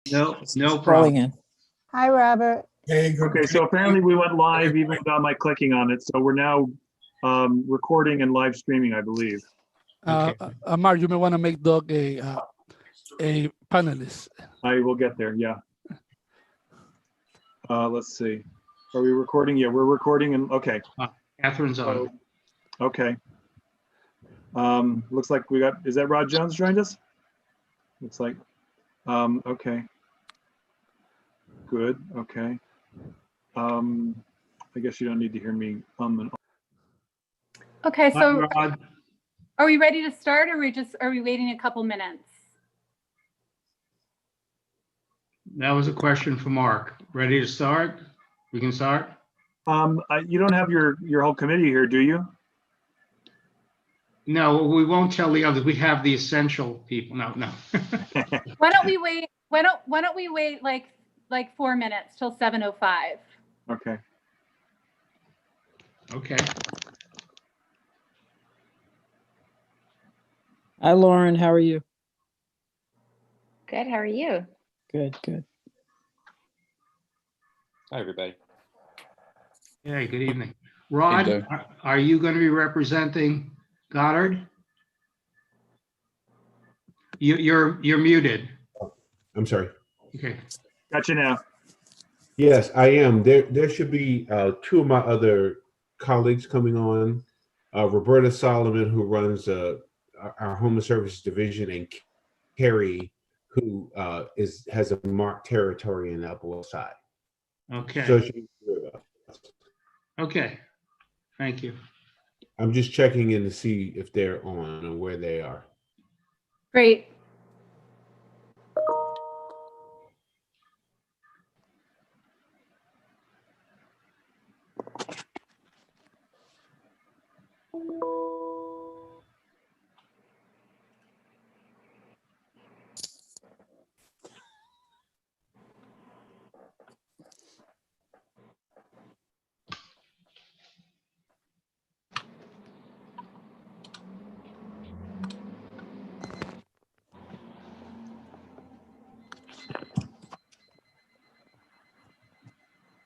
No Calling problem. in. Hi, Robert. Okay, good. Okay, so apparently we went live even without my clicking on it. So we're now recording and live streaming, I believe. Mark, you may want to make Doug a panelist. I will get there, yeah. Let's see. Are we recording? Yeah, we're recording and okay. Catherine's on. Okay. Looks like we got, is that Rod Jones joined us? Looks like, okay. Good, okay. I guess you don't need to hear me. Okay, so Rod, are we ready to start, or are we waiting a couple minutes? that was a question for Mark. Ready to start? We can start? You don't have your whole committee here, do you? No, we won't tell the others. We have the essential people. No. Why don't we wait? Why don't we wait like 4 minutes till 7:05? Okay. Okay. Hi, Lauren. How are you? Good, how are you? Good, good. Hi, everybody. Hey, good evening. Rod, Doug. are you going to be representing Goddard? You're muted. I'm sorry. Okay. Gotcha now. Yes, I am. There should be two of my other colleagues coming on. Roberta Solomon, who runs our Home Services Division, and Carrie, who has a marked territory in the Upper West Side. Okay. So she, Okay. Thank you. I'm just checking in to see if they're on and where they are. Great.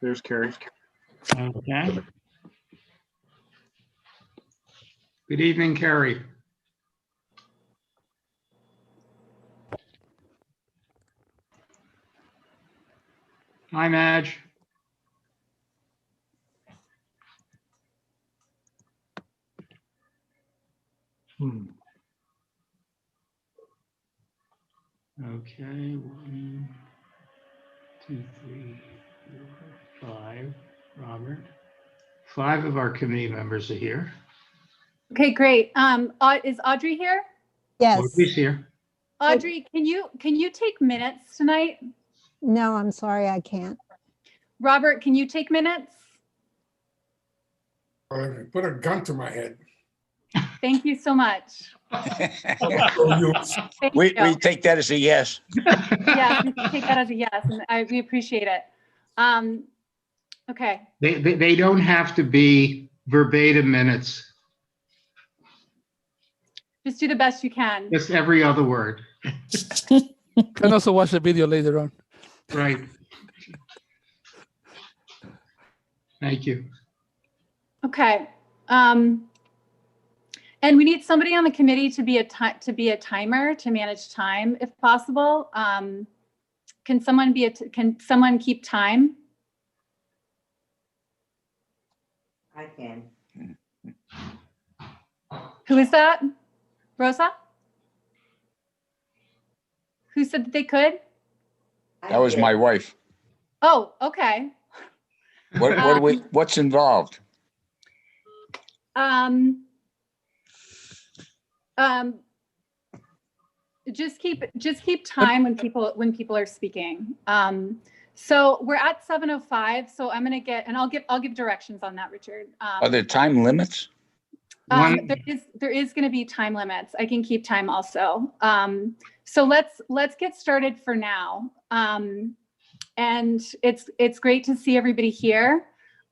There's Carrie. Okay. Good evening, Carrie. Hi, Madge. Okay, 1, 2, 3, 4, 5. Robert. 5 of our committee members are here. Okay, great. Is Audrey here? Yes. Audrey's here. Audrey, can you take minutes tonight? No, I'm sorry, I can't. Robert, can you take minutes? Put a gun to my head. Thank you so much. Thank We you. take that as a yes. Yes, we can take that as a yes, and we appreciate it. Okay. They don't have to be verbatim minutes, Just do the best you can. just every other word. Can also watch the video later on. Right. Thank you. Okay. And we need somebody on the committee to be a timer to manage time, if possible. Can someone keep time? I can. Who is that? Rosa? Who said that they could? That was my wife. Oh, okay. What's involved? Just keep time when people are speaking. So we're at 7:05. So I'm gonna I'll give directions on that, Richard. Are there time limits? There is going to be time limits. I can keep time also. So let's get started for now. And it's great to see everybody here.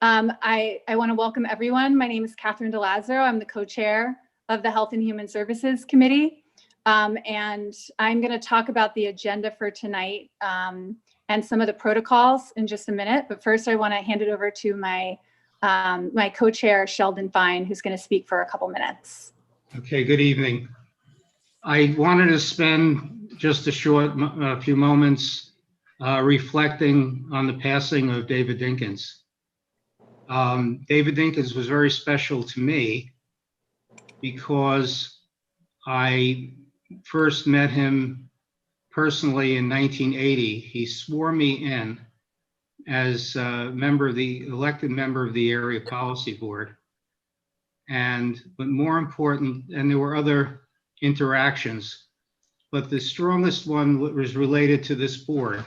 I want to welcome everyone. My name is Catherine DeLazaro. I'm the co-chair of the Health and Human Services Committee. And I'm going to talk about the agenda for tonight and some of the protocols in just a minute. But first, I want to hand it over to my co-chair, Sheldon Fine, who's going to speak for a couple minutes. Okay, good evening. I wanted to spend just a few moments reflecting on the passing of David Dinkins. David Dinkins was very special to me because I first met him personally in 1980. He swore me in as a elected member of the area policy board. But more important, and there were other interactions, but the strongest one was related to this board.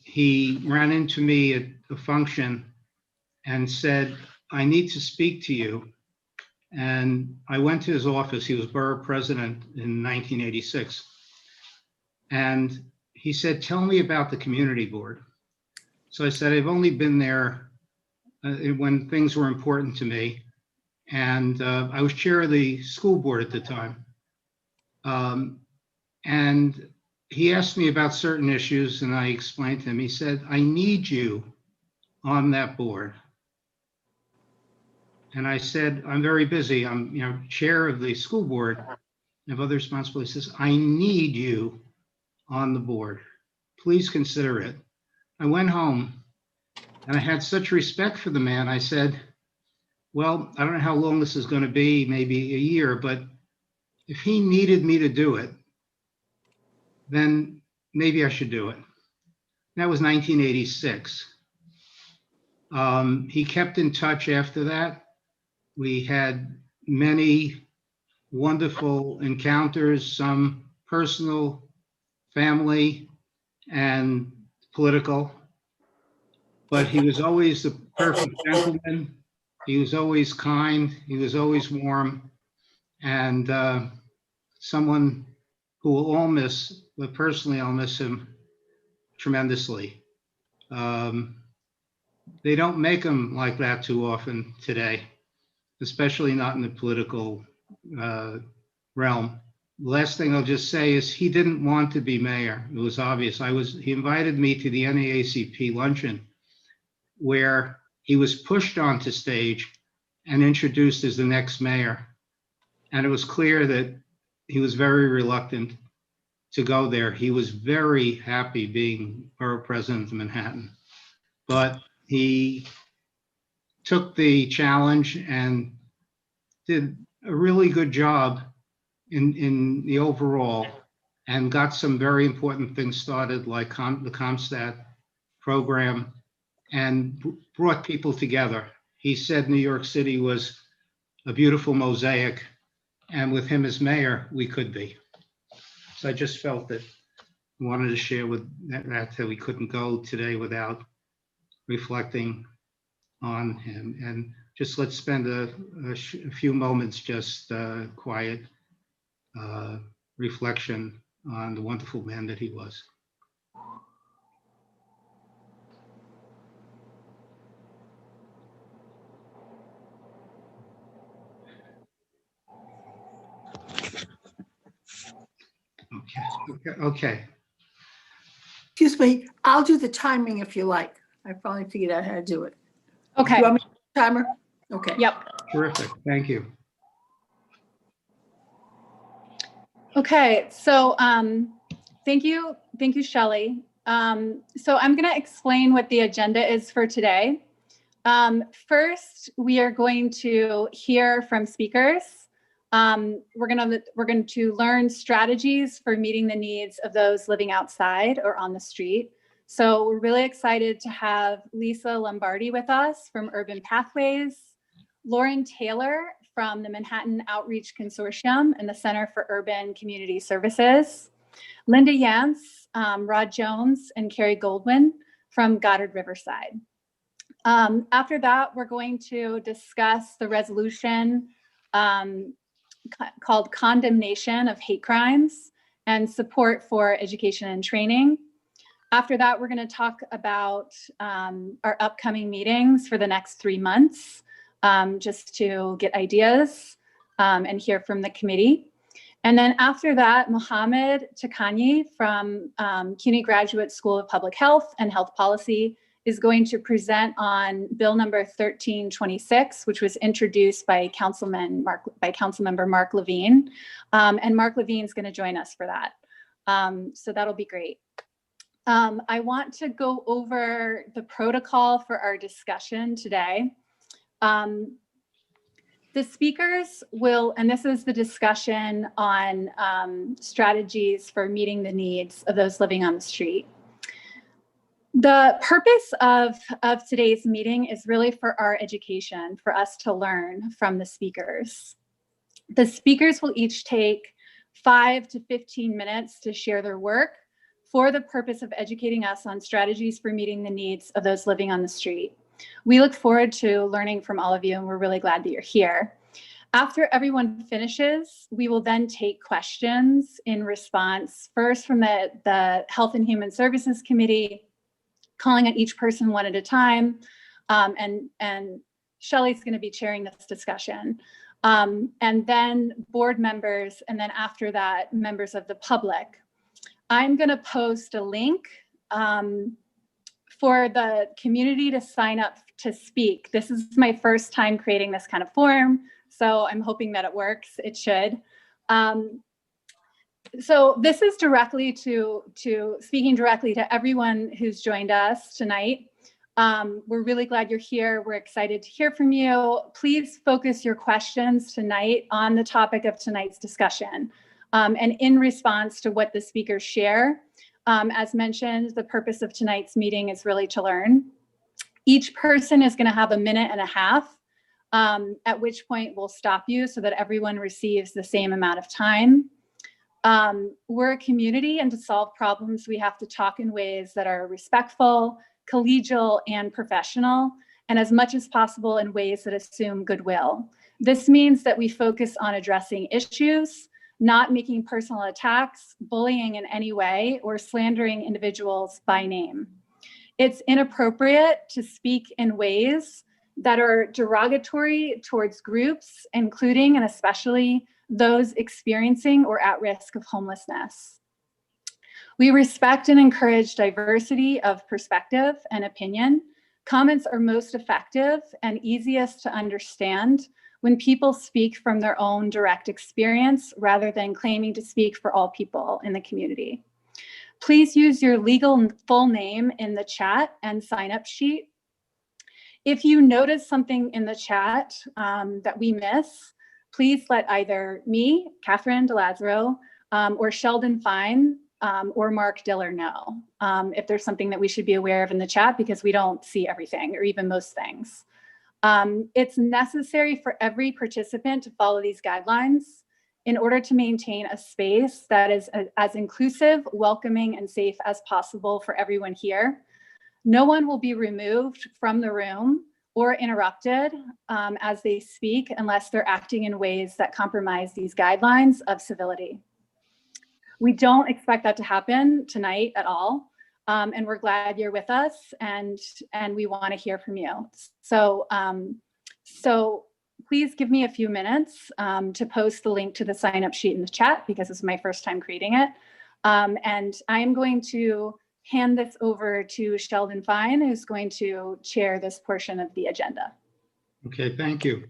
He ran into me at a function and said, "I need to speak to you." And I went to his office. He was borough president in 1986. And he said, "Tell me about the community board." So I said, "I've only been there when things were important to me. And I was chair of the school board at the time. And he asked me about certain issues and I explained to him. He said, "I need you on that board." And I said, "I'm very busy. I'm chair of the school board. I have other responsibilities." He says, "I need you on the board. Please consider it." I went home and I had such respect for the man. I said, "Well, I don't know how long this is going to be, maybe a year, but if he needed me to do it, then maybe I should do it." That was 1986. He kept in touch after that. We had many wonderful encounters, some personal, family, and political. But he was always the perfect gentleman. He was always kind. He was always warm. And someone who we'll all miss, but personally I'll miss him tremendously. They don't make them like that too often today, especially not in the political realm. The last thing I'll just say is he didn't want to be mayor. It was obvious. He invited me to the NAACP luncheon where he was pushed onto stage and introduced as the next mayor. And it was clear that he was very reluctant to go there. He was very happy being borough president of Manhattan, but he took the challenge and did a really good job in the overall and got some very important things started, like the CompStat program, and brought people together. He said New York City was a beautiful mosaic, and with him as mayor, we could be. So I just felt that I wanted to share with that we couldn't go today without reflecting on him. And just let's spend a few moments just quiet reflection on the wonderful man that he was. Okay. Excuse me, I'll do the timing if you like. I finally figured out how to do it. Okay. You want me to do the timer? Okay. Yep. Terrific. Thank you. Okay. So thank you, Shelley. So I'm going to explain what the agenda is for today. First, we are going to hear from speakers. We're going to learn strategies for meeting the needs of those living outside or on the street. So we're really excited to have Lisa Lombardi with us from Urban Pathways, Lauren Taylor from the Manhattan Outreach Consortium and the Center for Urban Community Services, Linda Yance, Rod Jones, and Carrie Goldwyn from Goddard Riverside. After that, we're going to discuss the resolution called Condemnation of Hate Crimes and Support for Education and Training. After that, we're going to talk about our upcoming meetings for the next 3 months, just to get ideas and hear from the committee. And then after that, Mohammed Takani from CUNY Graduate School of Public Health and Health Policy is going to present on Bill number 1326, which was introduced by Councilmember Mark Levine. And Mark Levine is going to join us for that. So that'll be great. I want to go over the protocol for our discussion today. The speakers will, and this is the discussion on strategies for meeting the needs of those living on the street. The purpose of today's meeting is really for our education, for us to learn from the speakers. The speakers will each take 5 to 15 minutes to share their work for the purpose of educating us on strategies for meeting the needs of those living on the street. We look forward to learning from all of you, and we're really glad that you're here. After everyone finishes, we will then take questions in response, first from the Health and Human Services Committee, calling on each person one at a time, and Shelley's going to be chairing this discussion. And then board members, and then after that, members of the public. I'm going to post a link for the community to sign up to speak. This is my first time creating this kind of form, so I'm hoping that it works. It should. So this is directly speaking directly to everyone who's joined us tonight. We're really glad you're here. We're excited to hear from you. Please focus your questions tonight on the topic of tonight's discussion. And in response to what the speakers share, as mentioned, the purpose of tonight's meeting is really to learn. Each person is going to have 1.5 minutes, at which point we'll stop you so that everyone receives the same amount of time. We're a community, and to solve problems, we have to talk in ways that are respectful, collegial, and professional, and as much as possible in ways that assume goodwill. This means that we focus on addressing issues, not making personal attacks, bullying in any way, or slandering individuals by name. It's inappropriate to speak in ways that are derogatory towards groups, including and especially those experiencing or at risk of homelessness. We respect and encourage diversity of perspective and opinion. Comments are most effective and easiest to understand when people speak from their own direct experience rather than claiming to speak for all people in the community. Please use your legal full name in the chat and sign-up sheet. If you notice something in the chat that we miss, please let either me, Catherine DeLazaro, or Sheldon Fine, or Mark Diller know if there's something that we should be aware of in the chat, because we don't see everything or even most things. It's necessary for every participant to follow these guidelines in order to maintain a space that is as inclusive, welcoming, and safe as possible for everyone here. No one will be removed from the room or interrupted as they speak unless they're acting in ways that compromise these guidelines of civility. We don't expect that to happen tonight at all. And we're glad you're with us, and we want to hear from you. So please give me a few minutes to post the link to the sign-up sheet in the chat, because this is my first time creating it. And I am going to hand this over to Sheldon Fine, who's going to chair this portion of the agenda. Okay, thank you.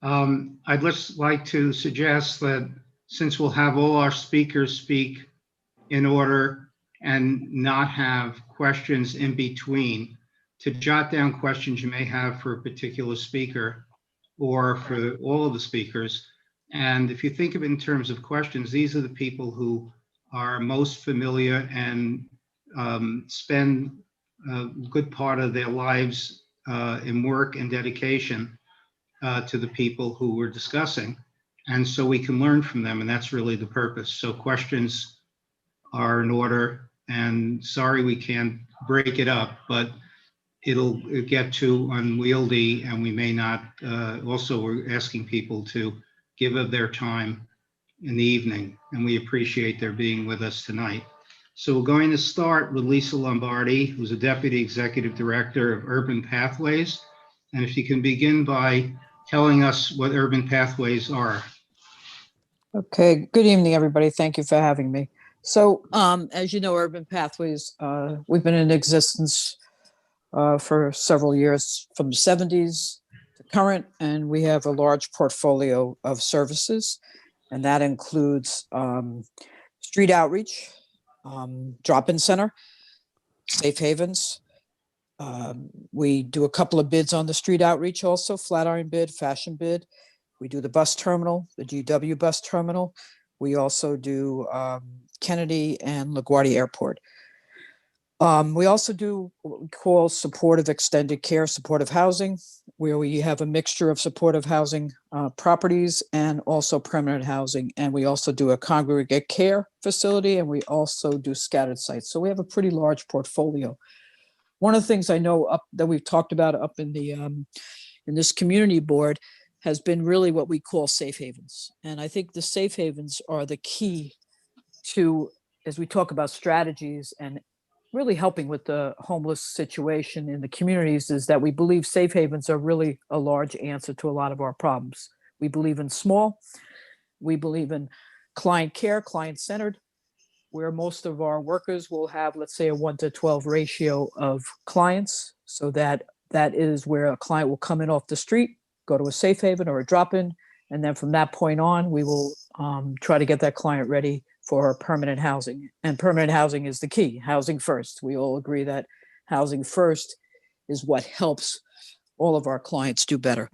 I'd just like to suggest that since we'll have all our speakers speak in order and not have questions in between, to jot down questions you may have for a particular speaker or for all of the speakers. And if you think of it in terms of questions, these are the people who are most familiar and spend a good part of their lives in work and dedication to the people who we're discussing. And so we can learn from them, and that's really the purpose. So questions are in order, and sorry we can't break it up, but it'll get too unwieldy, and we may not, also we're asking people to give of their time in the evening, and we appreciate their being with us tonight. So we're going to start with Lisa Lombardi, who's a Deputy Executive Director of Urban Pathways. And if you can begin by telling us what Urban Pathways are. Okay, good evening, everybody. Thank you for having me. So, as you know, Urban Pathways, we've been in existence for several years, from the 70s to current, and we have a large portfolio of services, and that includes street outreach, drop-in center, safe havens. We do a couple of bids on the street outreach also, Flatiron bid, fashion bid. We do the bus terminal, the GW bus terminal. We also do Kennedy and LaGuardia Airport. We also do what we call supportive extended care, supportive housing, where we have a mixture of supportive housing properties and also permanent housing. And we also do a congregate care facility, and we also do scattered sites. So we have a pretty large portfolio. One of the things I know that we've talked about up in the in this community board has been really what we call safe havens. And I think the safe havens are the key to, as we talk about strategies and really helping with the homeless situation in the communities, is that we believe safe havens are really a large answer to a lot of our problems. We believe in small, we believe in client care, client-centered, where most of our workers will have, let's say, a 1-to-12 ratio of clients, so that is where a client will come in off the street, go to a safe haven or a drop-in, and then from that point on, we will try to get that client ready for permanent housing. And permanent housing is the key, housing first. We all agree that housing first is what helps all of our clients do better.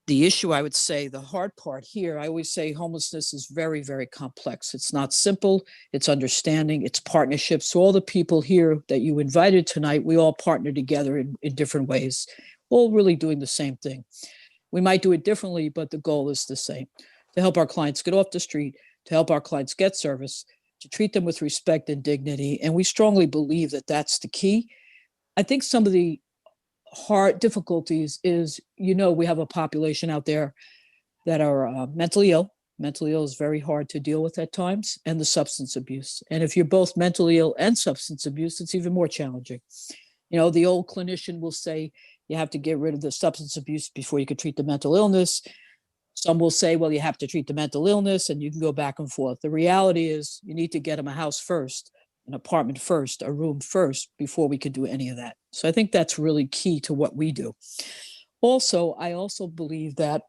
The issue, I would say, the hard part here, I always say homelessness is very, very complex. It's not simple, it's understanding, it's partnerships. So all the people here that you invited tonight, we all partner together in different ways, all really doing the same thing. We might do it differently, but the goal is the same: to help our clients get off the street, to help our clients get service, to treat them with respect and dignity. And we strongly believe that that's the key. I think some of the hard difficulties is, we have a population out there that are mentally ill. Mentally ill is very hard to deal with at times, and the substance abuse. And if you're both mentally ill and substance abuse, it's even more challenging. The old clinician will say you have to get rid of the substance abuse before you can treat the mental illness. Some will say, well, you have to treat the mental illness, and you can go back and forth. The reality is you need to get them a house first, an apartment first, a room first, before we could do any of that. So I think that's really key to what we do. Also, I also believe that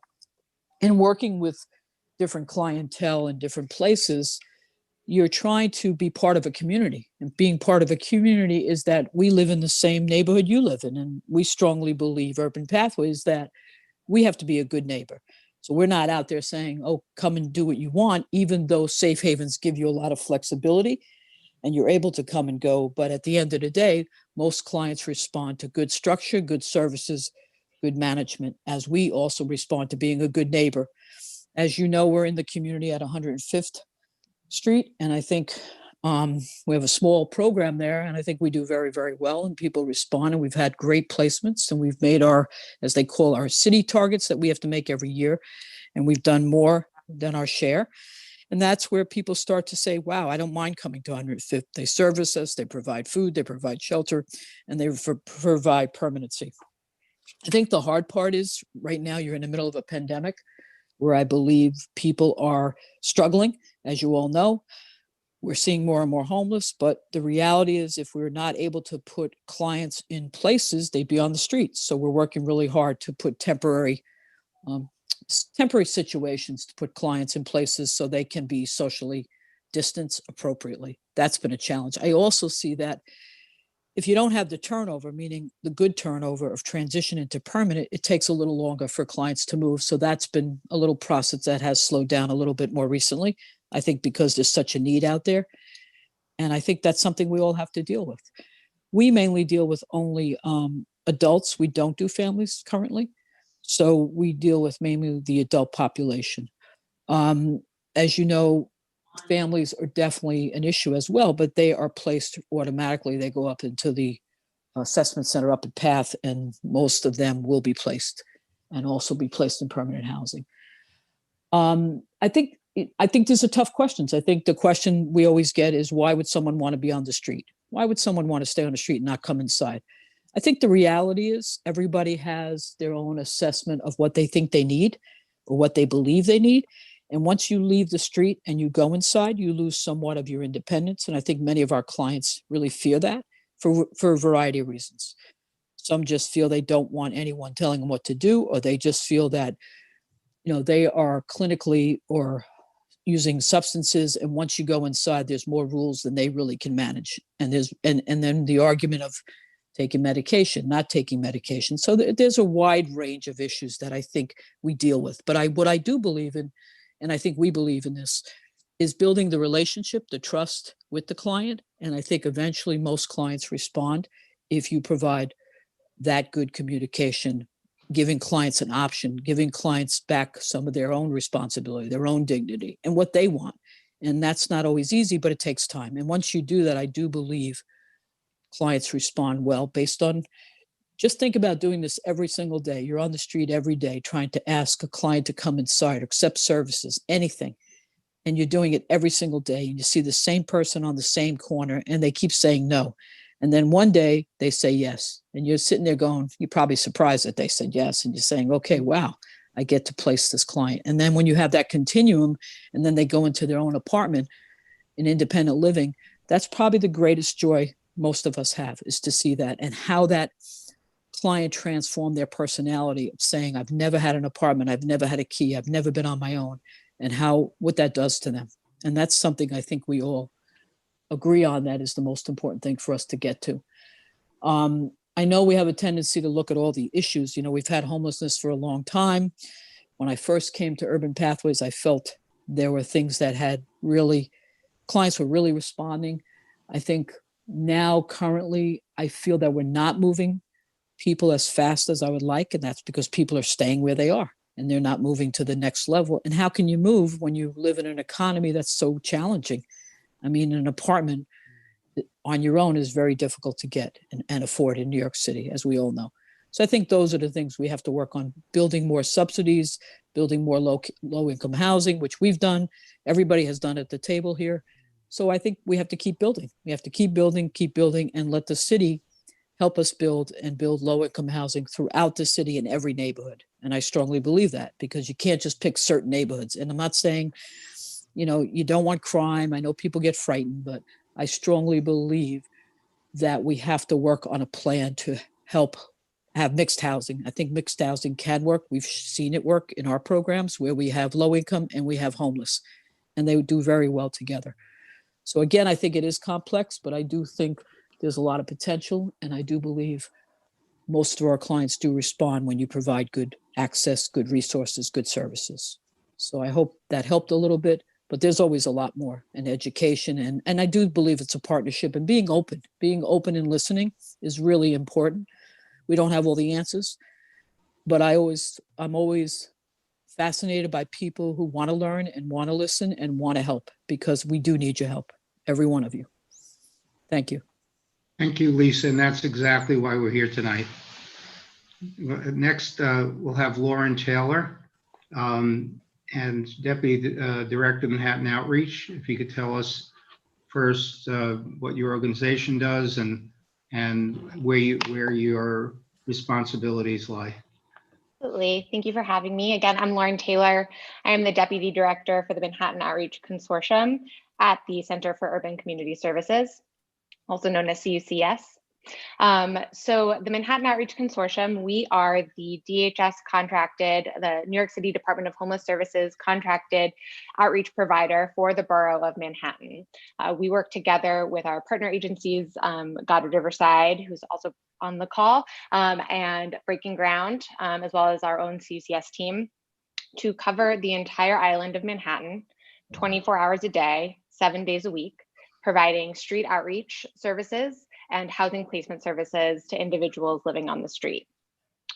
in working with different clientele in different places, you're trying to be part of a community. And being part of a community is that we live in the same neighborhood you live in. And we strongly believe, Urban Pathways, that we have to be a good neighbor. So we're not out there saying, oh, come and do what you want, even though safe havens give you a lot of flexibility and you're able to come and go. But at the end of the day, most clients respond to good structure, good services, good management, as we also respond to being a good neighbor. As you know, we're in the community at 105th Street, and I think we have a small program there, and I think we do very, very well, and people respond, and we've had great placements, and we've made our, as they call, our city targets that we have to make every year, and we've done more than our share. And that's where people start to say, wow, I don't mind coming to 105th. They service us, they provide food, they provide shelter, and they provide permanency. I think the hard part is right now you're in the middle of a pandemic where I believe people are struggling. As you all know, we're seeing more and more homeless, but the reality is if we're not able to put clients in places, they'd be on the streets. So we're working really hard to put temporary situations to put clients in places so they can be socially distanced appropriately. That's been a challenge. I also see that if you don't have the turnover, meaning the good turnover of transition into permanent, it takes a little longer for clients to move. So that's been a little process that has slowed down a little bit more recently, I think because there's such a need out there. And I think that's something we all have to deal with. We mainly deal with only adults. We don't do families currently. So we deal with mainly the adult population. As you know, families are definitely an issue as well, but they are placed automatically. They go up into the assessment center up at Path, and most of them will be placed and also be placed in permanent housing. I think these are tough questions. I think the question we always get is, why would someone want to be on the street? Why would someone want to stay on the street and not come inside? I think the reality is everybody has their own assessment of what they think they need or what they believe they need. And once you leave the street and you go inside, you lose somewhat of your independence. And I think many of our clients really fear that for a variety of reasons. Some just feel they don't want anyone telling them what to do, or they just feel that, they are clinically or using substances. And once you go inside, there's more rules than they really can manage. And then the argument of taking medication, not taking medication. So there's a wide range of issues that I think we deal with. But what I do believe in, and I think we believe in this, is building the relationship, the trust with the client. And I think eventually most clients respond if you provide that good communication, giving clients an option, giving clients back some of their own responsibility, their own dignity, and what they want. And that's not always easy, but it takes time. And once you do that, I do believe clients respond well based on, just think about doing this every single day. You're on the street every day trying to ask a client to come inside or accept services, anything. And you're doing it every single day. And you see the same person on the same corner and they keep saying no. And then one day they say yes. And you're sitting there going, you're probably surprised that they said yes. And you're saying, okay, wow, I get to place this client. And then when you have that continuum and then they go into their own apartment in independent living, that's probably the greatest joy most of us have, is to see that and how that client transformed their personality of saying, I've never had an apartment, I've never had a key, I've never been on my own, and what that does to them. And that's something I think we all agree on, that is the most important thing for us to get to. I know we have a tendency to look at all the issues. We've had homelessness for a long time. When I first came to Urban Pathways, I felt there were things that clients were really responding. I think now, currently, I feel that we're not moving people as fast as I would like, and that's because people are staying where they are and they're not moving to the next level. And how can you move when you live in an economy that's so challenging? I mean, an apartment on your own is very difficult to get and afford in New York City, as we all know. So I think those are the things we have to work on: building more subsidies, building more low-income housing, which we've done. Everybody has done at the table here. So I think we have to keep building. We have to keep building, and let the city help us build low-income housing throughout the city in every neighborhood. And I strongly believe that, because you can't just pick certain neighborhoods. And I'm not saying, you don't want crime. I know people get frightened, but I strongly believe that we have to work on a plan to help have mixed housing. I think mixed housing can work. We've seen it work in our programs where we have low income and we have homeless, and they do very well together. So again, I think it is complex, but I do think there's a lot of potential. And I do believe most of our clients do respond when you provide good access, good resources, good services. So I hope that helped a little bit, but there's always a lot more in education. And I do believe it's a partnership, and being open and listening is really important. We don't have all the answers, but I'm always fascinated by people who want to learn and want to listen and want to help, because we do need your help, every one of you. Thank you. Thank you, Lisa, and that's exactly why we're here tonight. Next, we'll have Lauren Taylor, and Deputy Director of Manhattan Outreach. If you could tell us first what your organization does and where your responsibilities lie. Absolutely. Thank you for having me. Again, I'm Lauren Taylor. I am the Deputy Director for the Manhattan Outreach Consortium at the Center for Urban Community Services, also known as CUCS. So the Manhattan Outreach Consortium, we are the DHS contracted, the New York City Department of Homeless Services contracted outreach provider for the borough of Manhattan. We work together with our partner agencies, Goddard Riverside, who's also on the call, and Breaking Ground, as well as our own CUCS team, to cover the entire island of Manhattan, 24 hours a day, 7 days a week, providing street outreach services and housing placement services to individuals living on the street.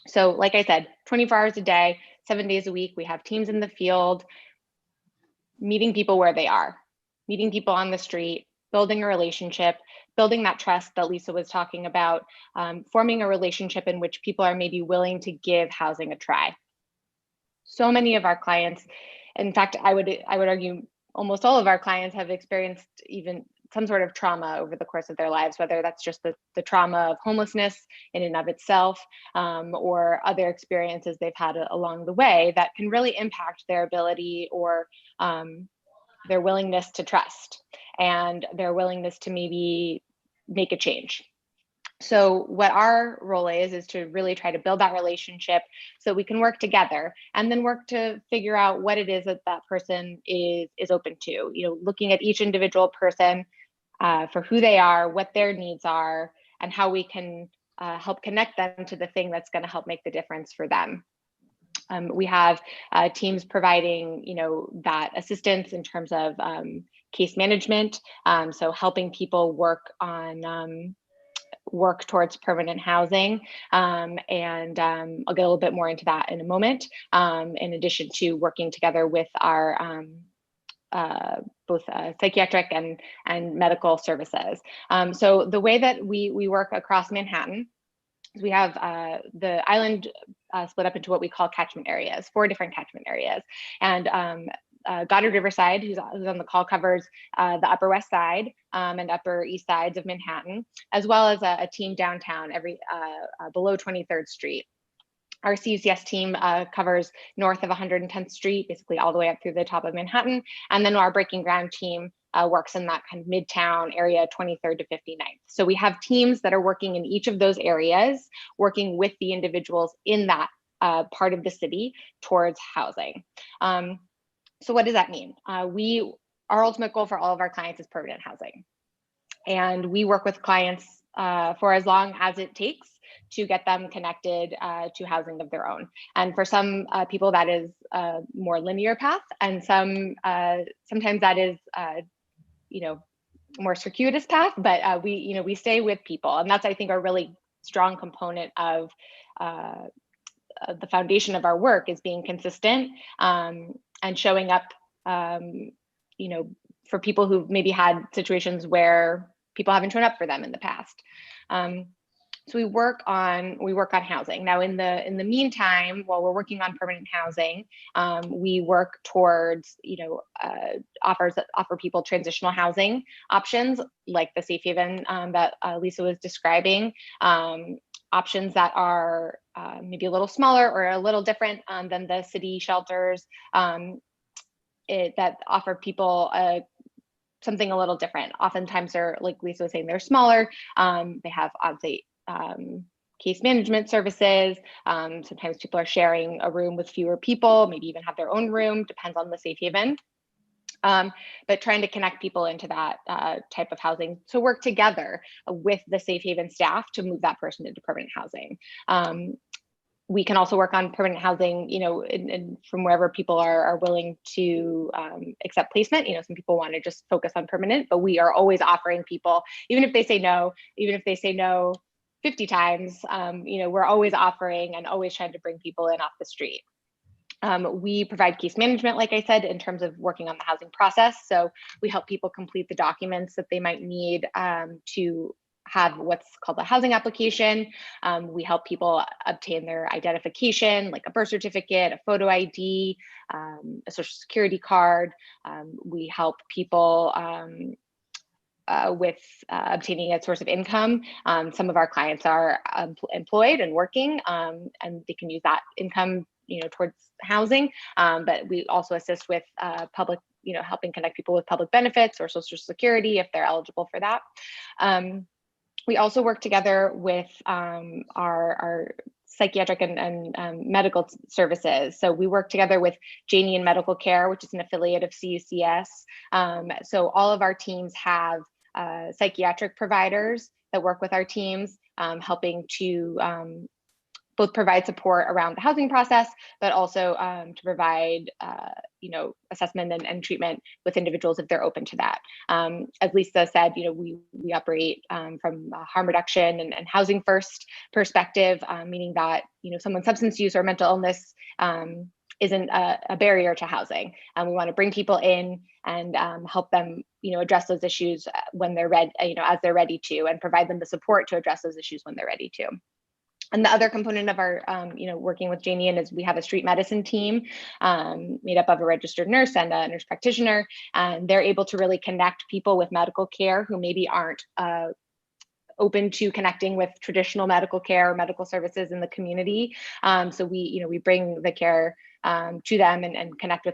So like I said, 24 hours a day, 7 days a week, we have teams in the field, meeting people where they are, meeting people on the street, building a relationship, building that trust that Lisa was talking about, forming a relationship in which people are maybe willing to give housing a try. So many of our clients, in fact, I would argue almost all of our clients have experienced even some sort of trauma over the course of their lives, whether that's just the trauma of homelessness in and of itself, or other experiences they've had along the way that can really impact their ability or their willingness to trust and their willingness to maybe make a change. So what our role is to really try to build that relationship so we can work together and then work to figure out what it is that that person is open to, you know, looking at each individual person for who they are, what their needs are, and how we can help connect them to the thing that's going to help make the difference for them. We have teams providing, you know, that assistance in terms of case management. So helping people work towards permanent housing. And I'll get a little bit more into that in a moment, in addition to working together with our both psychiatric and medical services. So the way that we work across Manhattan, we have the island split up into what we call catchment areas, 4 different catchment areas. And Goddard Riverside, who's on the call, covers the Upper West Side and Upper East Sides of Manhattan, as well as a team downtown below 23rd Street. Our CUCS team covers north of 110th Street, basically all the way up through the top of Manhattan. And then our Breaking Ground team works in that kind of midtown area, 23rd to 59th. So we have teams that are working in each of those areas, working with the individuals in that part of the city towards housing. So what does that mean? Our ultimate goal for all of our clients is permanent housing. And we work with clients for as long as it takes to get them connected to housing of their own. And for some people, that is a more linear path. And sometimes that is, you know, more circuitous path, but we stay with people. And that's, I think, a really strong component of the foundation of our work is being consistent and showing up, you know, for people who've maybe had situations where people haven't shown up for them in the past. So we work on housing. Now, in the meantime, while we're working on permanent housing, we work towards, you know, offer people transitional housing options like the safe haven that Lisa was describing. Options that are maybe a little smaller or a little different than the city shelters that offer people something a little different. Oftentimes they're, like Lisa was saying, they're smaller. They have on-site case management services. Sometimes people are sharing a room with fewer people, maybe even have their own room, depends on the safe haven. But trying to connect people into that type of housing to work together with the safe haven staff to move that person into permanent housing. We can also work on permanent housing, you know, from wherever people are willing to accept placement. You know, some people want to just focus on permanent, but we are always offering people, even if they say no 50 times, you know, we're always offering and always trying to bring people in off the street. We provide case management, like I said, in terms of working on the housing process. So we help people complete the documents that they might need to have what's called a housing application. We help people obtain their identification, like a birth certificate, a photo ID, a social security card. We help people with obtaining a source of income. Some of our clients are employed and working, and they can use that income, you know, towards housing. But we also assist with public, you know, helping connect people with public benefits or social security if they're eligible for that. We also work together with our psychiatric and medical services. So we work together with Janie and Medical Care, which is an affiliate of CUCS. So all of our teams have psychiatric providers that work with our teams, helping to both provide support around the housing process, but also to provide, you know, assessment and treatment with individuals if they're open to that. As Lisa said, you know, we operate from a harm reduction and housing first perspective, meaning that, you know, someone's substance use or mental illness isn't a barrier to housing. We want to bring people in and help them, you know, address those issues when they're ready, you know, as they're ready to, and provide them the support to address those issues when they're ready to. And the other component of our, working with Janie is we have a street medicine team made up of a registered nurse and a nurse practitioner, and they're able to really connect people with medical care who maybe aren't open to connecting with traditional medical care or medical services in the community. So we bring the care to them and connect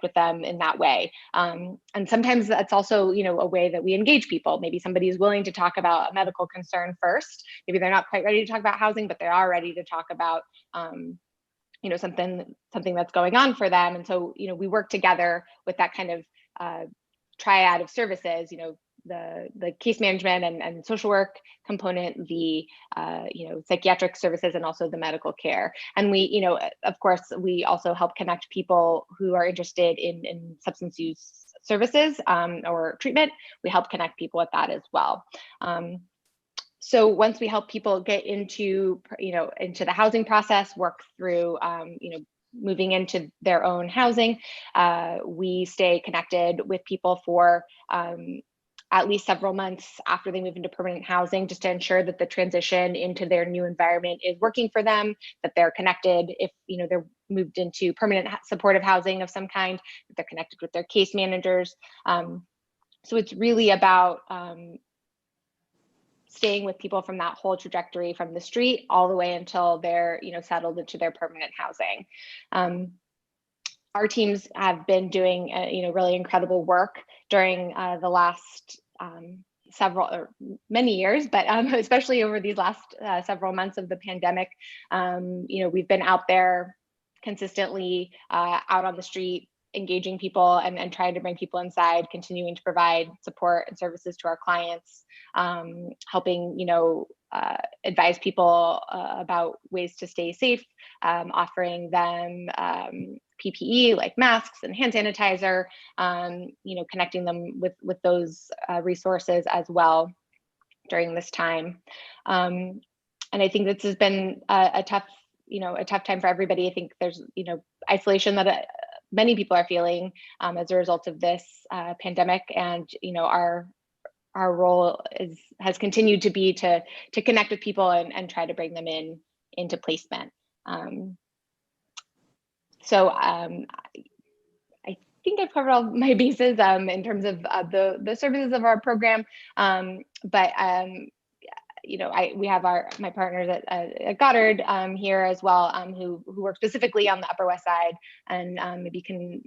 with them in that way. And sometimes that's also, a way that we engage people. Maybe somebody is willing to talk about a medical concern first. Maybe they're not quite ready to talk about housing, but they are ready to talk about, something that's going on for them. And so, we work together with that kind of triad of services, the case management and social work component, the psychiatric services, and also the medical care. And we, of course, we also help connect people who are interested in substance use services or treatment. We help connect people with that as well. So once we help people get into the housing process, work through moving into their own housing, we stay connected with people for at least several months after they move into permanent housing, just to ensure that the transition into their new environment is working for them, that they're connected if they're moved into permanent supportive housing of some kind, that they're connected with their case managers. So it's really about staying with people from that whole trajectory from the street all the way until they're settled into their permanent housing. Our teams have been doing really incredible work during the last many years, but especially over these last several months of the pandemic. We've been out there consistently, out on the street, engaging people and trying to bring people inside, continuing to provide support and services to our clients, helping advise people about ways to stay safe, offering them PPE like masks and hand sanitizer, connecting them with those resources as well during this time. And I think this has been a tough time for everybody. I think there's isolation that many people are feeling as a result of this pandemic, and our role has continued to be to connect with people and try to bring them into placement. So I think I've covered all my bases in terms of the services of our program, but we have my partners at Goddard here as well, who work specifically on the Upper West Side, and maybe can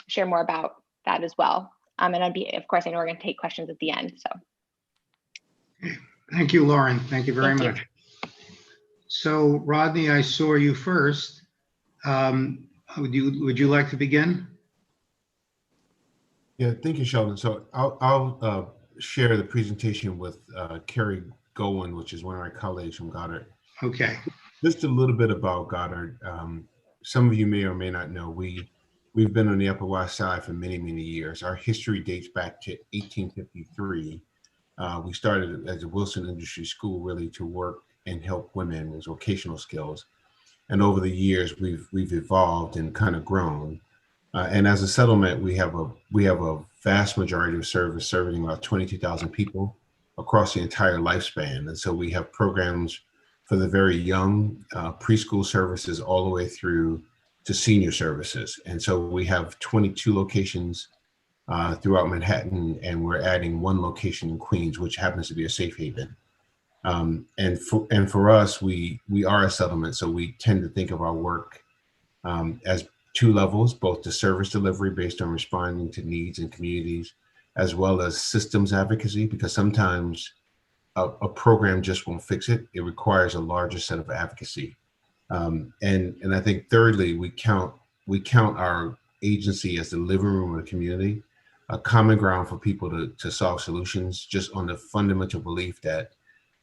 share more about that as well. And of course, I know we're going to take questions at the end. So, Thank you, Lauren. Thank you very Thank much. So, Rodney, I saw you first. Would you like to begin? Yeah, thank you, Sheldon. So I'll share the presentation with Carrie Gowen, which is one of our colleagues from Goddard. Okay. Just a little bit about Goddard. Some of you may or may not know, we've been on the Upper West Side for many, many years. Our history dates back to 1853. We started as a Wilson Industry School really to work and help women with vocational skills. And over the years, we've evolved and kind of grown. And as a settlement, we have a vast majority of service serving about 22,000 people across the entire lifespan. And so we have programs for the very young, preschool services all the way through to senior services. And so we have 22 locations throughout Manhattan, and we're adding one location in Queens, which happens to be a safe haven. And for us, we are a settlement, so we tend to think of our work as two levels, both the service delivery based on responding to needs in communities, as well as systems advocacy, because sometimes a program just won't fix it. It requires a larger set of advocacy. And I think thirdly, we count our agency as the living room of the community, a common ground for people to solve solutions, just on the fundamental belief that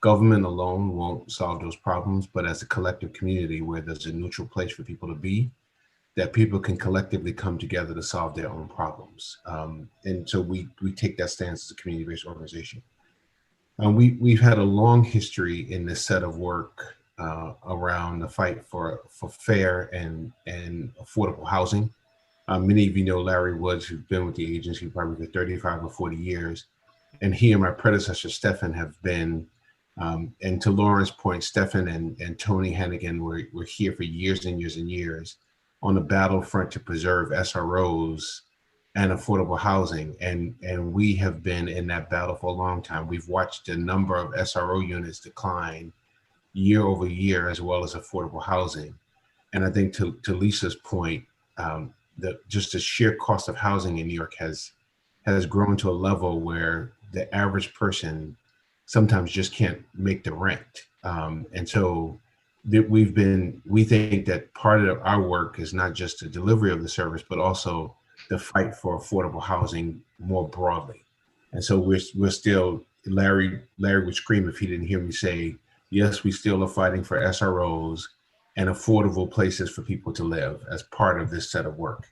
government alone won't solve those problems, but as a collective community where there's a neutral place for people to be, that people can collectively come together to solve their own problems. And so we take that stance as a community-based organization. We've had a long history in this set of work around the fight for fair and affordable housing. Many of you know Larry Woods, who's been with the agency probably for 35 or 40 years. And he and my predecessor, Stefan, have been And to Lauren's point, Stefan and Tony Hennigan were here for years and years and years on the battlefront to preserve SROs and affordable housing. And we have been in that battle for a long time. We've watched the number of SRO units decline year over year, as well as affordable housing. And I think to Lisa's point, just the sheer cost of housing in New York has grown to a level where the average person sometimes just can't make the rent. And so we think that part of our work is not just the delivery of the service, but also the fight for affordable housing more broadly. And so we're still, Larry would scream if he didn't hear me say, yes, we still are fighting for SROs and affordable places for people to live as part of this set of work.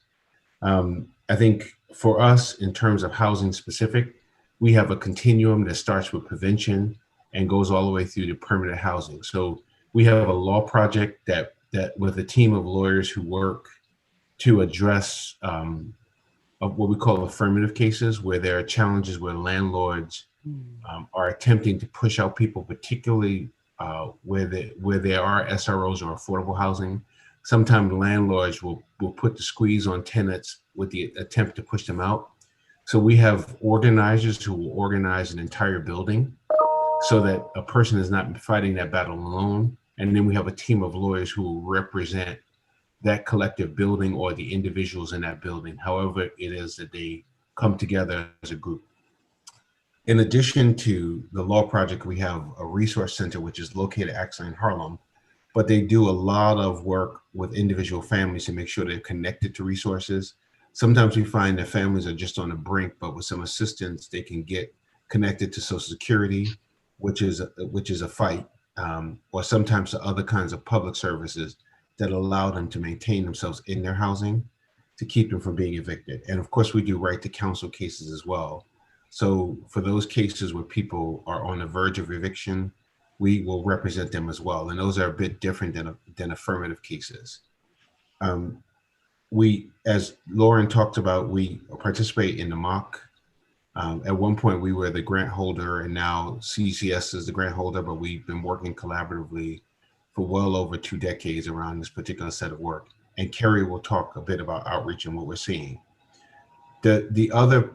I think for us, in terms of housing specific, we have a continuum that starts with prevention and goes all the way through to permanent housing. So we have a law project that with a team of lawyers who work to address of what we call affirmative cases, where there are challenges where landlords are attempting to push out people, particularly where there are SROs or affordable housing. Sometimes landlords will put the squeeze on tenants with the attempt to push them out. So we have organizers who will organize an entire building so that a person is not fighting that battle alone. And then we have a team of lawyers who will represent that collective building or the individuals in that building, however it is that they come together as a group. In addition to the law project, we have a resource center, which is located actually in Harlem, but they do a lot of work with individual families to make sure they're connected to resources. Sometimes we find that families are just on the brink, but with some assistance, they can get connected to Social Security, which is a fight, or sometimes to other kinds of public services that allow them to maintain themselves in their housing to keep them from being evicted. And of course, we do right to counsel cases as well. So for those cases where people are on the verge of eviction, we will represent them as well. And those are a bit different than affirmative cases. We, as Lauren talked about, we participate in the mock. At one point we were the grant holder, and now CCS is the grant holder, but we've been working collaboratively for well over 2 decades around this particular set of work. And Kerry will talk a bit about outreach and what we're seeing. The other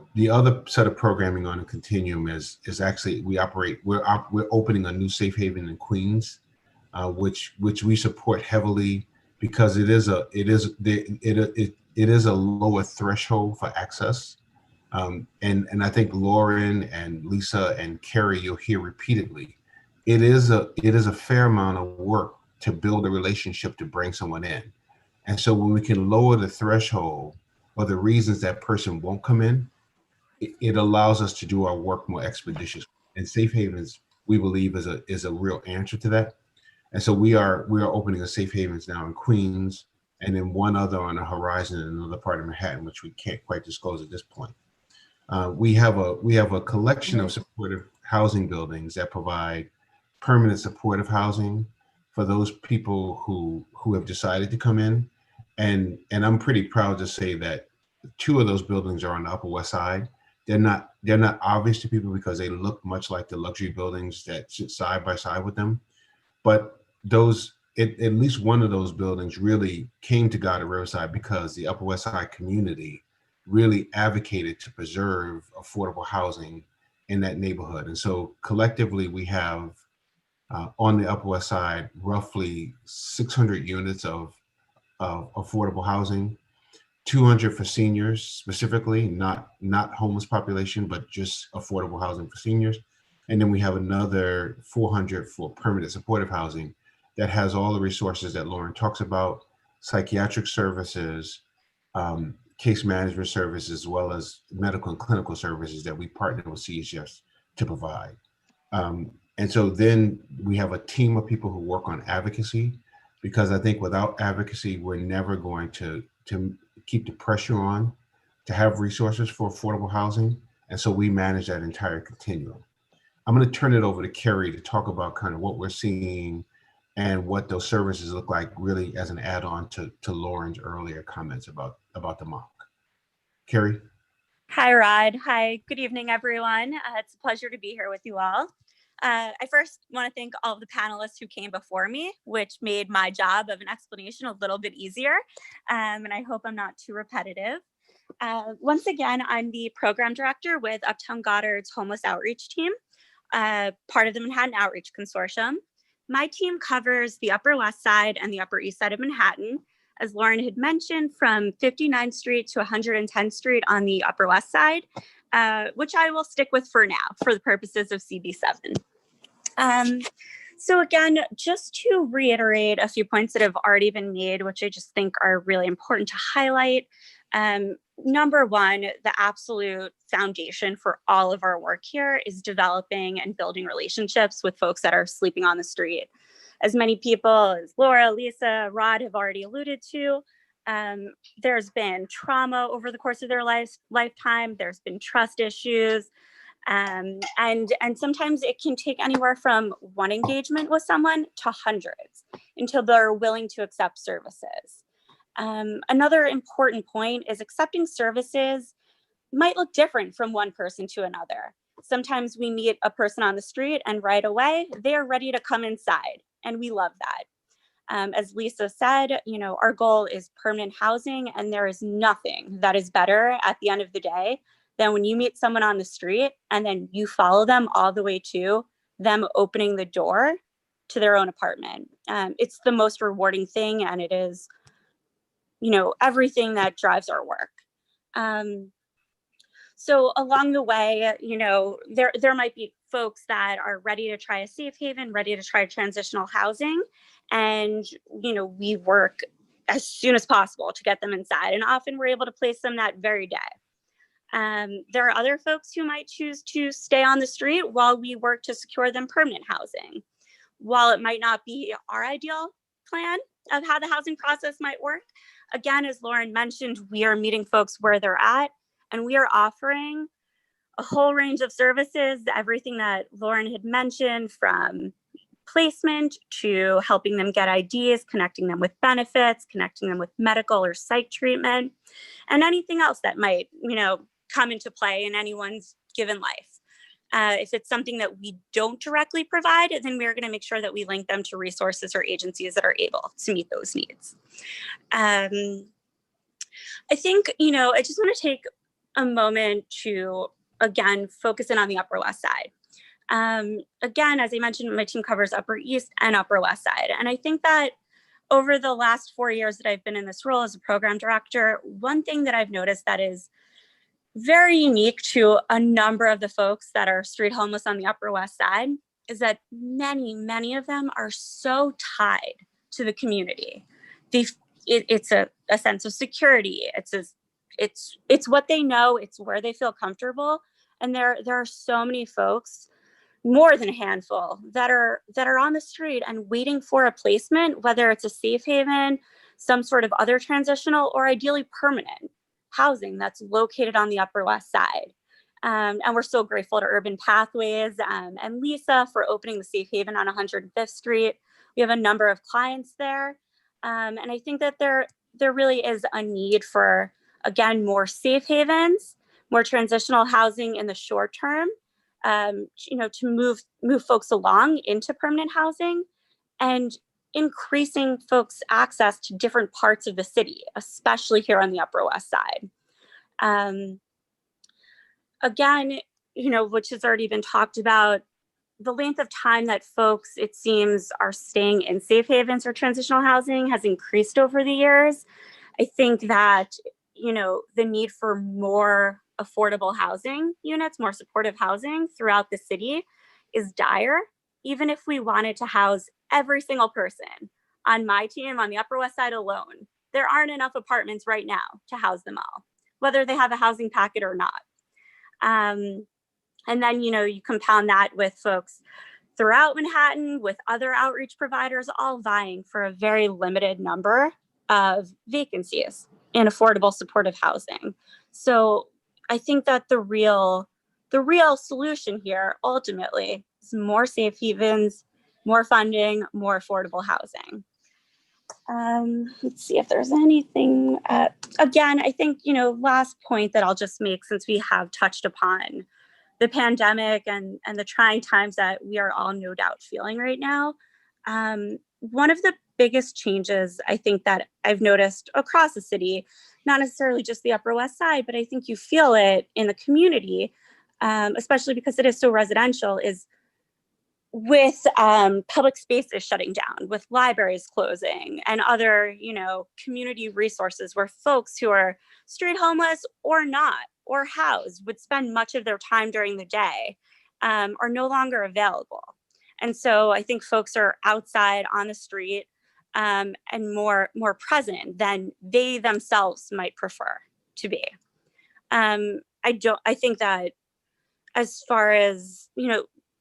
set of programming on the continuum is actually we're opening a new safe haven in Queens, which we support heavily because it is a lower threshold for access. And I think Lauren and Lisa and Kerry, you'll hear repeatedly, it is a fair amount of work to build a relationship to bring someone in. And so when we can lower the threshold or the reasons that person won't come in, it allows us to do our work more expeditiously. And safe havens, we believe, is a real answer to that. And so we are opening a safe havens now in Queens, and then one other on the horizon in another part of Manhattan, which we can't quite disclose at this point. We have a collection of supportive housing buildings that provide permanent supportive housing for those people who have decided to come in. And I'm pretty proud to say that 2 of those buildings are on the Upper West Side. They're not obvious to people because they look much like the luxury buildings that sit side by side with them. But at least one of those buildings really came to God at Riverside because the Upper West Side community really advocated to preserve affordable housing in that neighborhood. And so collectively we have on the Upper West Side roughly 600 units of affordable housing, 200 for seniors specifically, not homeless population, but just affordable housing for seniors. And then we have another 400 for permanent supportive housing that has all the resources that Lauren talks about, psychiatric services, case management services, as well as medical and clinical services that we partner with CHS to provide. And so then we have a team of people who work on advocacy, because I think without advocacy, we're never going to keep the pressure on to have resources for affordable housing. And so we manage that entire continuum. I'm going to turn it over to Kerry to talk about kind of what we're seeing and what those services look like, really as an add-on to Lauren's earlier comments about the mock. Kerry? Hi, Rod. Hi, good evening, everyone. It's a pleasure to be here with you all. I first want to thank all of the panelists who came before me, which made my job of an explanation a little bit easier. And I hope I'm not too repetitive. Once again, I'm the program director with Uptown Goddard's Homeless Outreach Team, part of the Manhattan Outreach Consortium. My team covers the Upper West Side and the Upper East Side of Manhattan, as Lauren had mentioned, from 59th Street to 110th Street on the Upper West Side, which I will stick with for now for the purposes of CB7. So again, just to reiterate a few points that have already been made, which I just think are really important to highlight. Number one, the absolute foundation for all of our work here is developing and building relationships with folks that are sleeping on the street. As many people as Laura, Lisa, Rod have already alluded to, there's been trauma over the course of their lifetime. There's been trust issues. And sometimes it can take anywhere from one engagement with someone to hundreds until they're willing to accept services. Another important point is accepting services might look different from one person to another. Sometimes we meet a person on the street and right away they are ready to come inside, and we love that. As Lisa said, our goal is permanent housing, and there is nothing that is better at the end of the day than when you meet someone on the street and then you follow them all the way to them opening the door to their own apartment. It's the most rewarding thing, and it is everything that drives our work. So along the way, there might be folks that are ready to try a safe haven, ready to try transitional housing. And, we work as soon as possible to get them inside. And often we're able to place them that very day. There are other folks who might choose to stay on the street while we work to secure them permanent housing. While it might not be our ideal plan of how the housing process might work, again, as Lauren mentioned, we are meeting folks where they're at, and we are offering a whole range of services, everything that Lauren had mentioned, from placement to helping them get IDs, connecting them with benefits, connecting them with medical or psych treatment, and anything else that might, come into play in anyone's given life. If it's something that we don't directly provide, then we're going to make sure that we link them to resources or agencies that are able to meet those needs. I think, I just want to take a moment to, again, focus in on the Upper West Side. Again, as I mentioned, my team covers Upper East and Upper West Side. And I think that over the last 4 years that I've been in this role as a program director, one thing that I've noticed that is very unique to a number of the folks that are street homeless on the Upper West Side is that many of them are so tied to the community. It's a sense of security. It's what they know. It's where they feel comfortable. And there are so many folks, more than a handful, that are on the street and waiting for a placement, whether it's a safe haven, some sort of other transitional, or ideally permanent housing that's located on the Upper West Side. And we're so grateful to Urban Pathways and Lisa for opening the safe haven on 105th Street. We have a number of clients there. And I think that there really is a need for, again, more safe havens, more transitional housing in the short term, to move folks along into permanent housing, and increasing folks' access to different parts of the city, especially here on the Upper West Side. Again, which has already been talked about, the length of time that folks, it seems, are staying in safe havens or transitional housing has increased over the years. I think that, the need for more affordable housing units, more supportive housing throughout the city is dire. Even if we wanted to house every single person on my team on the Upper West Side alone, there aren't enough apartments right now to house them all, whether they have a housing packet or not. And then, you compound that with folks throughout Manhattan, with other outreach providers, all vying for a very limited number of vacancies in affordable supportive housing. So I think that the real solution here ultimately is more safe havens, more funding, more affordable housing. Let's see if there's anything. Again, I think, last point that I'll just make, since we have touched upon the pandemic and the trying times that we are all no doubt feeling right now, one of the biggest changes I think that I've noticed across the city, not necessarily just the Upper West Side, but I think you feel it in the community, especially because it is so residential, is with public spaces shutting down, with libraries closing and other, community resources where folks who are street homeless or not, or housed, would spend much of their time during the day, are no longer available. And so I think folks are outside on the street and more present than they themselves might prefer to be. I think that as far as,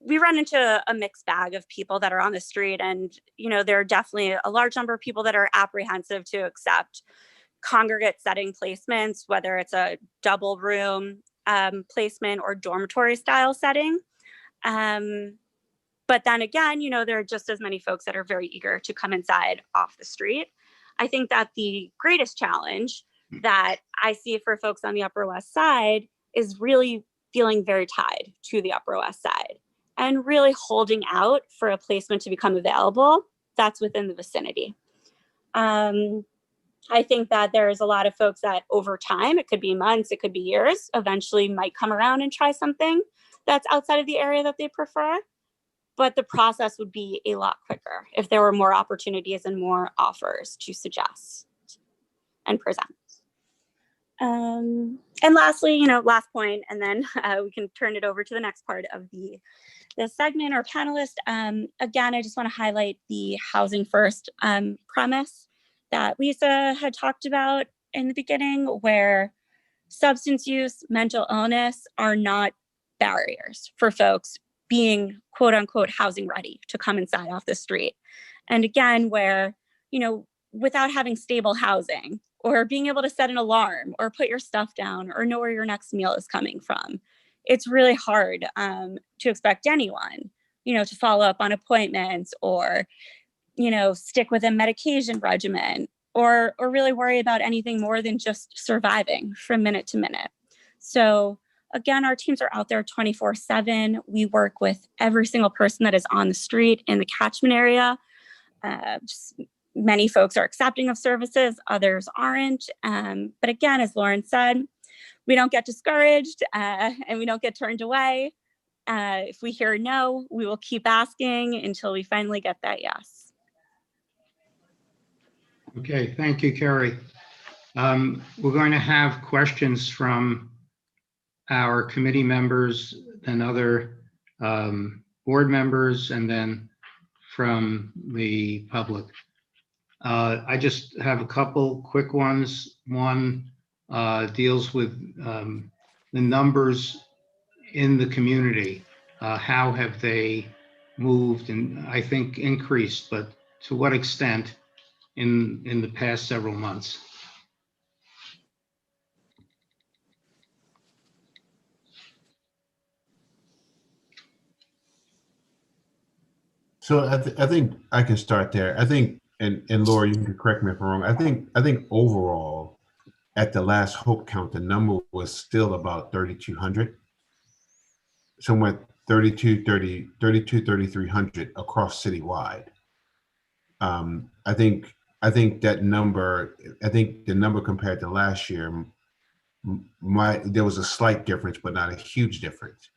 we run into a mixed bag of people that are on the street, and, there are definitely a large number of people that are apprehensive to accept congregate setting placements, whether it's a double room placement or dormitory style setting. But then again, there are just as many folks that are very eager to come inside off the street. I think that the greatest challenge that I see for folks on the Upper West Side is really feeling very tied to the Upper West Side and really holding out for a placement to become available that's within the vicinity. I think that there's a lot of folks that over time, it could be months, it could be years, eventually might come around and try something that's outside of the area that they prefer. But the process would be a lot quicker if there were more opportunities and more offers to suggest and present. And lastly, last point, and then we can turn it over to the next part of the segment or panelist. Again, I just want to highlight the housing first premise that Lisa had talked about in the beginning, where substance use, mental illness are not barriers for folks being quote unquote housing ready to come inside off the street. And again, where, without having stable housing or being able to set an alarm or put your stuff down or know where your next meal is coming from, it's really hard to expect anyone, to follow up on appointments or, stick with a medication regimen or really worry about anything more than just surviving from minute to minute. So again, our teams are out there 24/7. We work with every single person that is on the street in the catchment area. Many folks are accepting of services, others aren't. But again, as Lauren said, we don't get discouraged and we don't get turned away. If we hear no, we will keep asking until we finally get that yes. Okay, thank you, Carrie. We're going to have questions from our committee members and other board members, and then from the public. I just have a couple quick ones. One deals with the numbers in the community. How have they moved and I think increased, but to what extent in the past several months? So I think I can start there. I think, and Laura, you can correct me if I'm wrong. I think overall, at the last Hope count, the number was still about 3,200, somewhere 3,300 across citywide. I think the number compared to last year, there was a slight difference, but not a huge difference.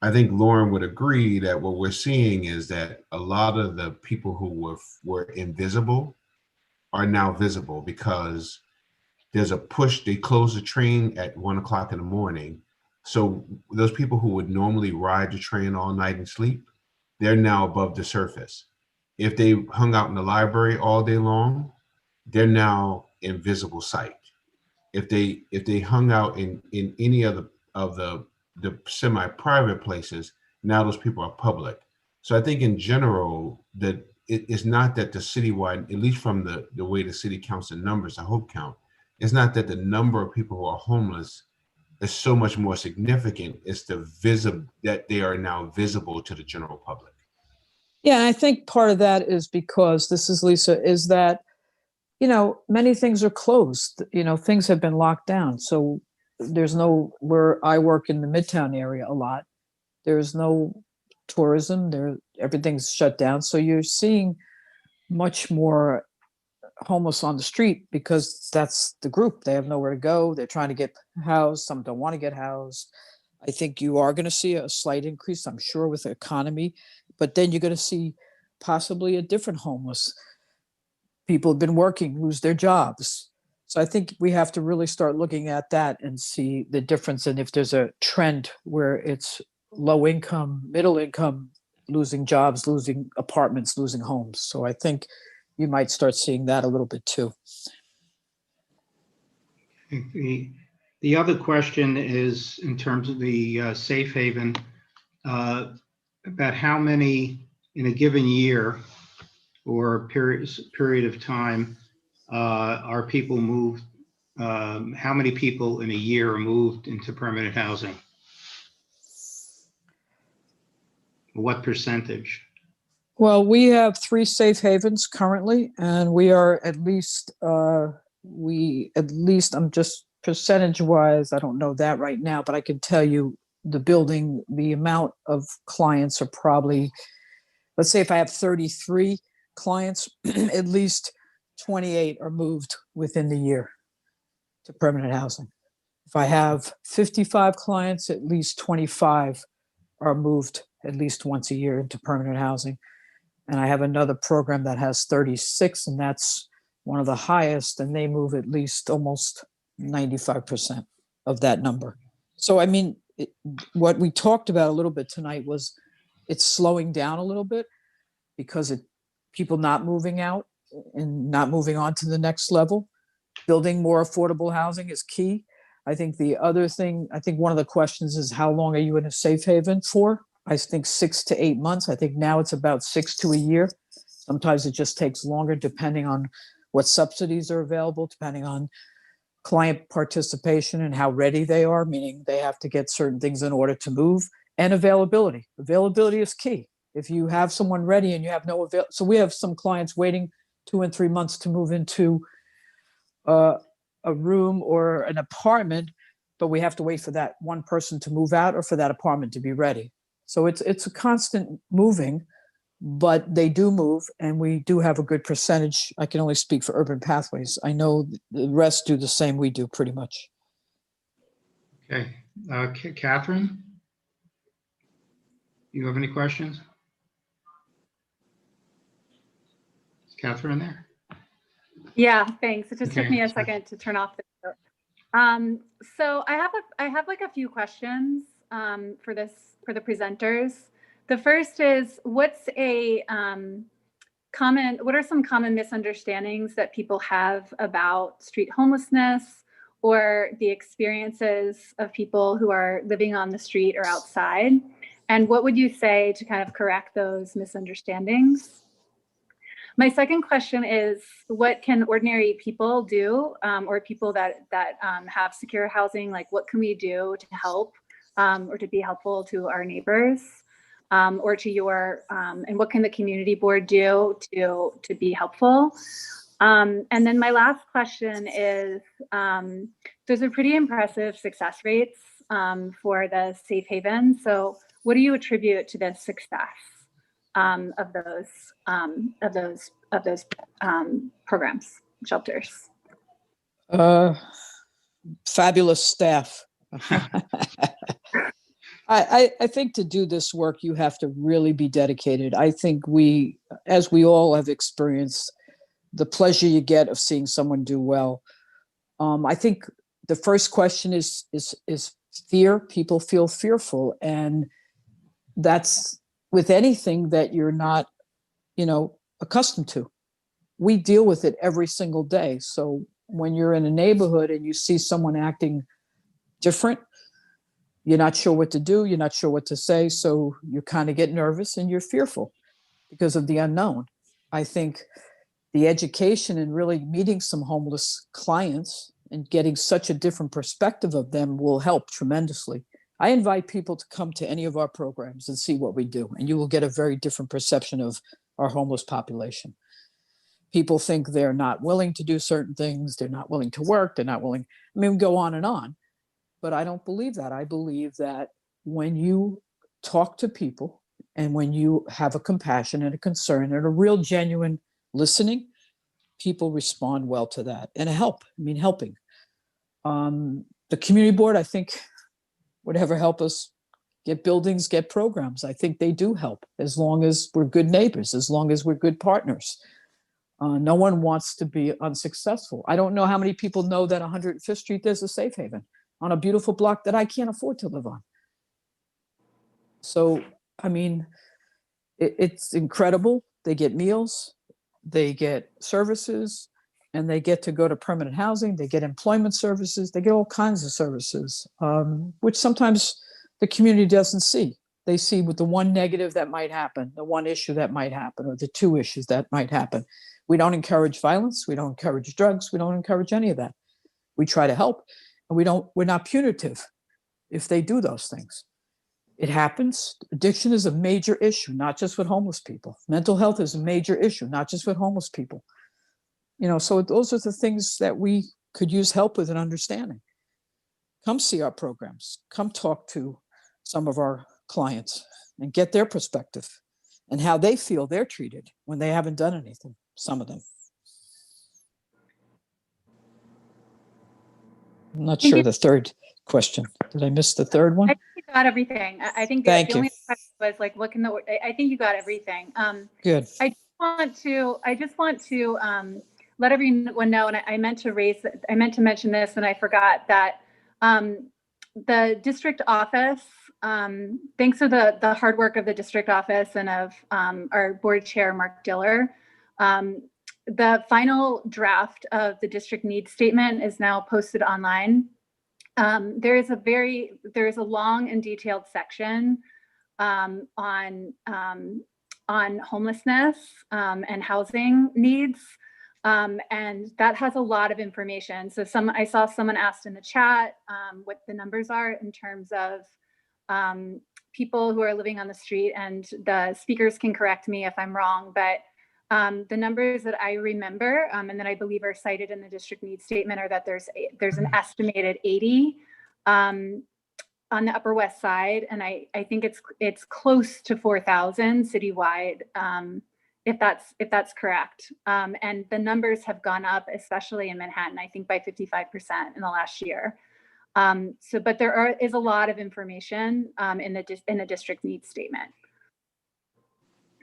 I think Lauren would agree that what we're seeing is that a lot of the people who were invisible are now visible because there's a push. They close the train at 1 o'clock in the morning. So those people who would normally ride the train all night and sleep, they're now above the surface. If they hung out in the library all day long, they're now in visible sight. If they hung out in any of the semi-private places, now those people are public. So I think in general that it's not that the citywide, at least from the way the city counts the numbers, the Hope count, it's not that the number of people who are homeless is so much more significant. It's that they are now visible to the general public. Yeah, and I think part of that is because, this is Lisa, is that, many things are closed, things have been locked down. So where I work in the Midtown area a lot, there's no tourism there, everything's shut down. So you're seeing much more homeless on the street because that's the group. They have nowhere to go. They're trying to get housed. Some don't want to get housed. I think you are going to see a slight increase, I'm sure, with the economy, but then you're going to see possibly a different homeless. People have been working, lose their jobs. So I think we have to really start looking at that and see the difference. And if there's a trend where it's low income, middle income, losing jobs, losing apartments, losing homes. So I think you might start seeing that a little bit too. The other question is in terms of the safe haven, about how many in a given year or period of time are people moved? How many people in a year are moved into permanent housing? What percentage? Well, we have 3 safe havens currently, and we are at least, I'm just percentage wise, I don't know that right now, but I can tell you the building, the amount of clients are probably, let's say if I have 33 clients, at least 28 are moved within the year to permanent housing. If I have 55 clients, at least 25 are moved at least once a year into permanent housing. And I have another program that has 36, and that's one of the highest, and they move at least almost 95% of that number. So, I mean, what we talked about a little bit tonight was it's slowing down a little bit because people not moving out and not moving on to the next level. Building more affordable housing is key. I think the other thing, one of the questions is how long are you in a safe haven for? I think 6 to 8 months. I think now it's about 6 to a year. Sometimes it just takes longer depending on what subsidies are available, depending on client participation and how ready they are, meaning they have to get certain things in order to move, and availability. Availability is key. If you have someone ready and you have no so we have some clients waiting 2 and 3 months to move into a room or an apartment, but we have to wait for that one person to move out or for that apartment to be ready. So it's a constant moving, but they do move, and we do have a good percentage. I can only speak for Urban Pathways. I know the rest do the same we do pretty much. Okay. Catherine, you have any questions? Is Catherine there? Yeah, thanks. It just took Okay, me a sorry. second to turn off the. So I have like a few questions for the presenters. The first is, what are some common misunderstandings that people have about street homelessness or the experiences of people who are living on the street or outside? And what would you say to kind of correct those misunderstandings? My second question is, what can ordinary people do, or people that have secure housing? Like, what can we do to help or to be helpful to our neighbors, or to and what can the community board do to be helpful? And then my last question is, there's a pretty impressive success rates for the safe haven. So what do you attribute to the success of those programs, shelters? Fabulous staff. I think to do this work, you have to really be dedicated. I think as we all have experienced, the pleasure you get of seeing someone do well. I think the first question is fear. People feel fearful, and that's with anything that you're not, accustomed to. We deal with it every single day. So when you're in a neighborhood and you see someone acting different, you're not sure what to do. You're not sure what to say. So you kind of get nervous and you're fearful because of the unknown. I think the education and really meeting some homeless clients and getting such a different perspective of them will help tremendously. I invite people to come to any of our programs and see what we do, and you will get a very different perception of our homeless population. People think they're not willing to do certain things. They're not willing to work. They're not willing. I mean, we go on and on. But I don't believe that. I believe that when you talk to people and when you have a compassion and a concern and a real genuine listening, people respond well to that and helping. The community board, I think, would ever help us get buildings, get programs. I think they do help as long as we're good neighbors, as long as we're good partners. No one wants to be unsuccessful. I don't know how many people know that 105th Street, there's a safe haven on a beautiful block that I can't afford to live on. So, I mean, it's incredible. They get meals, they get services, and they get to go to permanent housing. They get employment services. They get all kinds of services, which sometimes the community doesn't see. They see with the one negative that might happen, the one issue that might happen, or the two issues that might happen. We don't encourage violence. We don't encourage drugs. We don't encourage any of that. We try to help, and we're not punitive if they do those things. It happens. Addiction is a major issue, not just with homeless people. Mental health is a major issue, not just with homeless people. So those are the things that we could use help with and understanding. Come see our programs. Come talk to some of our clients and get their perspective and how they feel they're treated when they haven't done anything, some of them. I'm not sure the third question. Did I miss the third one? I think you got everything. I think Thank the you. only question was like, what can I think you got everything. Good. I just want to let everyone know, and I meant to mention this and I forgot that the district office, thanks to the hard work of the district office and of our board chair, Mark Diller, the final draft of the district needs statement is now posted online. There is a long and detailed section on homelessness and housing needs. And that has a lot of information. So I saw someone asked in the chat what the numbers are in terms of people who are living on the street, and the speakers can correct me if I'm wrong, but the numbers that I remember and that I believe are cited in the district needs statement are that there's an estimated 80 on the Upper West Side, and I think it's close to 4,000 citywide, if that's correct. And the numbers have gone up, especially in Manhattan, I think by 55% in the last year. But there is a lot of information in the district needs statement.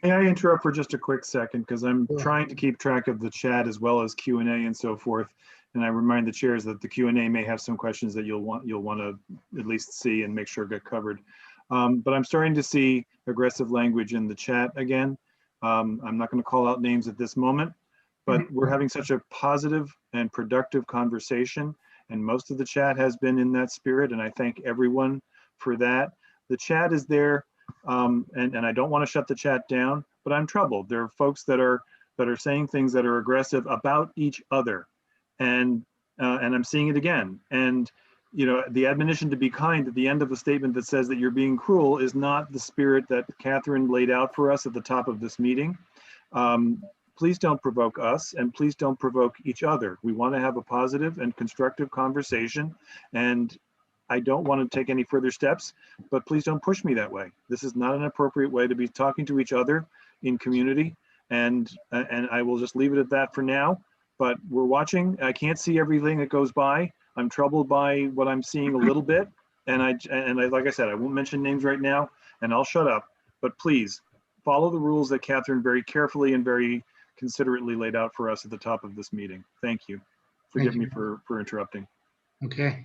May I interrupt for just a quick second, because I'm trying to keep track of the chat as well as Q&A and so forth. And I remind the chairs that the Q&A may have some questions that you'll want to at least see and make sure get covered. But I'm starting to see aggressive language in the chat again. I'm not going to call out names at this moment, but we're having such a positive and productive conversation, and most of the chat has been in that spirit, and I thank everyone for that. The chat is there. And I don't want to shut the chat down, but I'm troubled. There are folks that are saying things that are aggressive about each other, and I'm seeing it again. And the admonition to be kind at the end of a statement that says that you're being cruel is not the spirit that Catherine laid out for us at the top of this meeting. Please don't provoke us, and please don't provoke each other. We want to have a positive and constructive conversation, and I don't want to take any further steps, but please don't push me that way. This is not an appropriate way to be talking to each other in community, and I will just leave it at that for now. But we're watching. I can't see everything that goes by. I'm troubled by what I'm seeing a little bit, and like I said, I won't mention names right now, and I'll shut up. But please follow the rules that Catherine very carefully and very considerately laid out for us at the top of this meeting. Thank you. Forgive me for interrupting. Okay.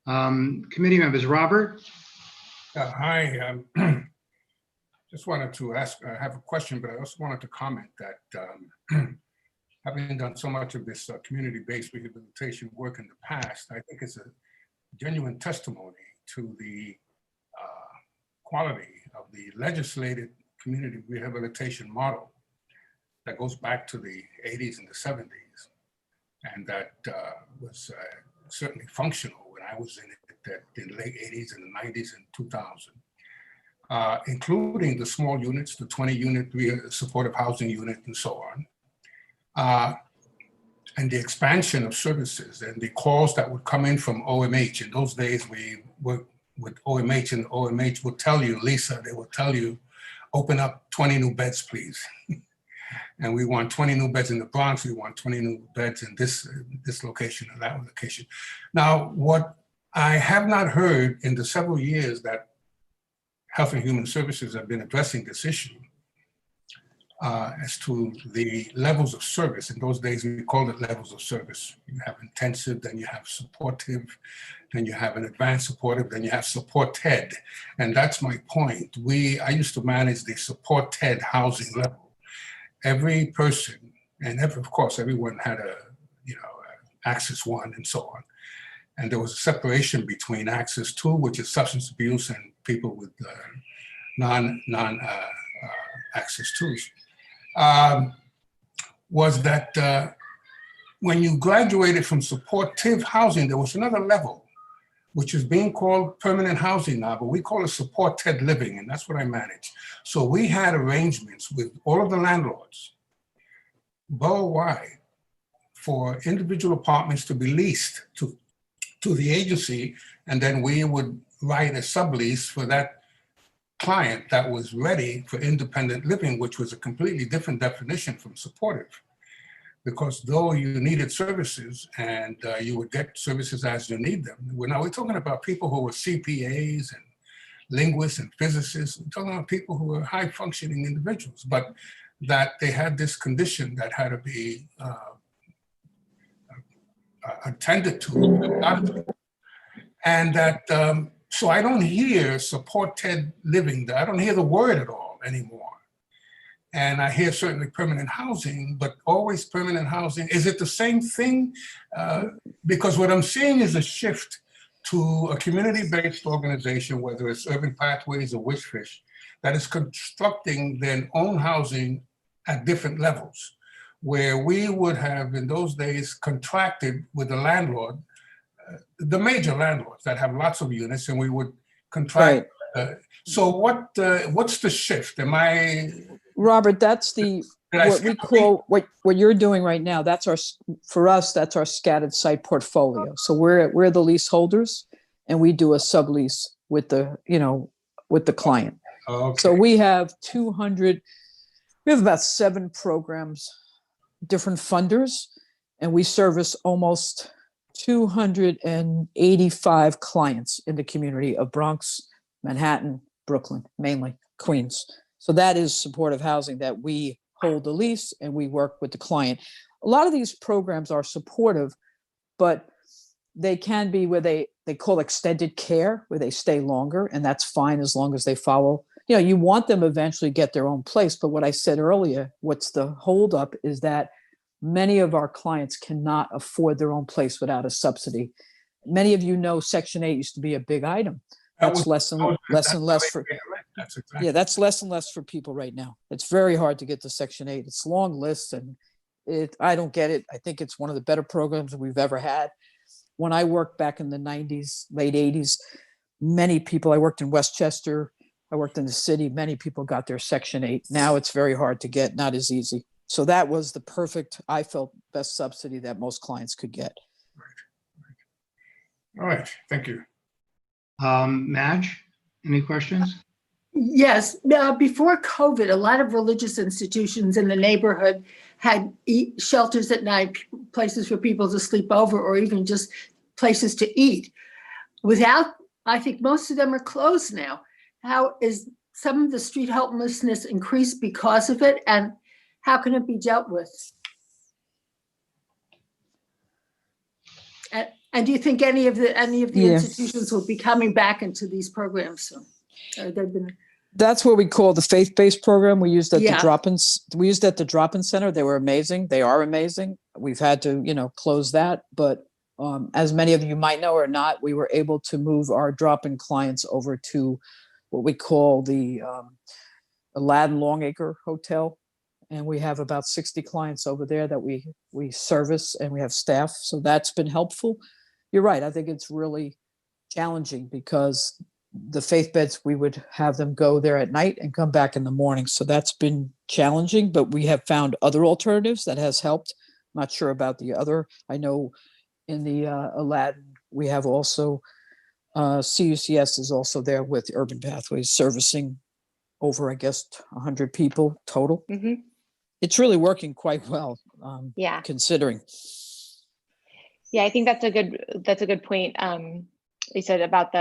Committee members, Robert? Hi. Just wanted to ask, I have a question, but I also wanted to comment that having done so much of this community-based rehabilitation work in the past, I think it's a genuine testimony to the quality of the legislated community rehabilitation model that goes back to the 80s and the 70s, and that was certainly functional when I was in it in the late 80s and the 90s and 2000, including the small units, the 20-unit supportive housing unit and so on. and the expansion of services and the calls that would come in from OMH. In those days, we worked with OMH, and OMH would tell you, Lisa, they would tell you, open up 20 new beds, please. And we want 20 new beds in the Bronx. We want 20 new beds in this location or that location. Now, what I have not heard in the several years that Health and Human Services have been addressing this issue as to the levels of service. In those days, we called it levels of service. You have intensive, then you have supportive, then you have an advanced supportive, then you have supported. And that's my point. I used to manage the supported housing level. Every person, and of course, everyone had access 1 and so on. And there was a separation between access 2, which is substance abuse, and people with non-access 2s. Was that when you graduated from supportive housing, there was another level, which is being called permanent housing now, but we call it supported living, and that's what I manage. So we had arrangements with all of the landlords, borough-wide, for individual apartments to be leased to the agency, and then we would write a sublease for that client that was ready for independent living, which was a completely different definition from supportive. Because though you needed services and you would get services as you need them, we're talking about people who were CPAs and linguists and physicists. We're talking about people who were high functioning individuals, but that they had this condition that had to be attended to. And that, so I don't hear supported living. I don't hear the word at all anymore. And I hear certainly permanent housing, but always permanent housing. Is it the same thing? Because what I'm seeing is a shift to a community-based organization, whether it's Urban Pathways or Wishfish, that is constructing their own housing at different levels, where we would have in those days contracted with the landlord, the major landlords that have lots of units, and we would contract. Right. So what's the shift? Robert, that's what we call what you're doing right now. That's for us, that's our scattered site portfolio. So we're the leaseholders, and we do a sublease with the client. Okay. So we have about 7 programs, different funders, and we service almost 285 clients in the community of Bronx, Manhattan, Brooklyn, mainly Queens. So that is supportive housing that we hold the lease and we work with the client. A lot of these programs are supportive, but they can be where they call extended care, where they stay longer, and that's fine as long as they follow. You want them eventually get their own place, but what I said earlier, what's the holdup is that many of our clients cannot afford their own place without a subsidy. Many of Section 8 used to be a big item. That's less and less for that's less and less for people right now. It's very hard to get to Section 8. It's long lists, and I don't get it. I think it's one of the better programs we've ever had. When I worked back in the 90s, late 80s, many people, I worked in Westchester, I worked in the city, many people got their Section 8. Now it's very hard to get, not as easy. So that was the perfect, I felt, best subsidy that most clients could get. All right, thank you. Madge, any questions? Yes, before COVID, a lot of religious institutions in the neighborhood had shelters at night, places for people to sleep over, or even just places to eat. I think most of them are closed now. How is some of the street homelessness increased because of it, and how can it be dealt with? And do you think any of the institutions will be coming back into these programs soon? That's what we call the faith-based program. We used at the drop-ins. We used at the drop-in center. They were amazing. They are amazing. We've had to, close that. But as many of you might know or not, we were able to move our drop-in clients over to what we call the Aladdin Longacre Hotel. And we have about 60 clients over there that we service, and we have staff. So that's been helpful. You're right. I think it's really challenging because the faith beds, we would have them go there at night and come back in the morning. So that's been challenging, but we have found other alternatives that has helped. Not sure about the other. I know in the Aladdin, we have also, CUCS is also there with Urban Pathways servicing over, I guess, 100 people total. Mhm. It's really working quite well, Yeah. considering. Yeah, I think that's a good point. You said about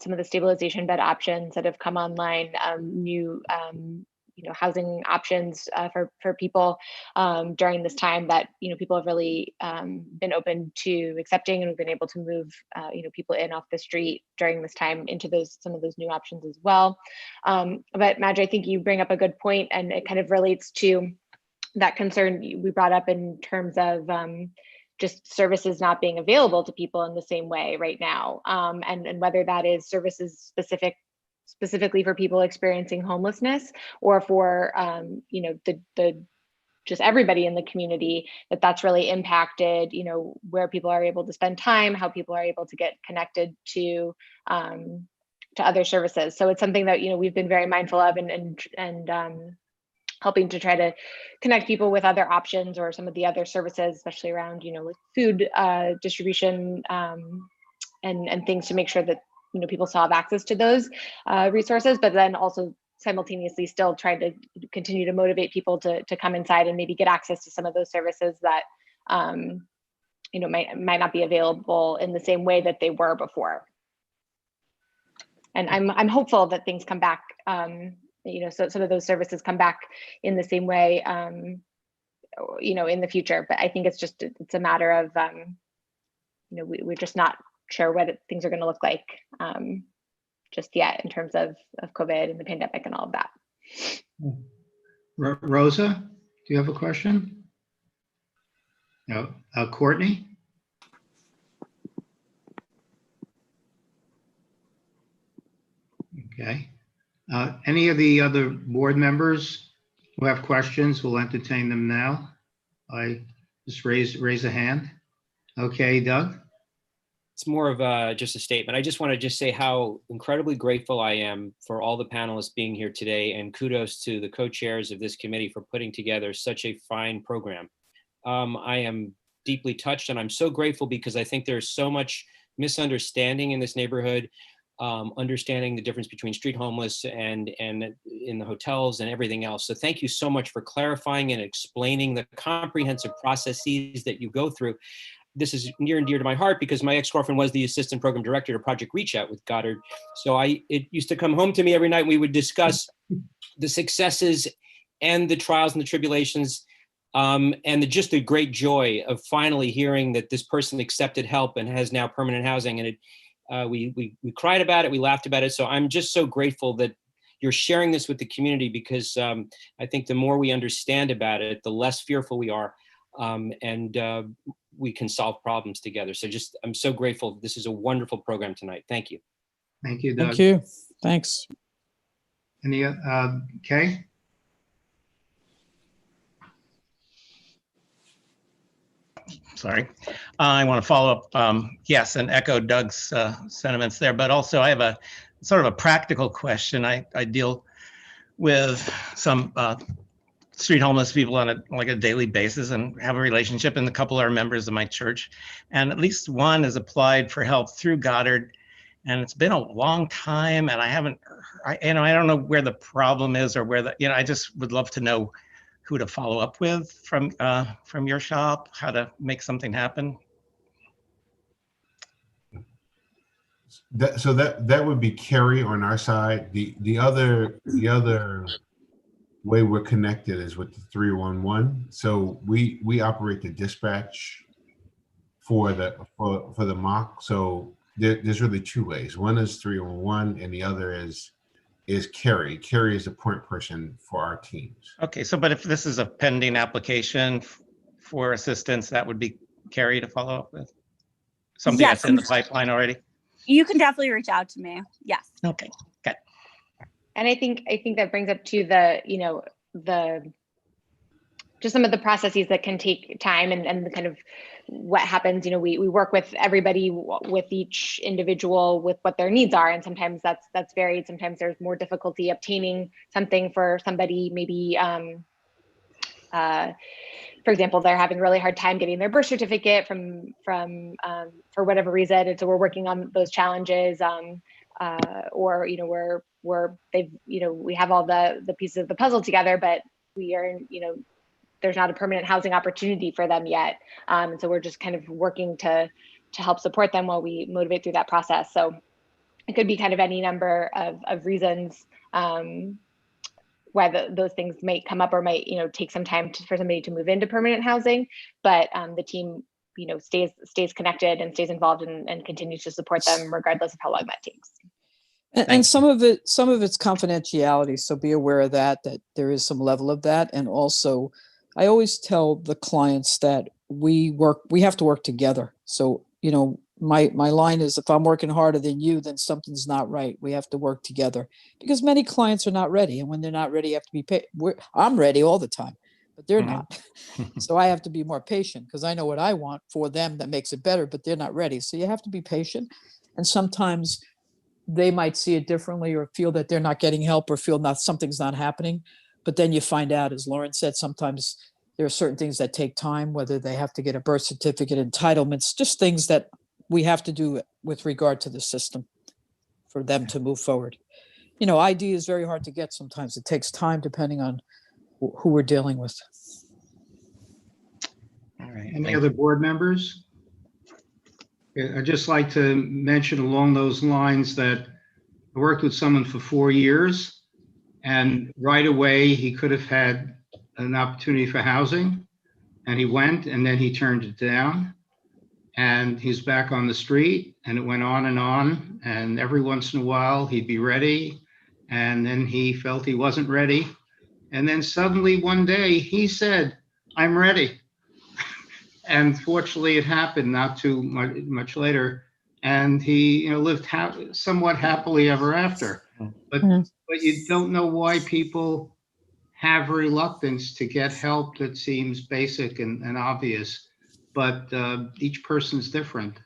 some of the stabilization bed options that have come online, new housing options for people during this time that people have really been open to accepting, and we've been able to move people in off the street during this time into some of those new options as well. But Madge, I think you bring up a good point, and it kind of relates to that concern we brought up in terms of just services not being available to people in the same way right now, and whether that is services specifically for people experiencing homelessness, or for the just everybody in the community, that's really impacted where people are able to spend time, how people are able to get connected to other services. So it's something that we've been very mindful of, and helping to try to connect people with other options or some of the other services, especially around, like food distribution, and things to make sure that, people still have access to those resources, but then also simultaneously still trying to continue to motivate people to come inside and maybe get access to some of those services that, might not be available in the same way that they were before. And I'm hopeful that things come back, so some of those services come back in the same way, in the future. But I think it's a matter of, we're just not sure what things are going to look like just yet in terms of COVID and the pandemic and all of that. Rosa, do you have a question? No. Courtney? Okay. Any of the other board members who have questions, we'll entertain them now. I just raise a hand. Okay, Doug? It's more of just a statement. I just want to just say how incredibly grateful I am for all the panelists being here today, and kudos to the co-chairs of this committee for putting together such a fine program. I am deeply touched, and I'm so grateful because I think there's so much misunderstanding in this neighborhood, understanding the difference between street homeless and in the hotels and everything else. So thank you so much for clarifying and explaining the comprehensive processes that you go through. This is near and dear to my heart because my ex-girlfriend was the assistant program director of Project Reach Out with Goddard. So it used to come home to me every night. We would discuss the successes and the trials and the tribulations, and just the great joy of finally hearing that this person accepted help and has now permanent housing. And we cried about it, we laughed about it. So I'm just so grateful that you're sharing this with the community, because I think the more we understand about it, the less fearful we are, and we can solve problems together. So I'm so grateful. This is a wonderful program tonight. Thank you. Thank you, Doug. Thank you. Thanks. Any, Kay? Sorry. I want to follow up, yes, and echo Doug's sentiments there, but also I have a sort of a practical question. I deal with some street homeless people on a daily basis and have a relationship, and a couple are members of my church, and at least one has applied for help through Goddard, and it's been a long time, and I don't know where the problem is or where I just would love to know who to follow up with from your shop, how to make something happen. That would be Carrie on our side. The other way we're connected is with the 311. So we operate the dispatch for the mock. So there's really two ways. One is 311, and the other is Carrie. Carrie is the point person for our teams. Okay, so but if this is a pending application for assistance, that would be Carrie to follow up with? Something Yes. that's in the pipeline already? You can definitely reach out to me. Yes. Okay, good. And I think that brings up to just some of the processes that can take time, and the kind of what happens. We work with everybody, with each individual with what their needs are, and sometimes that's varied. Sometimes there's more difficulty obtaining something for somebody, maybe for example, they're having a really hard time getting their birth certificate from for whatever reason, and so we're working on those challenges. Or they've we have all the pieces of the puzzle together, but we are there's not a permanent housing opportunity for them yet, and so we're just kind of working to help support them while we motivate through that process. So it could be kind of any number of reasons why those things might come up or might take some time for somebody to move into permanent housing, but the team stays connected and stays involved and continues to support them regardless of how long that takes. And some of it's confidentiality, so be aware of that there is some level of that. And also, I always tell the clients that we have to work together. So my line is, if I'm working harder than you, then something's not right. We have to work together, because many clients are not ready, and when they're not ready, you have to be paid. I'm ready all the time, but they're not. So I have to be more patient, because I know what I want for them that makes it better, but they're not ready. So you have to be patient, and sometimes they might see it differently or feel that they're not getting help or feel something's not happening. But then you find out, as Lauren said, sometimes there are certain things that take time, whether they have to get a birth certificate, entitlements, just things that we have to do with regard to the system for them to move forward. ID is very hard to get sometimes. It takes time depending on who we're dealing with. All right. Any other board members? I'd just like to mention along those lines that I worked with someone for 4 years, and right away he could have had an opportunity for housing, and he went, and then he turned it down, and he's back on the street, and it went on, and every once in a while he'd be ready, and then he felt he wasn't ready, and then suddenly one day he said, "I'm ready." And fortunately, it happened not too much later, and he lived somewhat happily ever after. But you don't know why people have reluctance to get help that seems basic and obvious, but each person's different.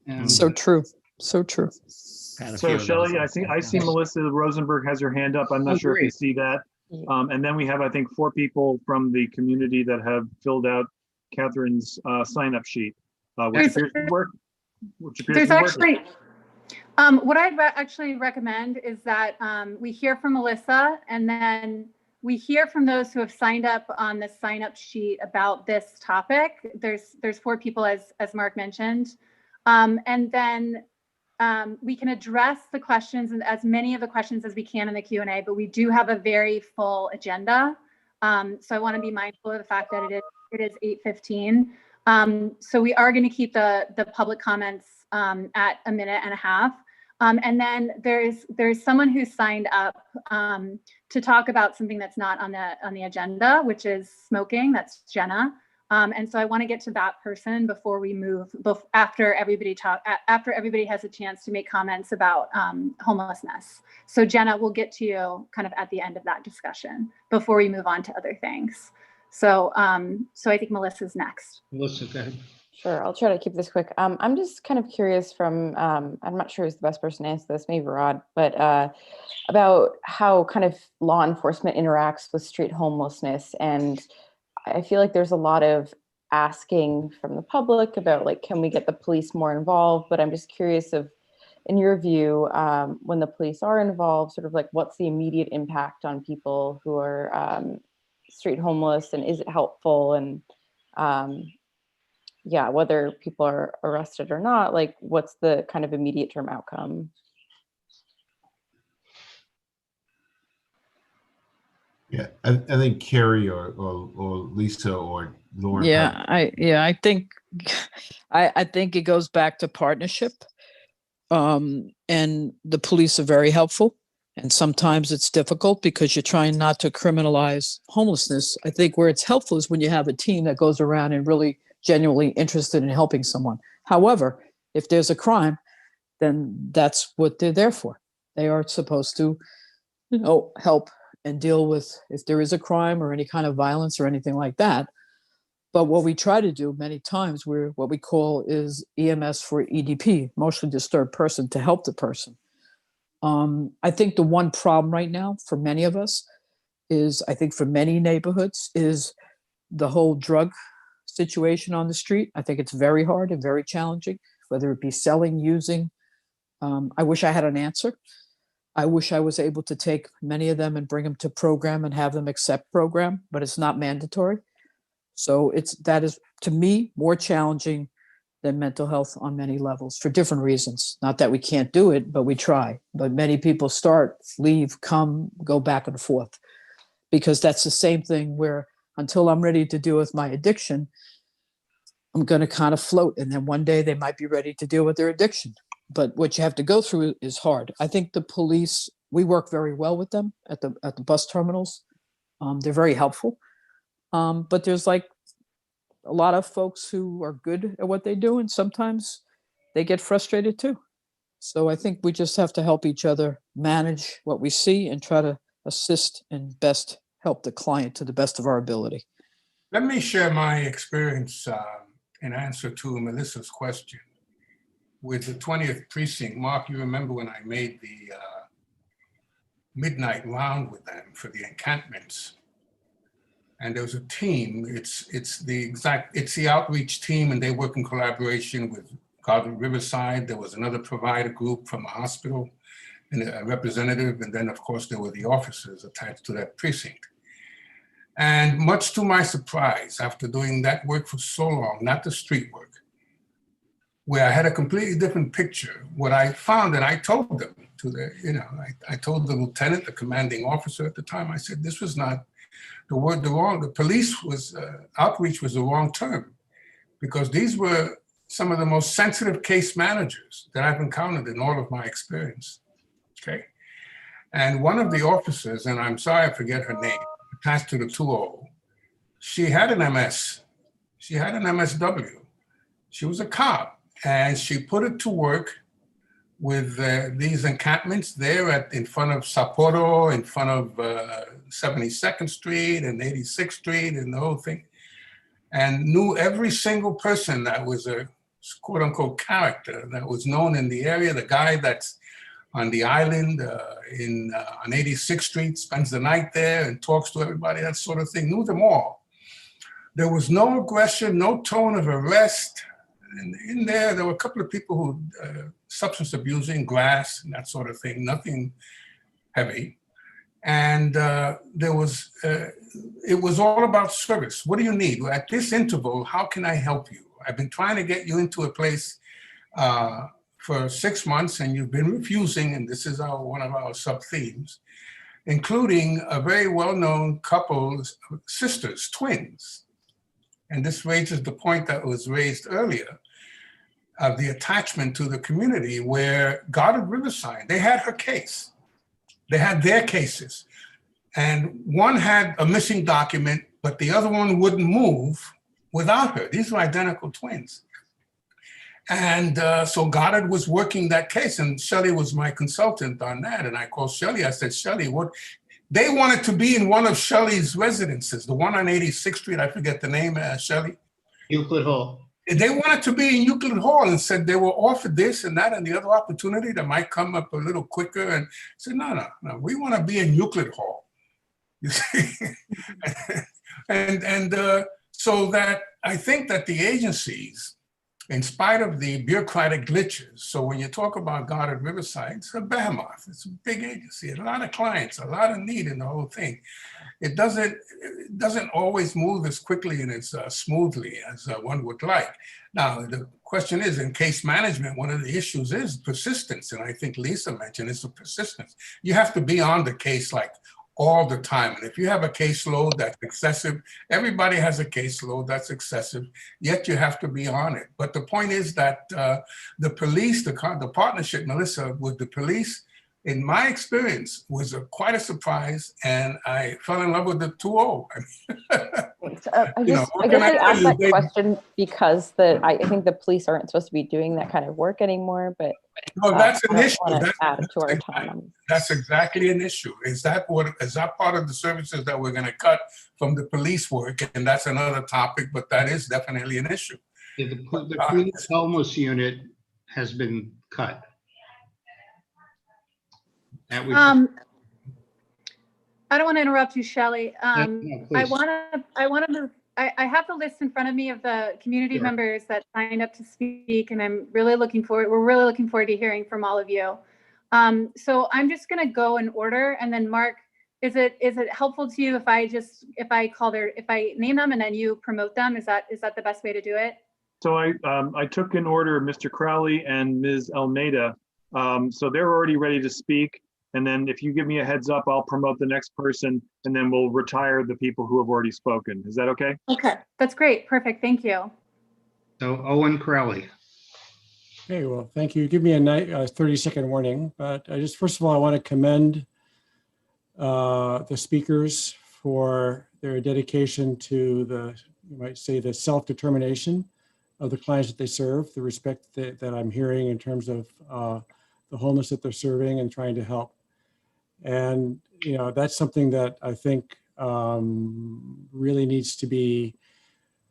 And So true. So true. So Shelley, I see Melissa Rosenberg has her hand up. I'm not sure if you see that. And then we have, I think, 4 people from the community that have filled out Catherine's sign-up sheet, which appears to work. There's actually, what I'd actually recommend is that we hear from Melissa, and then we hear from those who have signed up on the sign-up sheet about this topic. There's 4 people, as Mark mentioned, and then we can address the questions, and as many of the questions as we can in the Q&A. But we do have a very full agenda, so I want to be mindful of the fact that it is 8:15. So we are going to keep the public comments at 1.5 minutes. And then there's someone who signed up to talk about something that's not on the agenda, which is smoking. That's Jenna. And so I want to get to that person before we move, after everybody has a chance to make comments about homelessness. So Jenna, we'll get to you kind of at the end of that discussion before we move on to other things. So I think Melissa's next. Melissa, go ahead. Sure, I'll try to keep this quick. I'm just kind of curious I'm not sure who's the best person to answer this, maybe Rod, but about how kind of law enforcement interacts with street homelessness. And I feel like there's a lot of asking from the public about, like, can we get the police more involved? But I'm just curious in your view, when the police are involved, sort of like, what's the immediate impact on people who are street homeless, and is it helpful? And whether people are arrested or not, like, what's the kind of immediate term outcome? Yeah, I think Carrie or Lisa or Lauren. I think it goes back to partnership, and the police are very helpful. And sometimes it's difficult because you're trying not to criminalize homelessness. I think where it's helpful is when you have a team that goes around and really genuinely interested in helping someone. However, if there's a crime, then that's what they're there for. They are supposed to, help and deal with if there is a crime or any kind of violence or anything like that. But what we try to do many times, what we call is EMS for EDP, emotionally disturbed person, to help the person. I think the one problem right now for many of us is, I think for many neighborhoods, is the whole drug situation on the street. I think it's very hard and very challenging, whether it be selling, using. I wish I had an answer. I wish I was able to take many of them and bring them to program and have them accept program, but it's not mandatory. So that is, to me, more challenging than mental health on many levels for different reasons. Not that we can't do it, but we try. But many people start, leave, come, go back and forth, because that's the same thing where until I'm ready to deal with my addiction, I'm going to kind of float. And then one day they might be ready to deal with their addiction. But what you have to go through is hard. I think the police, we work very well with them at the bus terminals. They're very helpful. But there's like a lot of folks who are good at what they do, and sometimes they get frustrated too. So I think we just have to help each other manage what we see and try to assist and best help the client to the best of our ability. Let me share my experience in answer to Melissa's question with the 20th precinct. Mark, you remember when I made the midnight round with them for the encampments, and there was a team. It's the outreach team, and they work in collaboration with Garden Riverside. There was another provider group from a hospital and a representative, and then of course there were the officers attached to that precinct. And much to my surprise, after doing that work for so long, not the street work, where I had a completely different picture, what I found, and I told them I told the lieutenant, the commanding officer at the time, I said, this was not the police was, outreach was the wrong term, because these were some of the most sensitive case managers that I've encountered in all of my experience, okay? And one of the officers, and I'm sorry I forget her name, attached to the 2O, she had an MS. She had an MSW. She was a cop, and she put it to work with these encampments there in front of Sapporo, in front of 72nd Street and 86th Street and the whole thing, and knew every single person that was a quote unquote character that was known in the area. The guy that's on the island on 86th Street, spends the night there and talks to everybody, that sort of thing, knew them all. There was no aggression, no tone of arrest. And in there were a couple of people who substance abusing, grass and that sort of thing, nothing heavy. And it was all about service. What do you need? At this interval, how can I help you? I've been trying to get you into a place for 6 months and you've been refusing, and this is one of our sub-themes, including a very well-known couple, sisters, twins. And this raises the point that was raised earlier of the attachment to the community, where Goddard Riverside, they had her case. They had their cases. And one had a missing document, but the other one wouldn't move without her. These were identical twins. And so Goddard was working that case, and Shelley was my consultant on that. And I called Shelley, I said, Shelley, what? They wanted to be in one of Shelley's residences, the one on 86th Street, I forget the name, Shelley. Euclid Hall. They wanted to be in Euclid Hall and said they were offered this and that and the other opportunity that might come up a little quicker. And I said, no, we want to be in Euclid Hall. You see? and so that I think that the agencies, in spite of the bureaucratic glitches, so when you talk about Goddard Riverside, it's a behemoth, it's a big agency, a lot of clients, a lot of need in the whole thing. It doesn't always move as quickly and as smoothly as one would like. Now, the question is, in case management, one of the issues is persistence, and I think Lisa mentioned it's the persistence. You have to be on the case like all the time. And if you have a caseload that's excessive, everybody has a caseload that's excessive, yet you have to be on it. But the point is that the police, the partnership, Melissa, with the police, in my experience, was quite a surprise, and I fell in love with the 2O. I guess I asked that question because I think the police aren't supposed to be doing that kind of work anymore, but no, that's an issue. Add to our time. That's exactly an issue. Is that part of the services that we're going to cut from the police work? And that's another topic, but that is definitely an issue. Yeah, the police homeless unit has been cut. I don't want to interrupt you, Shelley. I want to I have the list in front of me of the community Sure. members that signed up to speak, and we're really looking forward to hearing from all of you. So I'm just going to go in order, and then Mark, is it helpful to you if I name them and then you promote them? Is that the best way to do it? So I took in order Mr. Crowley and Ms. Almeida. So they're already ready to speak. And then if you give me a heads up, I'll promote the next person, and then we'll retire the people who have already spoken. Is that okay? Okay, that's great. Perfect. Thank you. So Owen Crowley. Okay, well, thank you. Give me a 30-second warning, but first of all, I want to commend the speakers for their dedication to you might say, the self-determination of the clients that they serve, the respect that I'm hearing in terms of the homeless that they're serving and trying to help. And, that's something that I think really needs to be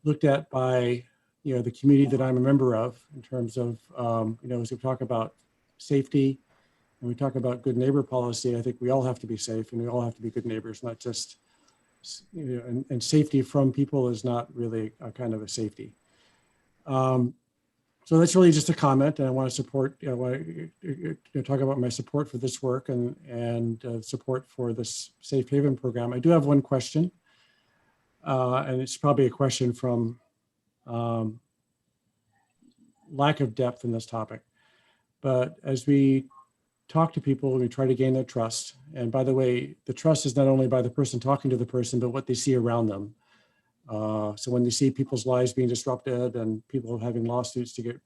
looked at by, the community that I'm a member of in terms of, as we talk about safety and we talk about good neighbor policy, I think we all have to be safe and we all have to be good neighbors, not just, and safety from people is not really a kind of a safety. So that's really just a comment, and I want to support, talk about my support for this work and support for this Safe Haven program. I do have one question, and it's probably a question from lack of depth in this topic. But as we talk to people and we try to gain their trust, and by the way, the trust is not only by the person talking to the person, but what they see around them. So when they see people's lives being disrupted and people having lawsuits to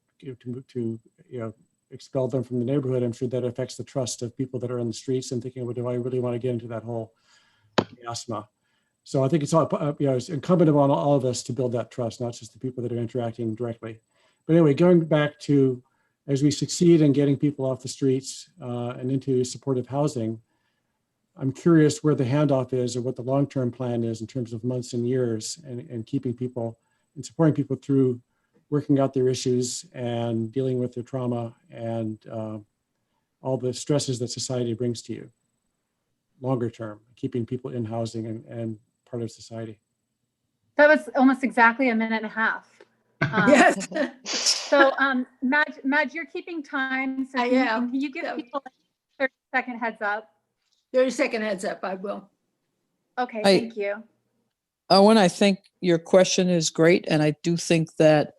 expel them from the neighborhood, I'm sure that affects the trust of people that are in the streets and thinking, well, do I really want to get into that whole miasma? So I think it's all, it's incumbent upon all of us to build that trust, not just the people that are interacting directly. But anyway, going back to, as we succeed in getting people off the streets and into supportive housing, I'm curious where the handoff is or what the long-term plan is in terms of months and years and keeping people and supporting people through working out their issues and dealing with their trauma and all the stresses that society brings to you. Longer term, keeping people in housing and part of society. That was almost exactly a minute and a half. Yes. So Madge, you're keeping time. So can you give people a 30-second heads up? 30-second heads up, I will. Okay, thank you. Owen, I think your question is great. And I do think that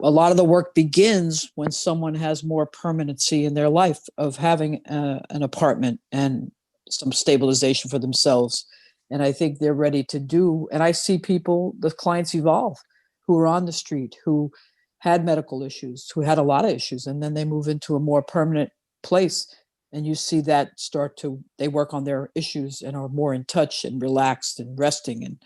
a lot of the work begins when someone has more permanency in their life of having an apartment and some stabilization for themselves. And I think they're ready to do, and I see people, the clients evolve, who are on the street, who had medical issues, who had a lot of issues, and then they move into a more permanent place. And you see that they work on their issues and are more in touch and relaxed and resting and,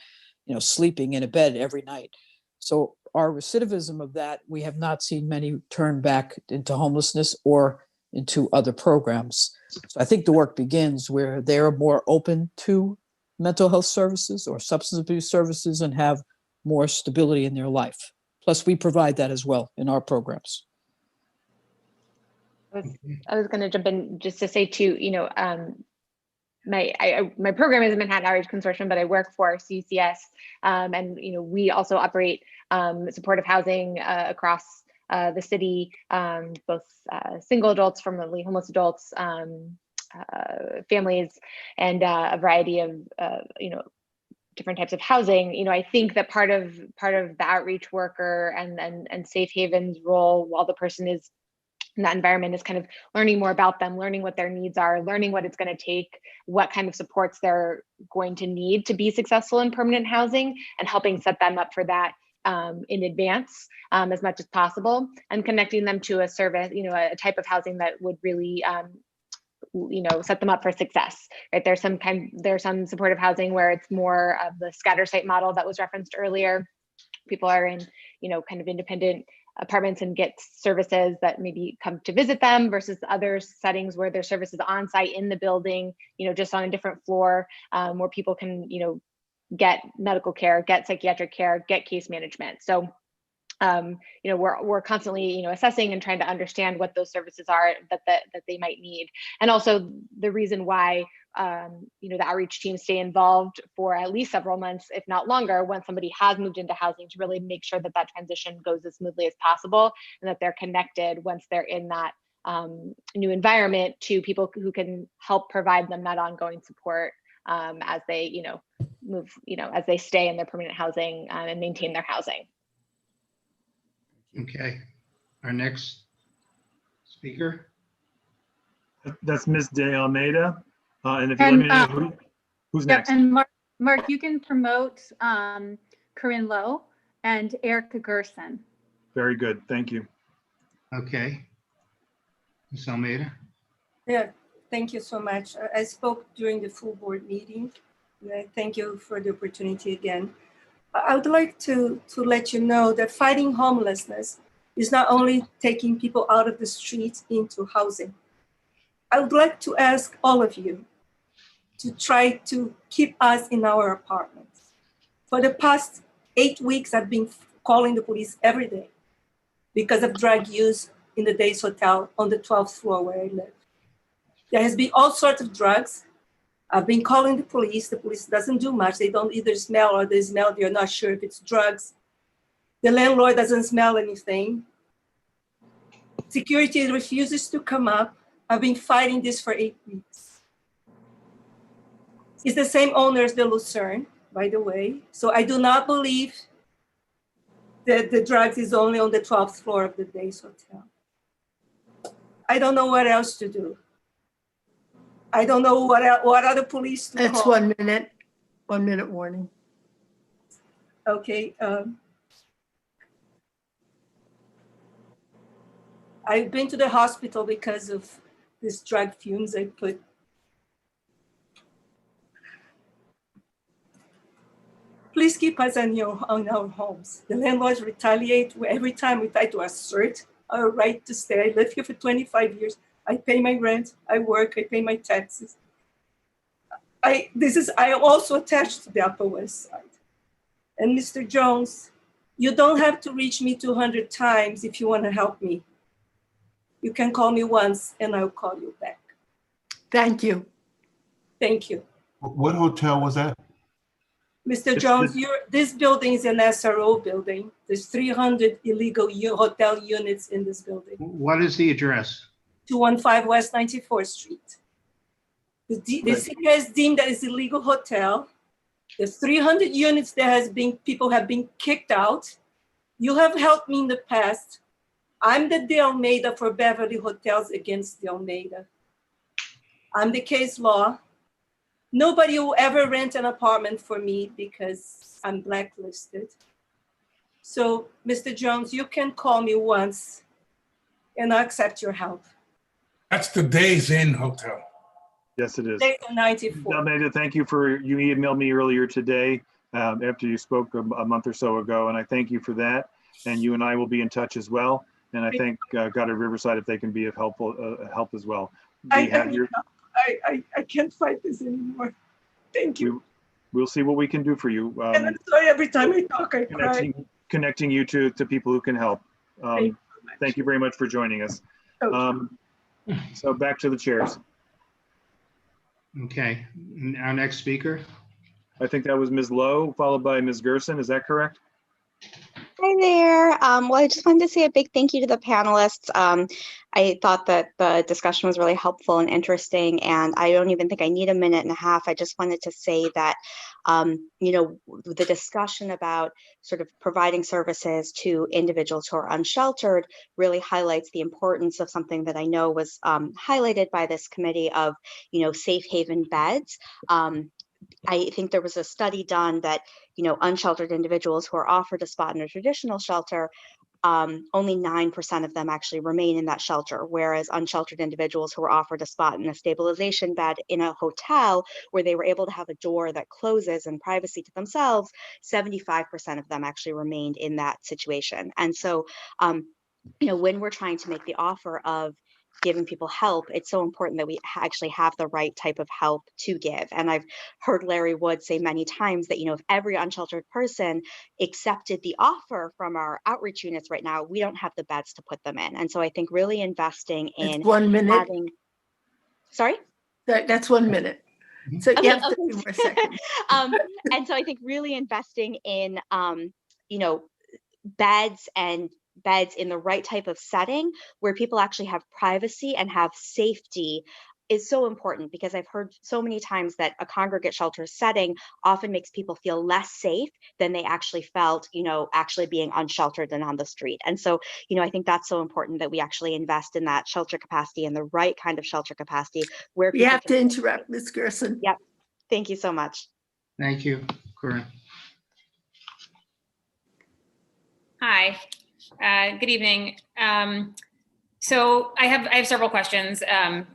sleeping in a bed every night. So our recidivism of that, we have not seen many turn back into homelessness or into other programs. So I think the work begins where they're more open to mental health services or substance abuse services and have more stability in their life. Plus, we provide that as well in our programs. I was going to jump in just to say too, my program is a Manhattan Outreach Consortium, but I work for CCS, and we also operate supportive housing across the city, both single adults, formerly homeless adults, families, and a variety of different types of housing. I think that part of the outreach worker and Safe Haven's role while the person is in that environment is kind of learning more about them, learning what their needs are, learning what it's going to take, what kind of supports they're going to need to be successful in permanent housing, and helping set them up for that in advance as much as possible, and connecting them to a service, a type of housing that would really set them up for success, right? There's some supportive housing where it's more of the scatter site model that was referenced earlier. People are in, kind of independent apartments and get services that maybe come to visit them, versus other settings where there's services on site in the building, just on a different floor, where people can, get medical care, get psychiatric care, get case management. So we're constantly, assessing and trying to understand what those services are that they might need. And also the reason why the outreach team stay involved for at least several months, if not longer, when somebody has moved into housing, to really make sure that that transition goes as smoothly as possible and that they're connected once they're in that new environment to people who can help provide them that ongoing support as they, move, as they stay in their permanent housing and maintain their housing. Okay. Our next speaker. That's Ms. De Almeida. And if you let me know who's next. And Mark, you can promote Corinne Lowe and Erica Gerson. Very good. Thank you. Okay. Ms. Almeida. Yeah, thank you so much. I spoke during the full board meeting. Thank you for the opportunity again. I would like to let you know that fighting homelessness is not only taking people out of the streets into housing. I would like to ask all of you to try to keep us in our apartments. For the past 8 weeks, I've been calling the police every day because of drug use in the Days Hotel on the 12th floor where I live. There has been all sorts of drugs. I've been calling the police. The police doesn't do much. They don't either smell or they smell. They're not sure if it's drugs. The landlord doesn't smell anything. Security refuses to come up. I've been fighting this for 8 weeks. It's the same owner as the Lucerne, by the way. So I do not believe that the drugs is only on the 12th floor of the Days Hotel. I don't know what else to do. I don't know what other police to That's call. 1 minute. 1 minute warning. Okay. I've been to the hospital because of these drug fumes I put. Please keep us on our homes. The landlords retaliate every time we try to assert our right to stay. I live here for 25 years. I pay my rent, I work, I pay my taxes. I am also attached to the Upper West Side. And Mr. Jones, you don't have to reach me 200 times if you want to help me. You can call me once and I'll call you back. Thank you. Thank you. What hotel was that? Mr. Jones, this building is an SRO building. There's 300 illegal hotel units in this building. What is the address? 215 West 94th Street. The city has deemed that it's illegal hotel. There's 300 units that people have been kicked out. You have helped me in the past. I'm the De Almeida for Beverly Hotels against De Almeida. I'm the case law. Nobody will ever rent an apartment for me because I'm blacklisted. So, Mr. Jones, you can call me once and I'll accept your help. That's the Days Inn Hotel. Yes, it is. Days Inn 94. Almeida, thank you you emailed me earlier today after you spoke a month or so ago, and I thank you for that. And you and I will be in touch as well. And I thank God at Riverside if they can be of help as well. I can't fight this anymore. Thank you. We'll see what we can do for you. And I'm sorry, every time I talk, I cry. Connecting you to people who can help. Thank you very much for joining us. So back to the chairs. Okay, our next speaker. I think that was Ms. Lowe, followed by Ms. Gerson. Is that correct? Hi there. Well, I just wanted to say a big thank you to the panelists. I thought that the discussion was really helpful and interesting, and I don't even think I need a minute and a half. I just wanted to say that, the discussion about sort of providing services to individuals who are unsheltered really highlights the importance of something that I know was highlighted by this committee of, safe haven beds. I think there was a study done that, unsheltered individuals who are offered a spot in a traditional shelter, only 9% of them actually remain in that shelter, whereas unsheltered individuals who were offered a spot in a stabilization bed in a hotel where they were able to have a door that closes and privacy to themselves, 75% of them actually remained in that situation. And so, when we're trying to make the offer of giving people help, it's so important that we actually have the right type of help to give. And I've heard Larry Wood say many times that, if every unsheltered person accepted the offer from our outreach units right now, we don't have the beds to put them in. And so I think really investing in That's 1 minute. Sorry? That's 1 minute. So you Okay, have 30 more seconds. And so I think really investing in, you know, beds in the right type of setting where people actually have privacy and have safety is so important, because I've heard so many times that a congregate shelter setting often makes people feel less safe than they actually felt, you know, actually being unsheltered and on the street. And so, you know, I think that's so important that we actually invest in that shelter capacity and the right kind of shelter capacity where We people have to interrupt, Ms. Gerson. Yep. Thank you so much. Thank you, Corinne. Hi, good evening. So I have several questions.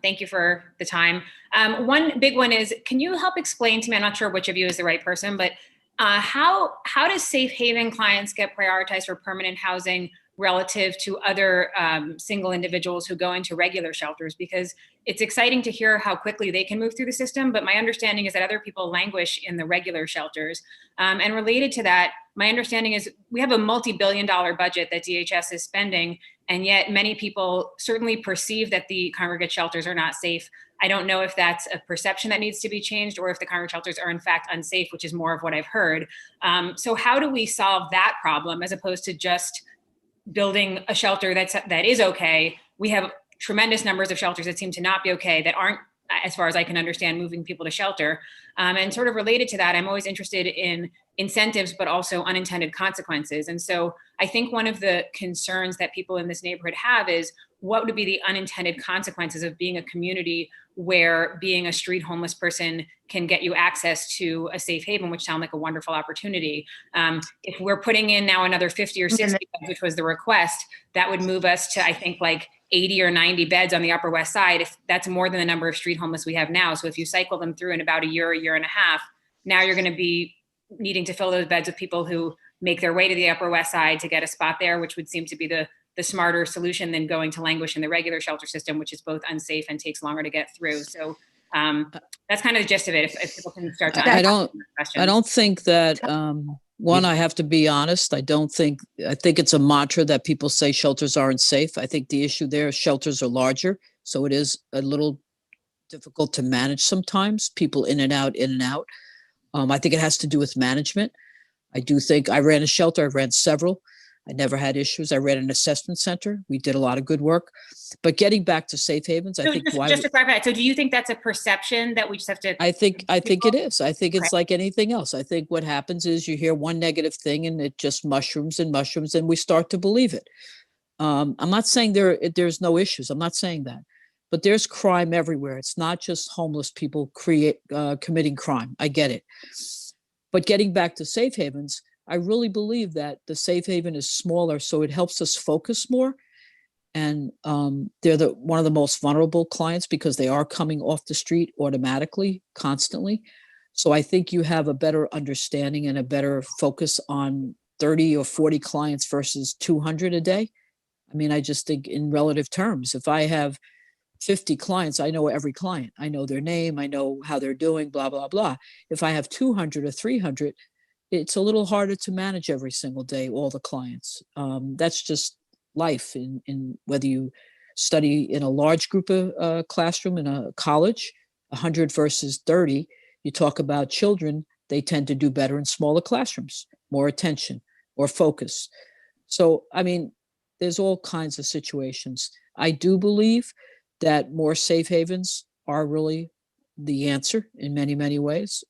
Thank you for the time. One big one is, can you help explain to me, I'm not sure which of you is the right person, but how does safe haven clients get prioritized for permanent housing relative to other single individuals who go into regular shelters? Because it's exciting to hear how quickly they can move through the system, but my understanding is that other people languish in the regular shelters. And related to that, my understanding is we have a multi-billion-dollar budget that DHS is spending, and yet many people certainly perceive that the congregate shelters are not safe. I don't know if that's a perception that needs to be changed or if the congregate shelters are in fact unsafe, which is more of what I've heard. So how do we solve that problem as opposed to just building a shelter that is okay? We have tremendous numbers of shelters that seem to not be okay, that aren't, as far as I can understand, moving people to shelter. And sort of related to that, I'm always interested in incentives, but also unintended consequences. And so I think one of the concerns that people in this neighborhood have is, what would be the unintended consequences of being a community where being a street homeless person can get you access to a safe haven, which sound like a wonderful opportunity. If we're putting in now another 50 or 60 beds, which was the request, that would move us to, I think, like 80 or 90 beds on the Upper West Side. If that's more than the number of street homeless we have now. So if you cycle them through in about a year and a half, now you're going to be needing to fill those beds with people who make their way to the Upper West Side to get a spot there, which would seem to be the smarter solution than going to languish in the regular shelter system, which is both unsafe and takes longer to get through. So that's kind of the gist of it. If people can start to I don't think that, one, I have to be honest. I think it's a mantra that people say shelters aren't safe. I think the issue there is shelters are larger. So it is a little difficult to manage sometimes, people in and out, in and out. I think it has to do with management. I do think I ran a shelter. I ran several. I never had issues. I ran an assessment center. We did a lot of good work. But getting back to safe havens, I think just to clarify, so do you think that's a perception that we just have to? I think it is. I think it's like anything else. I think what happens is you hear one negative thing and it just mushrooms and we start to believe it. I'm not saying there's no issues. I'm not saying that. But there's crime everywhere. It's not just homeless people committing crime. I get it. But getting back to safe havens, I really believe that the safe haven is smaller, so it helps us focus more. And they're one of the most vulnerable clients because they are coming off the street automatically, constantly. So I think you have a better understanding and a better focus on 30 or 40 clients versus 200 a day. I mean, I just think in relative terms, if I have 50 clients, I know every client. I know their name. I know how they're doing, blah, blah, blah. If I have 200 or 300, it's a little harder to manage every single day, all the clients. That's just life in whether you study in a large group of classroom in a college, 100 versus 30, you talk about children, they tend to do better in smaller classrooms, more attention, more focus. So, I mean, there's all kinds of situations. I do believe that more safe havens are really the answer in many, many ways.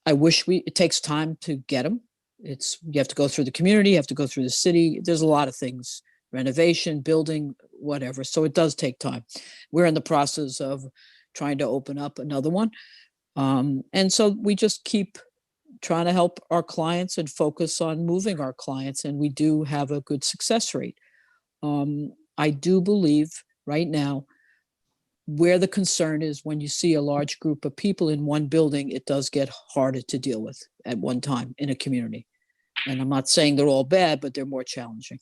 I wish it takes time to get them. You have to go through the community, you have to go through the city. There's a lot of things, renovation, building, whatever. So it does take time. We're in the process of trying to open up another one. And so we just keep trying to help our clients and focus on moving our clients. And we do have a good success rate. I do believe right now, where the concern is when you see a large group of people in one building, it does get harder to deal with at one time in a community. And I'm not saying they're all bad, but they're more challenging.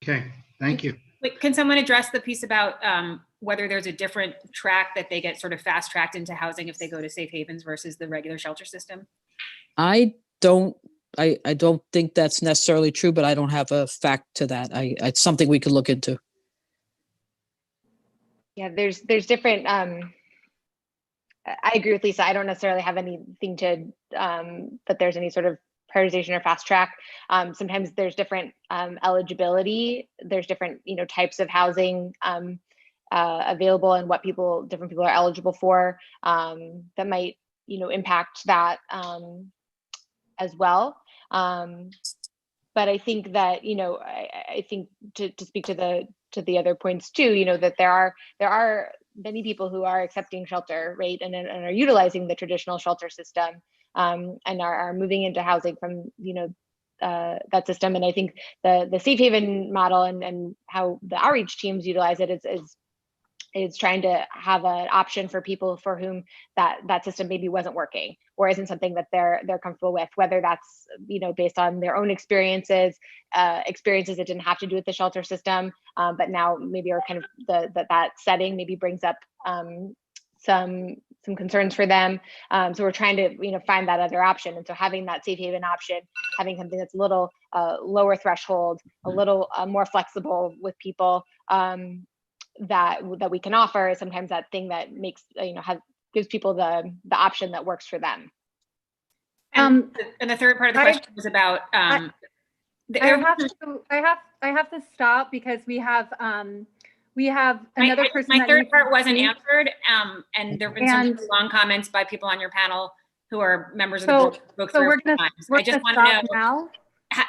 Okay, thank you. Wait, can someone address the piece about whether there's a different track that they get sort of fast tracked into housing if they go to safe havens versus the regular shelter system? I don't think that's necessarily true, but I don't have a fact to that. It's something we could look into. Yeah, there's different I agree with Lisa. I don't necessarily have anything to, that there's any sort of prioritization or fast track. Sometimes there's different eligibility. There's different, types of housing available and what different people are eligible for that might, impact that as well. But I think that, I think to speak to the other points too, that there are many people who are accepting shelter, right, and are utilizing the traditional shelter system, and are moving into housing from, that system. And I think the safe haven model and how the outreach teams utilize it is trying to have an option for people for whom that system maybe wasn't working or isn't something that they're comfortable with, whether that's based on their own experiences that didn't have to do with the shelter system, but now maybe are kind of that setting maybe brings up some concerns for them. So we're trying to find that other option, and so having that safe haven option, having something that's a little lower threshold, a little more flexible with people. That we can offer is sometimes that thing that makes gives people the option that works for them. And the third part of the question was about I have to stop because we have another person. My that third needs part to wasn't speak. answered, and there have been some really long comments by people on your panel who are members of the board. Spoke So three or we're four gonna times. I just want to know now.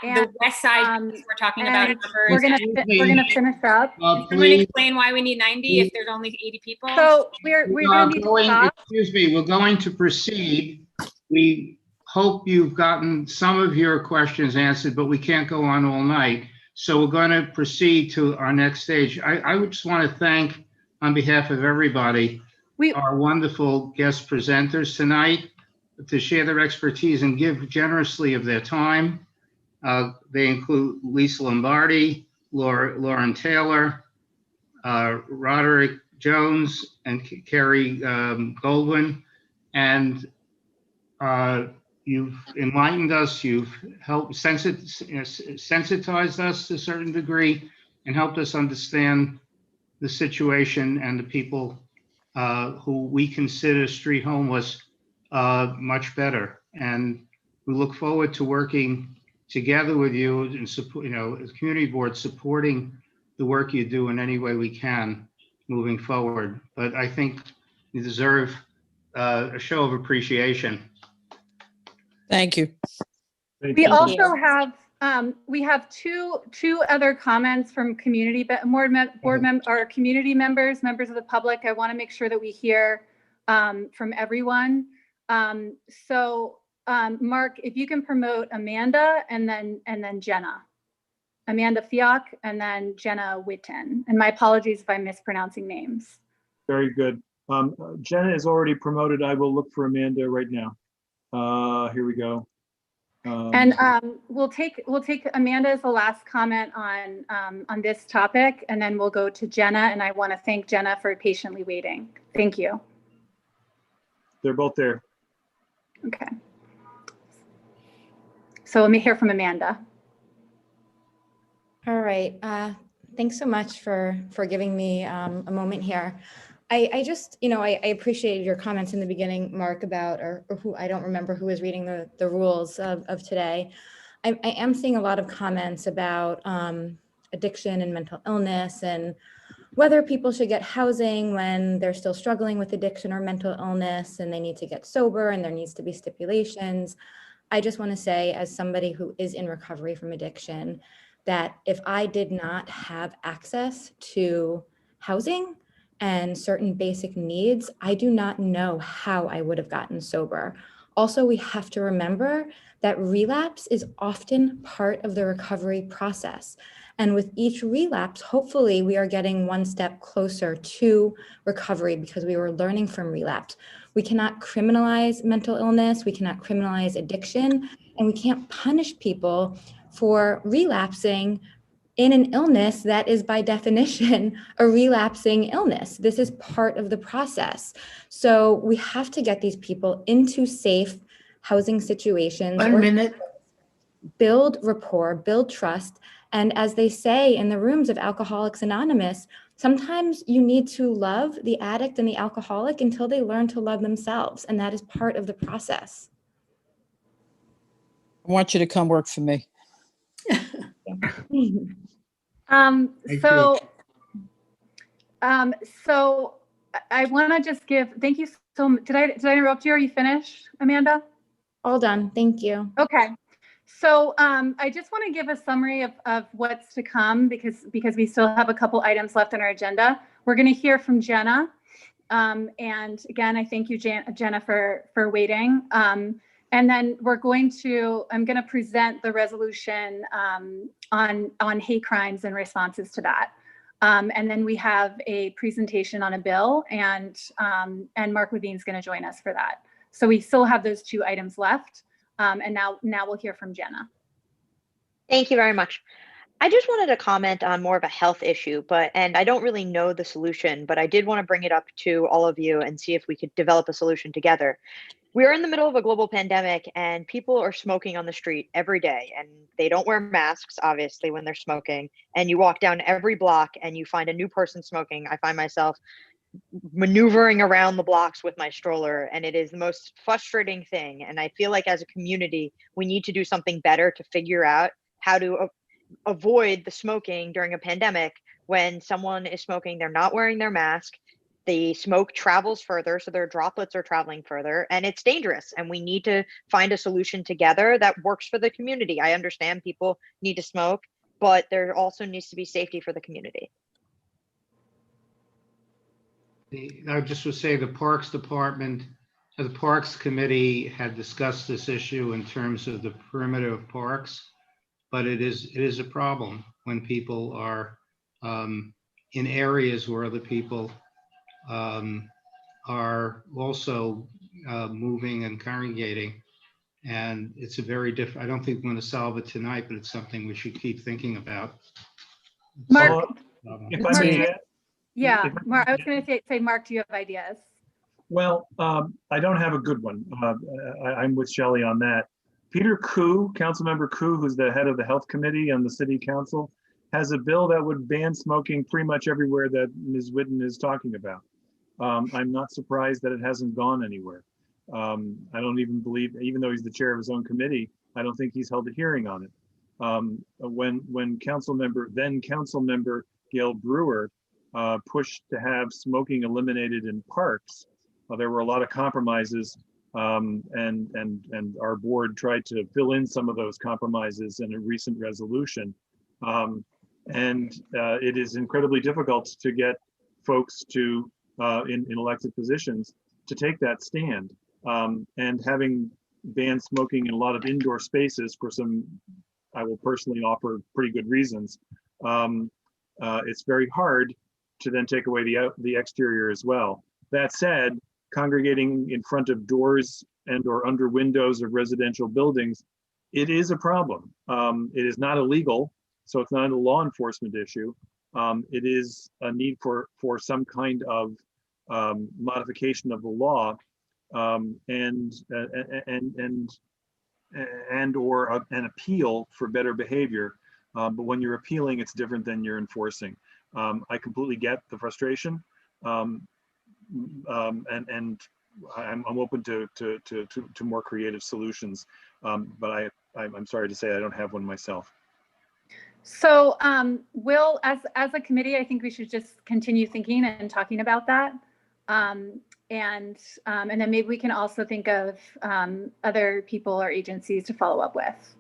the west side piece we're talking about. We're gonna finish up. Can someone explain why we need 90 if there's only 80 people? So we're gonna need to stop. Excuse me, we're going to proceed. We hope you've gotten some of your questions answered, but we can't go on all night. So we're going to proceed to our next stage. I would just want to thank, on behalf of everybody, our wonderful guest presenters tonight to share their expertise and give generously of their time. They include Lisa Lombardi, Lauren Taylor, Roderick Jones, and Kerry Goldwyn. And you've enlightened us, you've helped sensitized us to a certain degree and helped us understand the situation and the people who we consider street homeless much better. And we look forward to working together with you and support, as community board, supporting the work you do in any way we can moving forward. But I think you deserve a show of appreciation. Thank you. We also have two other comments from community or community members of the public. I want to make sure that we hear from everyone. Mark, if you can promote Amanda and then Jenna. Amanda Fiok and then Jenna Witten. And my apologies if I'm mispronouncing names. Very good. Jenna is already promoted. I will look for Amanda right now. Here we go. And we'll take Amanda as the last comment on this topic, and then we'll go to Jenna. And I want to thank Jenna for patiently waiting. Thank you. They're both there. Okay. So let me hear from Amanda. All right. Thanks so much for giving me a moment here. I just, I appreciated your comments in the beginning, Mark, about, or who, I don't remember who was reading the rules of today. I am seeing a lot of comments about addiction and mental illness and whether people should get housing when they're still struggling with addiction or mental illness and they need to get sober and there needs to be stipulations. I just want to say, as somebody who is in recovery from addiction, that if I did not have access to housing and certain basic needs, I do not know how I would have gotten sober. Also, we have to remember that relapse is often part of the recovery process. And with each relapse, hopefully we are getting one step closer to recovery because we were learning from relapse. We cannot criminalize mental illness, we cannot criminalize addiction, and we can't punish people for relapsing in an illness that is by definition a relapsing illness. This is part of the process. So we have to get these people into safe housing situations. 1 minute. Build rapport, build trust. And as they say in the rooms of Alcoholics Anonymous, Sometimes you need to love the addict and the alcoholic until they learn to love themselves, and that is part of the process. I want you to come work for me. So I want to just thank you so much. Did I interrupt you? Are you finished, Amanda? All done. Thank you. Okay. So I just want to give a summary of what's to come because we still have a couple items left on our agenda. We're going to hear from Jenna. And again, I thank you, Jenna, for waiting. And then I'm going to present the resolution on hate crimes and responses to that. And then we have a presentation on a bill, and Mark Levine's going to join us for that. So we still have those 2 items left. And now we'll hear from Jenna. Thank you very much. I just wanted to comment on more of a health issue, and I don't really know the solution, but I did want to bring it up to all of you and see if we could develop a solution together. We are in the middle of a global pandemic and people are smoking on the street every day, and they don't wear masks, obviously, when they're smoking. And you walk down every block and you find a new person smoking. I find myself maneuvering around the blocks with my stroller, and it is the most frustrating thing. And I feel like as a community, we need to do something better to figure out how to avoid the smoking during a pandemic. When someone is smoking, they're not wearing their mask. The smoke travels further, so their droplets are traveling further, and it's dangerous. And we need to find a solution together that works for the community. I understand people need to smoke, but there also needs to be safety for the community. I just would say the Parks Department, the Parks Committee had discussed this issue in terms of the perimeter of parks, but it is a problem when people are in areas where other people are also moving and congregating. And it's a very different, I don't think we're going to solve it tonight, but it's something we should keep thinking about. Mark, if I may add, yeah, Mark, I was going to say, Mark, do you have ideas? Well, I don't have a good one. I'm with Shelley on that. Peter Koo, Councilmember Koo, who's the head of the Health Committee on the City Council, has a bill that would ban smoking pretty much everywhere that Ms. Whitten is talking about. I'm not surprised that it hasn't gone anywhere. I don't even believe, even though he's the chair of his own committee, I don't think he's held a hearing on it. When then Councilmember Gail Brewer pushed to have smoking eliminated in parks, there were a lot of compromises, and our board tried to fill in some of those compromises in a recent resolution. It is incredibly difficult to get folks to in elected positions to take that stand. And having banned smoking in a lot of indoor spaces for some, I will personally offer pretty good reasons, it's very hard to then take away the exterior as well. That said, congregating in front of doors and or under windows of residential buildings, it is a problem. It is not illegal, so it's not a law enforcement issue. It is a need for some kind of modification of the law, and or an appeal for better behavior. But when you're appealing, it's different than you're enforcing. I completely get the frustration, and I'm open to more creative solutions. But I'm sorry to say I don't have one myself. So Will, as a committee, I think we should just continue thinking and talking about that. And then maybe we can also think of other people or agencies to follow up with.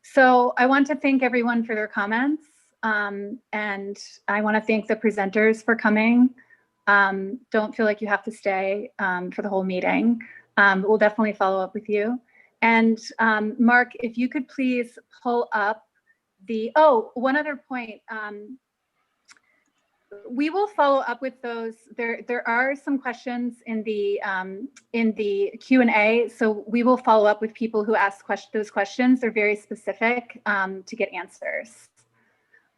So I want to thank everyone for their comments. And I want to thank the presenters for coming. Don't feel like you have to stay for the whole meeting. We'll definitely follow up with you. And Mark, if you could please pull up one other point. We will follow up with those. There are some questions in the Q&A, so we will follow up with people who ask those questions. They're very specific to get answers,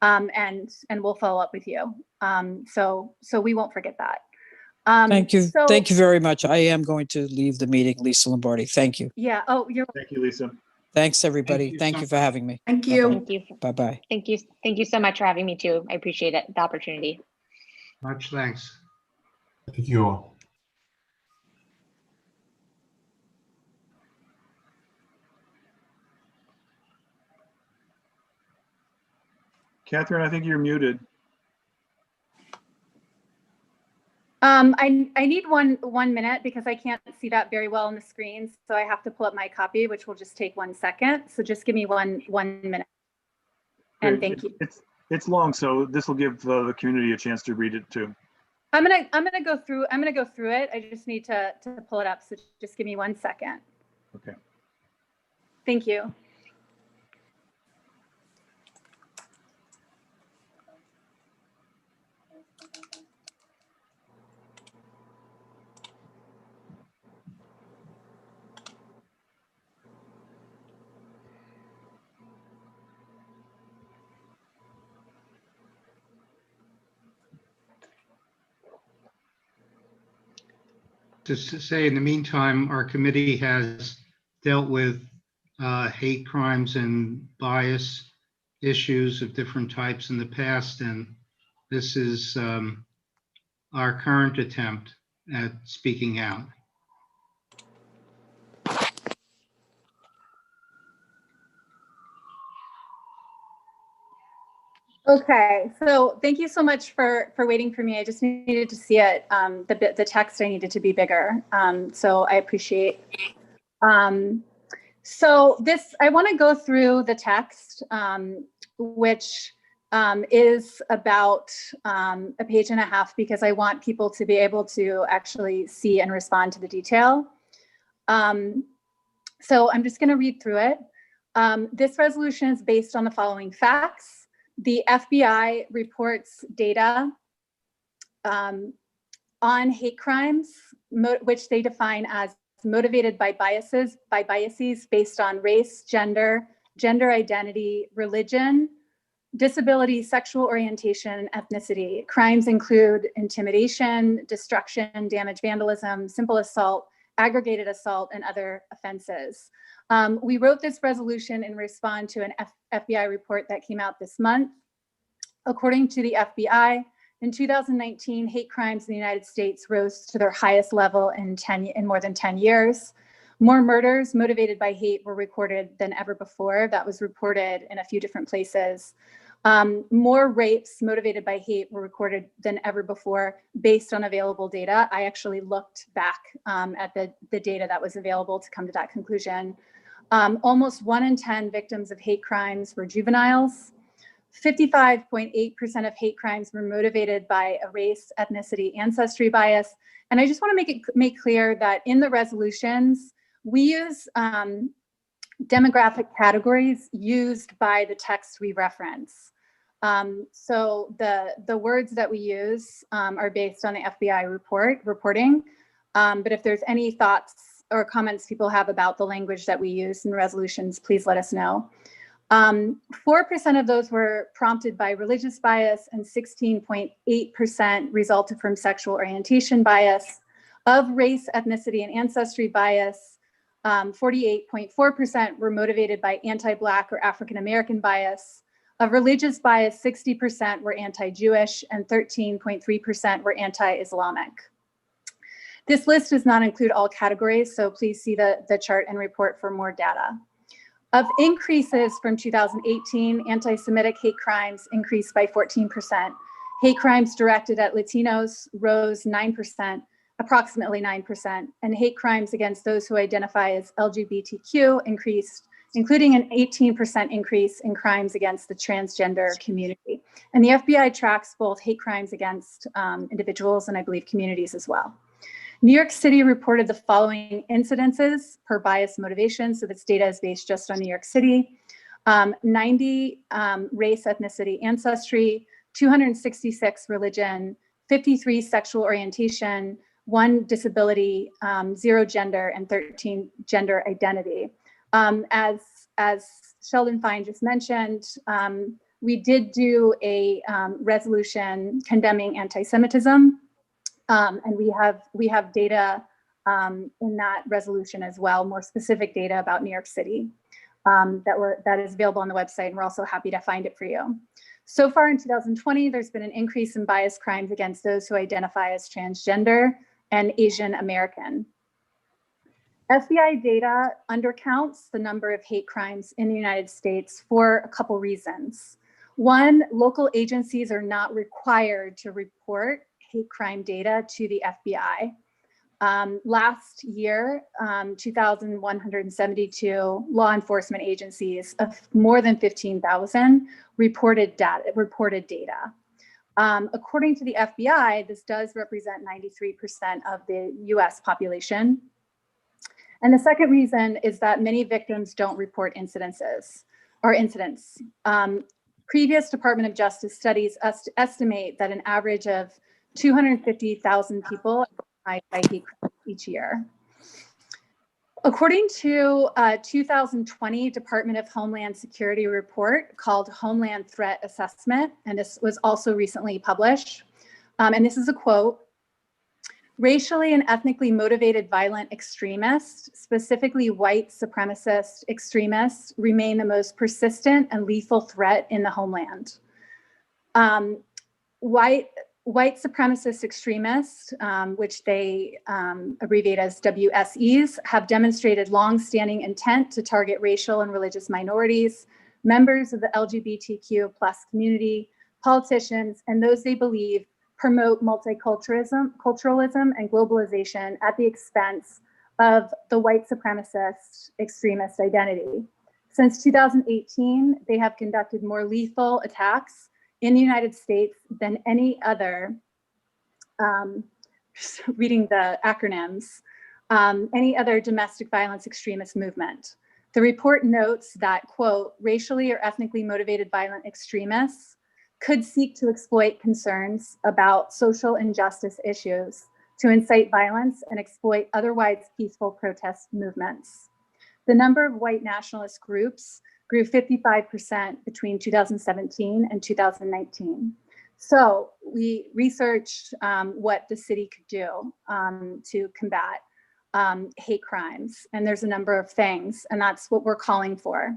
and we'll follow up with you. So we won't forget that. Thank you. Thank you very much. I am going to leave the meeting, Lisa Lombardi. Thank you. Yeah. Thank you, Lisa. Thanks, everybody. you Thank so you for having me. Thank you. Thank you. Bye-bye. Thank you. Thank you so much for having me too. I appreciate it, the opportunity. Much thanks. Thank you all. Catherine, I think you're muted. I need one minute because I can't see that very well on the screen. So I have to pull up my copy, which will just take 1 second. So just give me one minute. And Great. thank you. It's long, so this will give the community a chance to read it too. I'm gonna go through it. I just need to pull it up. So just give me 1 second. Okay. Thank you. Just to say, in the meantime, our committee has dealt with hate crimes and bias issues of different types in the past, and this is our current attempt at speaking out. Okay, so thank you so much for waiting for me. I just needed to see it. The text I needed to be bigger. So I appreciate. So this, I want to go through the text, which is about a page and a half, because I want people to be able to actually see and respond to the detail. So I'm just going to read through it. This resolution is based on the following facts. The FBI reports data on hate crimes, which they define as motivated by biases based on race, gender identity, religion, disability, sexual orientation, and ethnicity. Crimes include intimidation, destruction, damage, vandalism, simple assault, aggregated assault, and other offenses. We wrote this resolution in response to an FBI report that came out this month. According to the FBI, in 2019, hate crimes in the United States rose to their highest level in more than 10 years. More murders motivated by hate were recorded than ever before. That was reported in a few different places. More rapes motivated by hate were recorded than ever before based on available data. I actually looked back at the data that was available to come to that conclusion. Almost 1 in 10 victims of hate crimes were juveniles. 55.8% of hate crimes were motivated by a race, ethnicity, ancestry bias. And I just want to make clear that in the resolutions, we use demographic categories used by the text we reference. So the words that we use are based on the FBI reporting. But if there's any thoughts or comments people have about the language that we use in resolutions, please let us know. 4% of those were prompted by religious bias, and 16.8% resulted from sexual orientation bias. Of race, ethnicity, and ancestry bias, 48.4% were motivated by anti-Black or African-American bias. Of religious bias, 60% were anti-Jewish, and 13.3% were anti-Islamic. This list does not include all categories, so please see the chart and report for more data. Of increases from 2018, anti-Semitic hate crimes increased by 14%. Hate crimes directed at Latinos rose 9%, approximately 9%, and hate crimes against those who identify as LGBTQ increased, including an 18% increase in crimes against the transgender community. And the FBI tracks both hate crimes against individuals and I believe communities as well. New York City reported the following incidences per bias motivation. So this data is based just on New York City. 90 race, ethnicity, ancestry, 266 religion, 53 sexual orientation, 1 disability, 0 gender, and 13 gender identity. As Sheldon Fine just mentioned, we did do a resolution condemning anti-Semitism. And we have data in that resolution as well, more specific data about New York City. that is available on the website, and we're also happy to find it for you. So far in 2020, there's been an increase in bias crimes against those who identify as transgender and Asian American. FBI data undercounts the number of hate crimes in the United States for a couple reasons. One, local agencies are not required to report hate crime data to the FBI. Last year, 2,172 law enforcement agencies of more than 15,000 reported data. According to the FBI, this does represent 93% of the US population. And the second reason is that many victims don't report incidents. Previous Department of Justice studies estimate that an average of 250,000 people are by hate crimes each year. According to a 2020 Department of Homeland Security report called Homeland Threat Assessment, and this was also recently published, and this is a quote, "Racially and ethnically motivated violent extremists, specifically white supremacist extremists, remain the most persistent and lethal threat in the homeland." White supremacist extremists, which they abbreviate as WSEs, have demonstrated long-standing intent to target racial and religious minorities, members of the LGBTQ+ community, politicians, and those they believe promote multiculturalism and globalization at the expense of the white supremacist extremist identity. Since 2018, they have conducted more lethal attacks in the United States than any other, just reading the acronyms, any other domestic violence extremist movement. The report notes that, quote, "racially or ethnically motivated violent extremists could seek to exploit concerns about social injustice issues to incite violence and exploit otherwise peaceful protest movements." The number of white nationalist groups grew 55% between 2017 and 2019. So we researched what the city could do to combat hate crimes. And there's a number of things, and that's what we're calling for.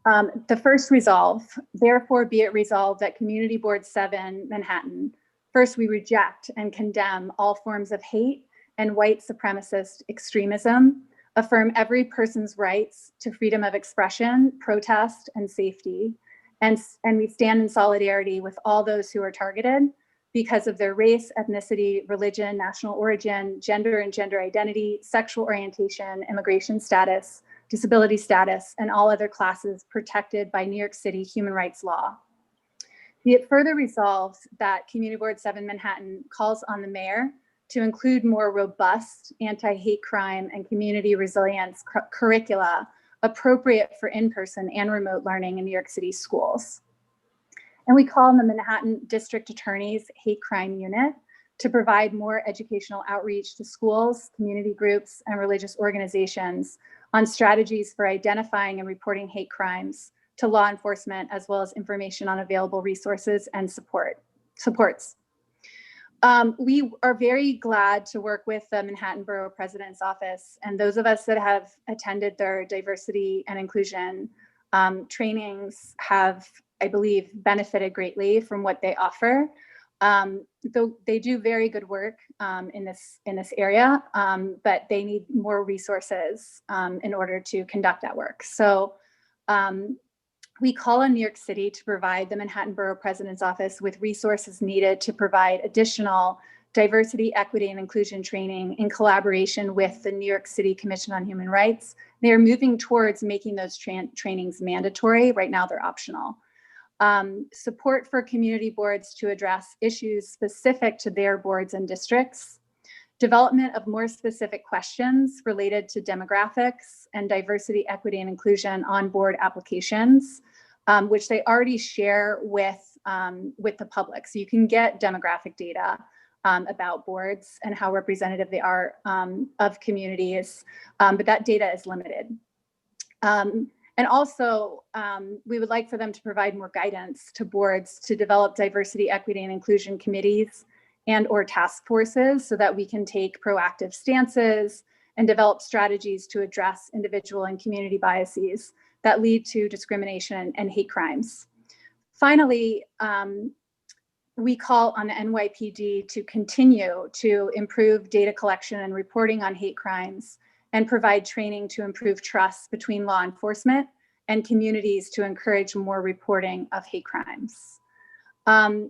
The first resolve, therefore be it resolved that Community Board 7 Manhattan, first we reject and condemn all forms of hate and white supremacist extremism, affirm every person's rights to freedom of expression, protest, and safety. And we stand in solidarity with all those who are targeted because of their race, ethnicity, religion, national origin, gender and gender identity, sexual orientation, immigration status, disability status, and all other classes protected by New York City human rights law. Be it further resolved that Community Board 7 Manhattan calls on the mayor to include more robust anti-hate crime and community resilience curricula appropriate for in-person and remote learning in New York City schools. And we call on the Manhattan District Attorney's Hate Crime Unit to provide more educational outreach to schools, community groups, and religious organizations on strategies for identifying and reporting hate crimes to law enforcement, as well as information on available resources and supports. We are very glad to work with the Manhattan Borough President's Office, and those of us that have attended their diversity and inclusion trainings have, I believe, benefited greatly from what they offer. Though they do very good work in this area, but they need more resources in order to conduct that work. So we call on New York City to provide the Manhattan Borough President's Office with resources needed to provide additional diversity, equity, and inclusion training in collaboration with the New York City Commission on Human Rights. They are moving towards making those trainings mandatory. Right now, they're optional. Support for community boards to address issues specific to their boards and districts. Development of more specific questions related to demographics and diversity, equity, and inclusion on board applications, which they already share with the public. So you can get demographic data about boards and how representative they are of communities, but that data is limited. And also, we would like for them to provide more guidance to boards to develop diversity, equity, and inclusion committees and or task forces so that we can take proactive stances and develop strategies to address individual and community biases that lead to discrimination and hate crimes. Finally, we call on the NYPD to continue to improve data collection and reporting on hate crimes and provide training to improve trust between law enforcement and communities to encourage more reporting of hate crimes.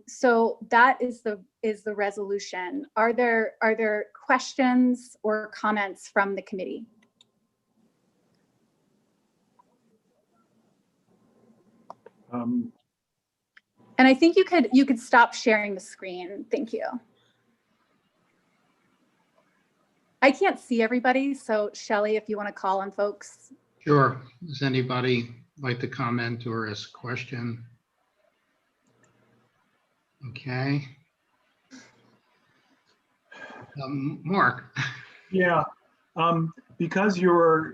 So that is the resolution. Are there questions or comments from the committee? And I think you could stop sharing the screen. Thank you. I can't see everybody, so Shelley, if you want to call on folks. Sure. Does anybody like to comment or ask a question? Okay. Mark. Yeah, because you're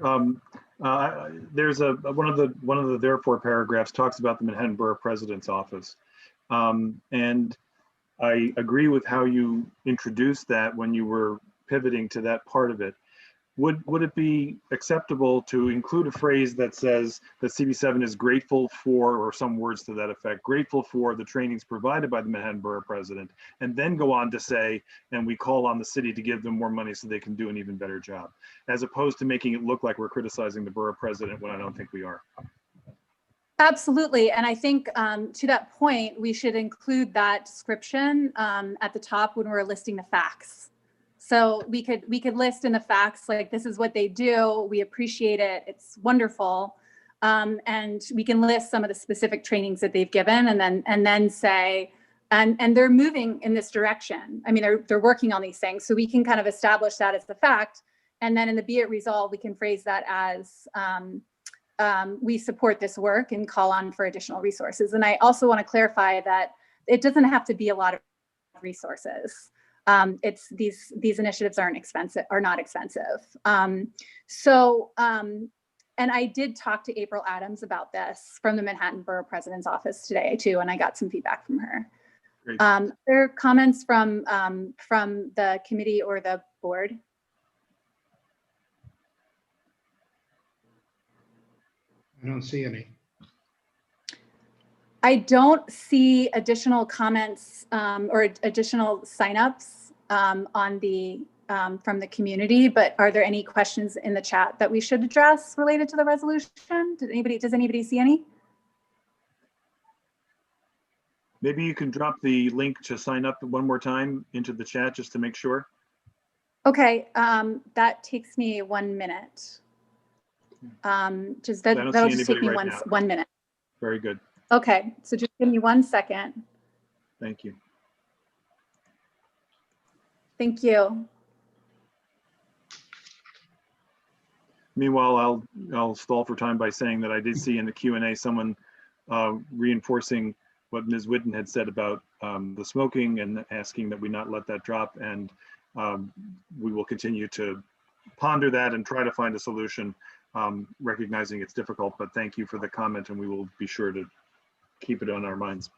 there's one of the therefore paragraphs talks about the Manhattan Borough President's Office, and I agree with how you introduced that when you were pivoting to that part of it. Would it be acceptable to include a phrase that says that CB7 is grateful for, or some words to that effect, grateful for the trainings provided by the Manhattan Borough President, and then go on to say, and we call on the city to give them more money so they can do an even better job, as opposed to making it look like we're criticizing the Borough President when I don't think we are. Absolutely, and I think to that point, we should include that description at the top when we're listing the facts. So we could list in the facts, like, this is what they do, we appreciate it, it's wonderful, and we can list some of the specific trainings that they've given, and then say, and they're moving in this direction. I mean, they're working on these things, so we can kind of establish that as the fact, and then in the be it resolved, we can phrase that as we support this work and call on for additional resources. And I also want to clarify that it doesn't have to be a lot of resources. It's these initiatives are not expensive. And I did talk to April Adams about this from the Manhattan Borough President's Office today too, and I got some feedback from her. There are comments from the committee or the board? I don't see any. I don't see additional comments or additional signups on the from the community, but are there any questions in the chat that we should address related to the resolution? Does anybody see any? Maybe you can drop the link to sign up one more time into the chat just to make sure. Okay, that takes me 1 minute. That'll just take me right 1 minute. Very good. Okay, so just give me 1 second. Thank you. Thank you. Meanwhile, I'll stall for time by saying that I did see in the Q&A someone reinforcing what Ms. Whitten had said about the smoking and asking that we not let that drop. And we will continue to ponder that and try to find a solution, recognizing it's difficult, but thank you for the comment, and we will be sure to keep it on our minds.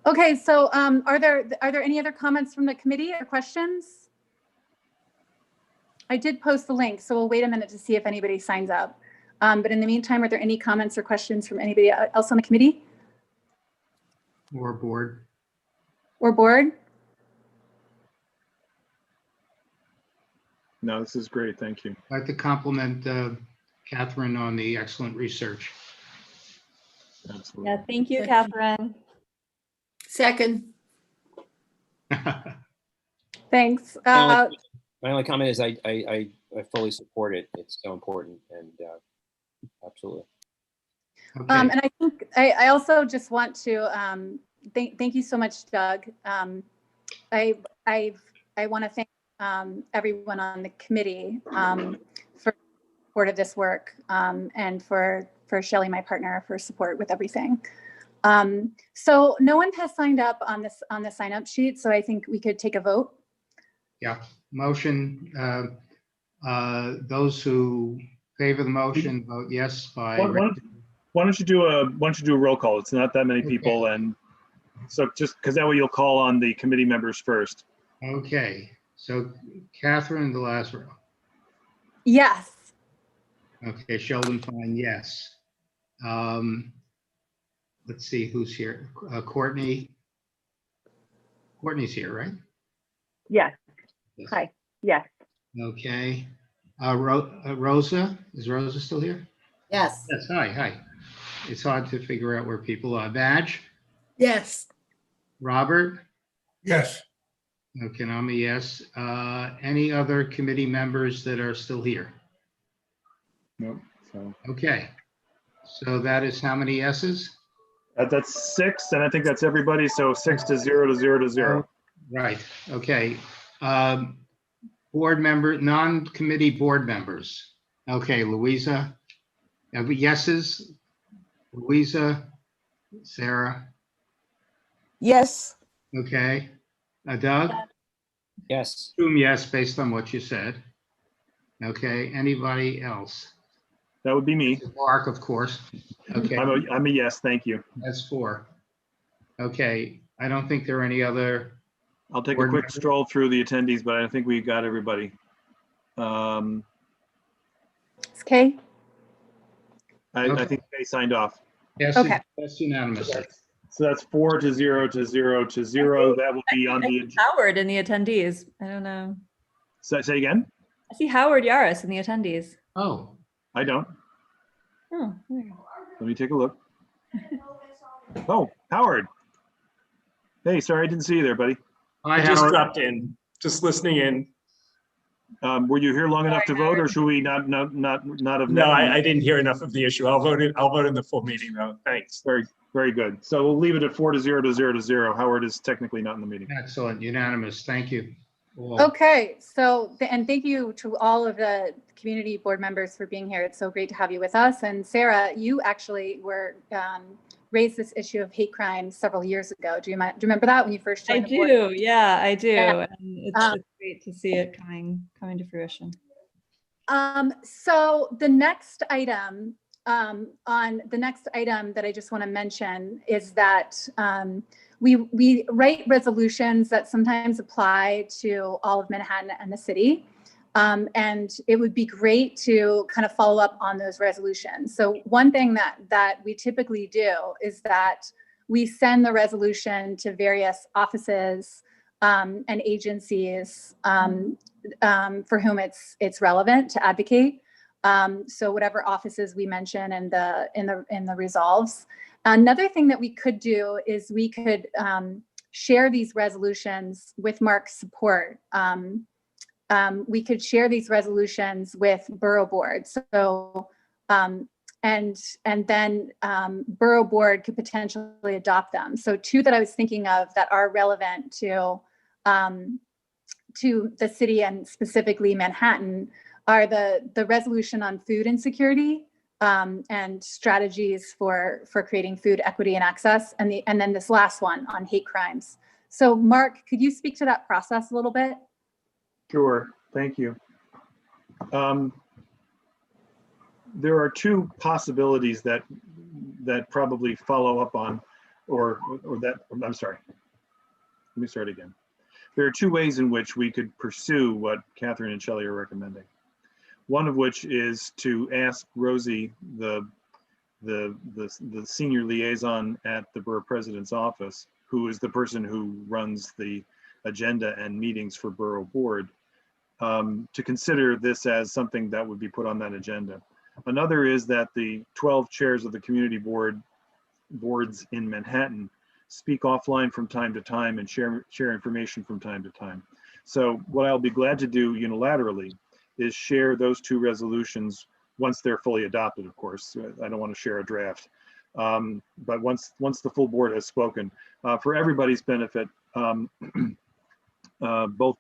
Okay, so are there any other comments from the committee or questions? I did post the link, so we'll wait a minute to see if anybody signs up. But in the meantime, are there any comments or questions from anybody else on the committee? Or board? Or board? No, this is great. Thank you. I'd like to compliment Catherine on the excellent research. Absolutely. Yeah, thank you, Catherine. Second. Thanks. My only comment is I fully support it. It's so important, and absolutely. Okay. And I think I also just want to thank you so much, Doug. I want to thank everyone on the committee for support of this work, and for Shelley, my partner, for support with everything. So no one has signed up on the sign up sheet, so I think we could take a vote. Yeah, motion. Those who favor the motion vote yes by. Why don't you do a roll call? It's not that many people, and so just because that way you'll call on the committee members first. Okay, so Catherine, the last row. Yes. Okay, Sheldon Fine, yes. Let's see who's here. Courtney. Courtney's here, right? Yes. Yes. Hi. Yes. Okay. Rosa, is Rosa still here? Yes. Yes, hi. It's hard to figure out where people are. Badge, Yes. Robert? Yes. Okay, and I'm a yes. Any other committee members that are still here? Nope. So Okay, so that is how many yeses? that's 6, and I think that's everybody. So 6 to 0 to 0 to 0. Right, okay. Board member, non-committee board members. Okay, Louisa, have we yeses? Louisa, Sarah, Yes. okay. Doug? Yes. Assume yes, based on what you said. Okay, anybody else? That would be me. Mark, of course. Okay, I'm a yes, thank you. that's 4. Okay, I don't think there are any other. I'll take a Board quick members? stroll through the attendees, but I think we got everybody. Okay. I think they signed off. Yes, Okay. that's unanimous. So that's 4 to 0 to 0 to 0. That will be on the. Howard in the attendees. I don't know. Say again? I see Howard Yaris in the attendees. Oh. I don't. Oh, there. Let me take a look. Oh, Howard. Hey, sorry, I didn't see you there, buddy. I just dropped in, just listening in. Were you here long enough to vote, or should we not have? No, I didn't hear enough of the issue. I'll vote in the full meeting though. Thanks. Very good. So we'll leave it at 4 to 0 to 0 to 0. Howard is technically not in the meeting. Excellent, unanimous. Thank you. All. Okay, so, and thank you to all of the community board members for being here. It's so great to have you with us. And Sarah, you actually were raised this issue of hate crimes several years ago. Do you remember that when you first joined the board? I do, yeah, I do. Yeah. And it's great to see it coming to fruition. So the next item that I just want to mention is that we write resolutions that sometimes apply to all of Manhattan and the city. And it would be great to kind of follow up on those resolutions. So one thing that we typically do is that we send the resolution to various offices and agencies for whom it's relevant to advocate. So whatever offices we mention in the resolves. Another thing that we could do is we could share these resolutions with Mark's support. We could share these resolutions with borough boards. So and then borough board could potentially adopt them. So 2 that I was thinking of that are relevant to the city and specifically Manhattan are the resolution on food insecurity and strategies for creating food equity and access, and then this last one on hate crimes. So Mark, could you speak to that process a little bit? Sure, thank you. There are 2 possibilities that probably follow up on, or that, I'm sorry. Let me start again. There are 2 ways in which we could pursue what Catherine and Shelley are recommending. One of which is to ask Rosie, the senior liaison at the borough president's office, who is the person who runs the agenda and meetings for borough board, to consider this as something that would be put on that agenda. Another is that the 12 chairs of the community boards in Manhattan speak offline from time to time and share information from time to time. So what I'll be glad to do unilaterally is share those 2 resolutions once they're fully adopted, of course. I don't want to share a draft. But once the full board has spoken, for everybody's benefit, both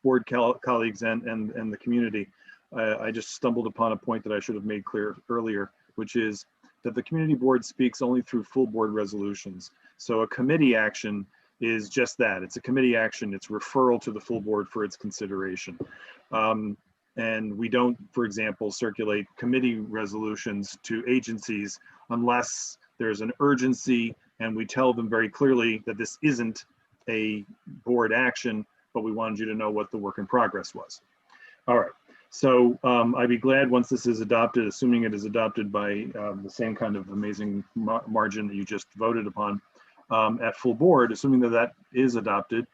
board colleagues and the community, I just stumbled upon a point that I should have made clear earlier, which is that the community board speaks only through full board resolutions. So a committee action is just that. It's a committee action. It's referral to the full board for its consideration. And we don't, for example, circulate committee resolutions to agencies unless there's an urgency and we tell them very clearly that this isn't a board action, but we wanted you to know what the work in progress was. All right. So I'd be glad once this is adopted, assuming it is adopted by the same kind of amazing margin that you just voted upon at full board, assuming that that is adopted,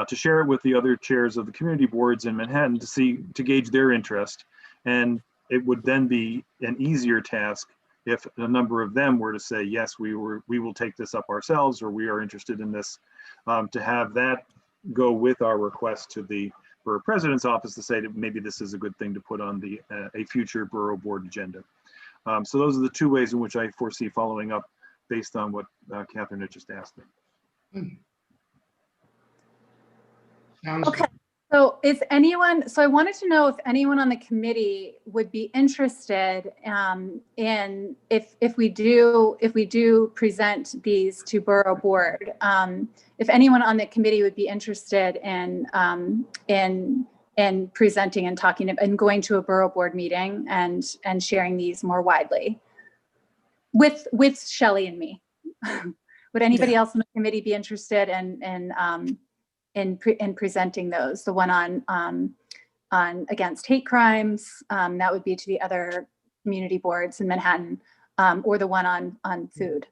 to share it with the other chairs of the community boards in Manhattan to gauge their interest. And it would then be an easier task if a number of them were to say, yes, we will take this up ourselves, or we are interested in this, to have that go with our request to the Borough President's office to say that maybe this is a good thing to put on the a future Borough Board agenda. So those are the two ways in which I foresee following up based on what Catherine had just asked me. Okay, so so I wanted to know if anyone on the committee would be interested in if we do present these to Borough Board, if anyone on the committee would be interested in presenting and talking and going to a Borough Board meeting and sharing these more widely with Shelley and me. Would anybody else on the committee be interested in presenting those? The one on against hate crimes, that would be to the other community boards in Manhattan, or the one on food.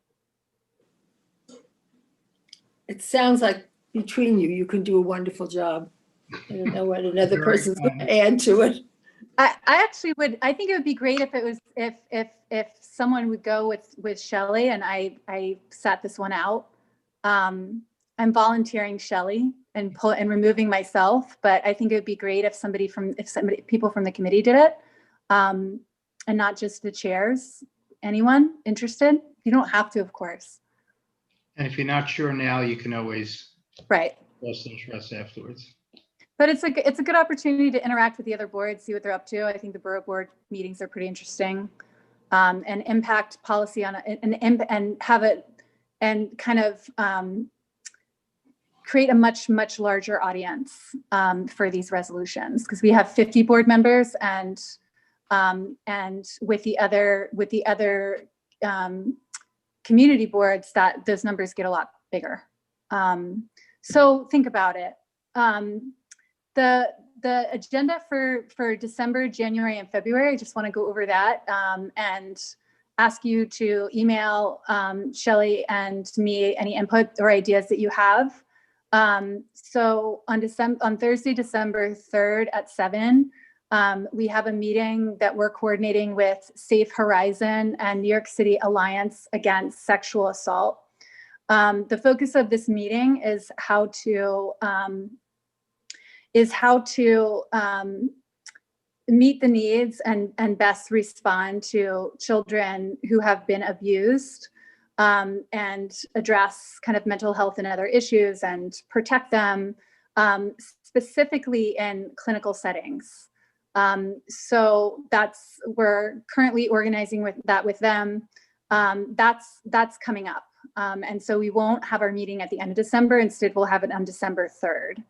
It sounds like between you can do a wonderful job. I don't know what another person's going to add to it. I actually would. I think it would be great if it was if someone would go with Shelley and I sat this one out. I'm volunteering Shelley and removing myself, but I think it would be great if people from the committee did it, and not just the chairs. Anyone interested? You don't have to, of course. And if you're not sure now, you can always Right. post those rests afterwards. But it's a good opportunity to interact with the other boards, see what they're up to. I think the Borough Board meetings are pretty interesting, and impact policy on it, and have it, and kind of create a much larger audience for these resolutions, because we have 50 board members, and with the other community boards, that those numbers get a lot bigger. So think about it. The agenda for December, January, and February, I just want to go over that and ask you to email Shelley and me any input or ideas that you have. So on Thursday, December 3rd at 7, we have a meeting that we're coordinating with Safe Horizon and New York City Alliance Against Sexual Assault. The focus of this meeting is how to meet the needs and best respond to children who have been abused, and address kind of mental health and other issues and protect them, specifically in clinical settings. So we're currently organizing with them. That's coming up. And so we won't have our meeting at the end of December. Instead, we'll have it on December 3rd.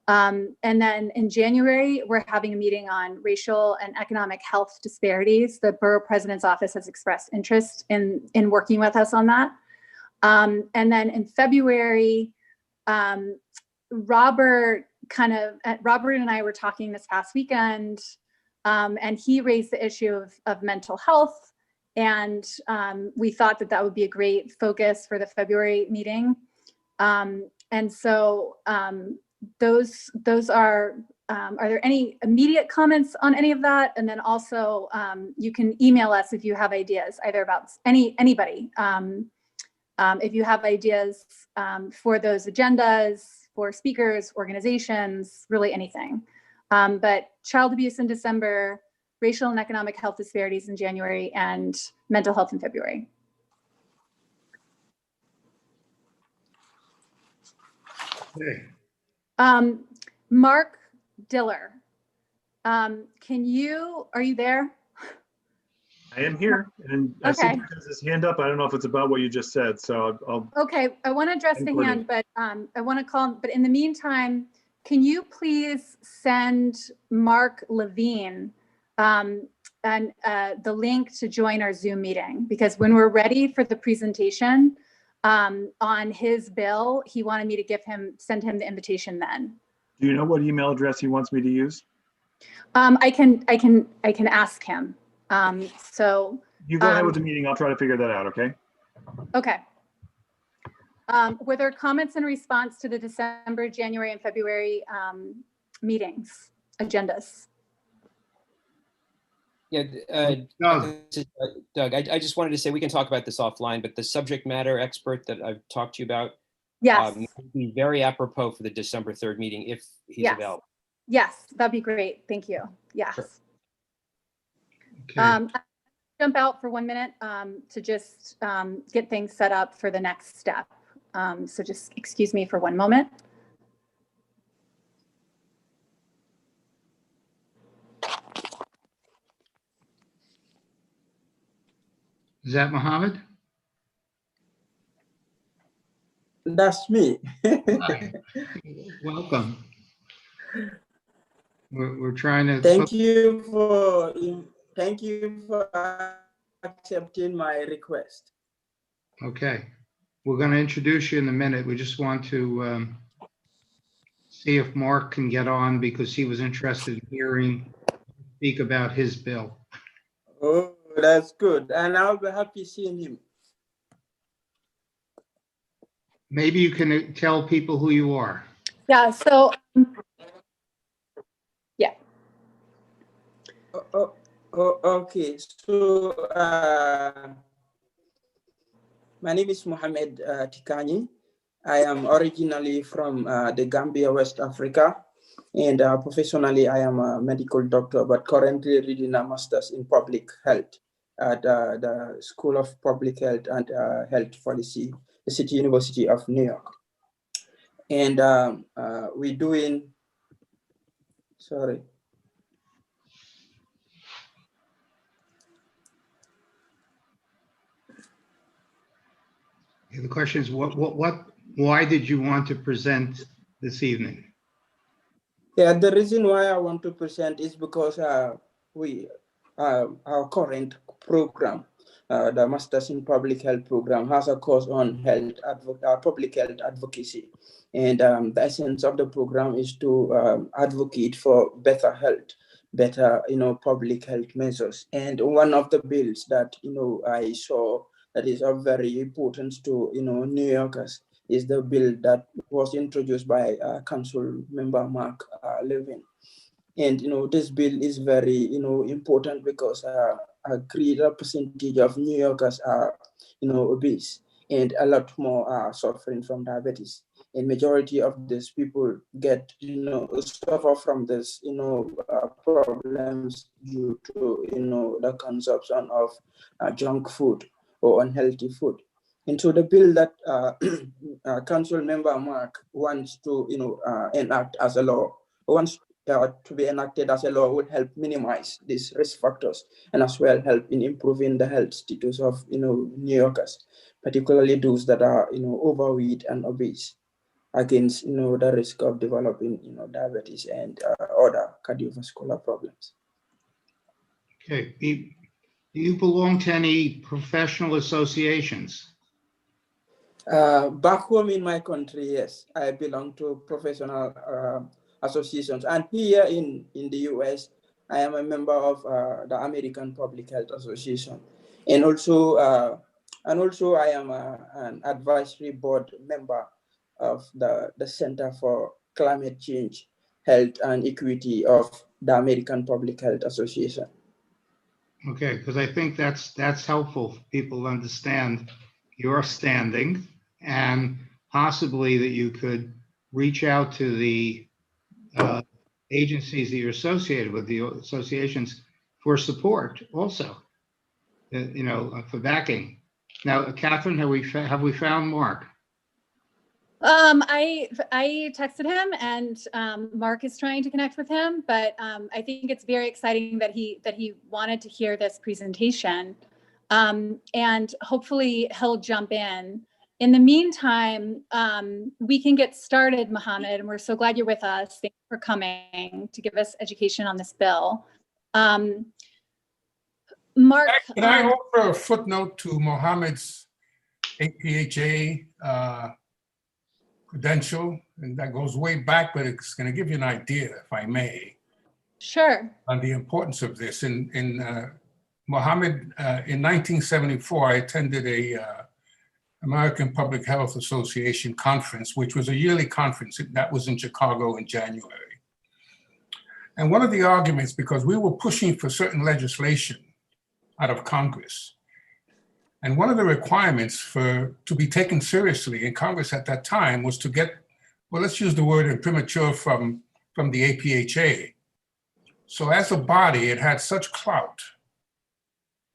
And then in January, we're having a meeting on racial and economic health disparities. The Borough President's Office has expressed interest in working with us on that. And then in February, Robert and I were talking this past weekend, and he raised the issue of mental health. And we thought that would be a great focus for the February meeting. And so those are there any immediate comments on any of that? And then also you can email us if you have ideas, either about anybody. If you have ideas for those agendas, for speakers, organizations, really anything. But child abuse in December, racial and economic health disparities in January, and mental health in February. Okay. Mark Diller, are you there? I am here, and I see Mark has his hand up. I don't know if it's about what you just said, so I'll. Okay, I want to address the hand, but I want to call. But in the meantime, can you please send Mark Levine and the link to join our Zoom meeting? Because when we're ready for the presentation on his bill, he wanted me to send him the invitation then. Do you know what email address he wants me to use? I can ask him. So. You go ahead with the meeting. I'll try to figure that out, okay? Okay. Were there comments in response to the December, January, and February meetings, agendas? Yeah, Doug, I just wanted to say we can talk about this offline, but the subject matter expert that I've talked to you about, Yes. would be very apropos for the December 3rd meeting if he's Yes. available. Yes, that'd be great. Thank you. Yes. Sure. Okay. I'll jump out for 1 minute to just get things set up for the next step. So just excuse me for 1 moment. Is that Mohammed? That's me. Hi. Welcome. We're trying to. Thank you for accepting my request. Okay. We're going to introduce you in a minute. We just want to see if Mark can get on because he was interested in hearing speak about his bill. Oh, that's good. And I'll be happy seeing him. Maybe you can tell people who you are. Yeah, so, yeah. Okay, so my name is Mohamed Tikani. I am originally from the Gambia, West Africa, and professionally I am a medical doctor, but currently reading a master's in public health at the School of Public Health and Health Policy, the City University of New York. And we're doing, sorry. The question is, why did you want to present this evening? Yeah, the reason why I want to present is because our current program, the Masters in Public Health program, has a course on public health advocacy. And the essence of the program is to advocate for better health, better, public health measures. And one of the bills that, I saw that is of very importance to, New Yorkers is the bill that was introduced by Council Member Mark Levin. And, this bill is very, important because a greater percentage of New Yorkers are, obese, and a lot more are suffering from diabetes. And majority of these people get, suffer from this, problems due to, the consumption of junk food or unhealthy food. And so the bill that Council Member Mark wants to, enact as a law, wants to be enacted as a law, would help minimize these risk factors and as well help in improving the health status of, New Yorkers, particularly those that are, overweight and obese, against, the risk of developing, diabetes and other cardiovascular problems. Okay. Do you belong to any professional associations? Back home in my country, yes, I belong to professional associations, and here in the US, I am a member of the American Public Health Association, and also I am an advisory board member of the Center for Climate Change, Health and Equity of the American Public Health Association. Okay, because I think that's helpful. People understand your standing and possibly that you could reach out to the agencies that you're associated with, the associations, for support also, for backing. Now, Catherine, have we found Mark? I texted him, and Mark is trying to connect with him, but I think it's very exciting that he wanted to hear this presentation, and hopefully he'll jump in. In the meantime, we can get started, Mohammed, and we're so glad you're with us. Thanks for coming to give us education on this bill. Mark, can I offer a footnote to Mohammed's APHA credential, and that goes way back, but it's going to give you an idea, if I may, Sure. on the importance of this. Mohammed, in 1974, I attended a American Public Health Association conference, which was a yearly conference that was in Chicago in January. And one of the arguments, because we were pushing for certain legislation out of Congress, and one of the requirements to be taken seriously in Congress at that time was to get, well, let's use the word imprimatur from the APHA. So as a body, it had such clout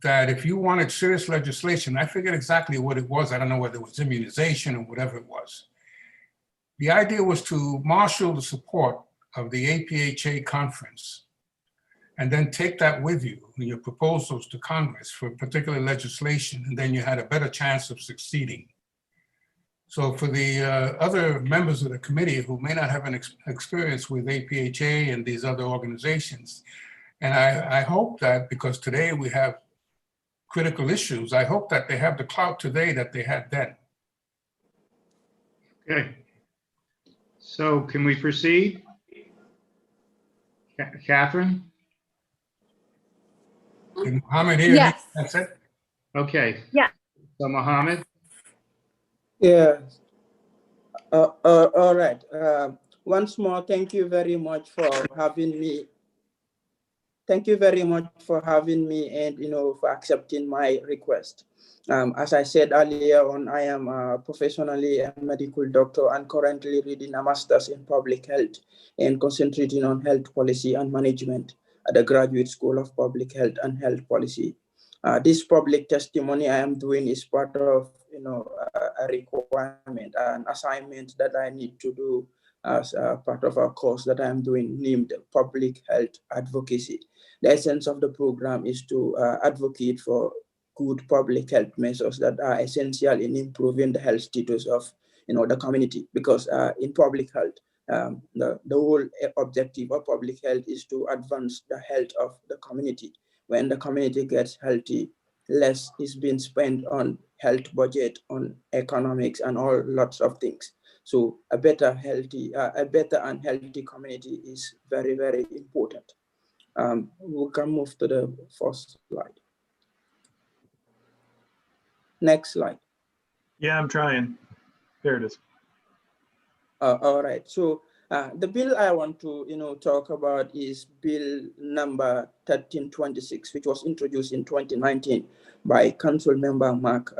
that if you wanted serious legislation, I forget exactly what it was. I don't know whether it was immunization or whatever it was. The idea was to marshal the support of the APHA conference and then take that with you in your proposals to Congress for particular legislation, and then you had a better chance of succeeding. So for the other members of the committee who may not have an experience with APHA and these other organizations, and I hope that because today we have critical issues, I hope that they have the clout today that they had then. Okay. So can we proceed? Catherine? Did Mohammed hear? Yes. That's it? Okay. Yeah. So Mohammed? Yeah. All right. Once more, thank you very much for having me. Thank you very much for having me and, for accepting my request. As I said earlier on, I am professionally a medical doctor and currently reading a master's in public health and concentrating on health policy and management at the Graduate School of Public Health and Health Policy. This public testimony I am doing is part of, a requirement, an assignment that I need to do as part of a course that I am doing named Public Health Advocacy. The essence of the program is to advocate for good public health measures that are essential in improving the health status of the community, because in public health, the whole objective of public health is to advance the health of the community. When the community gets healthy, less is being spent on health budget, on economics, and all lots of things. So a better and healthy community is very, very important. We can move to the first slide. Next slide. Yeah, I'm trying. There it is. All right. So the bill I want to talk about is Bill number 1326, which was introduced in 2019 by Council Member Mark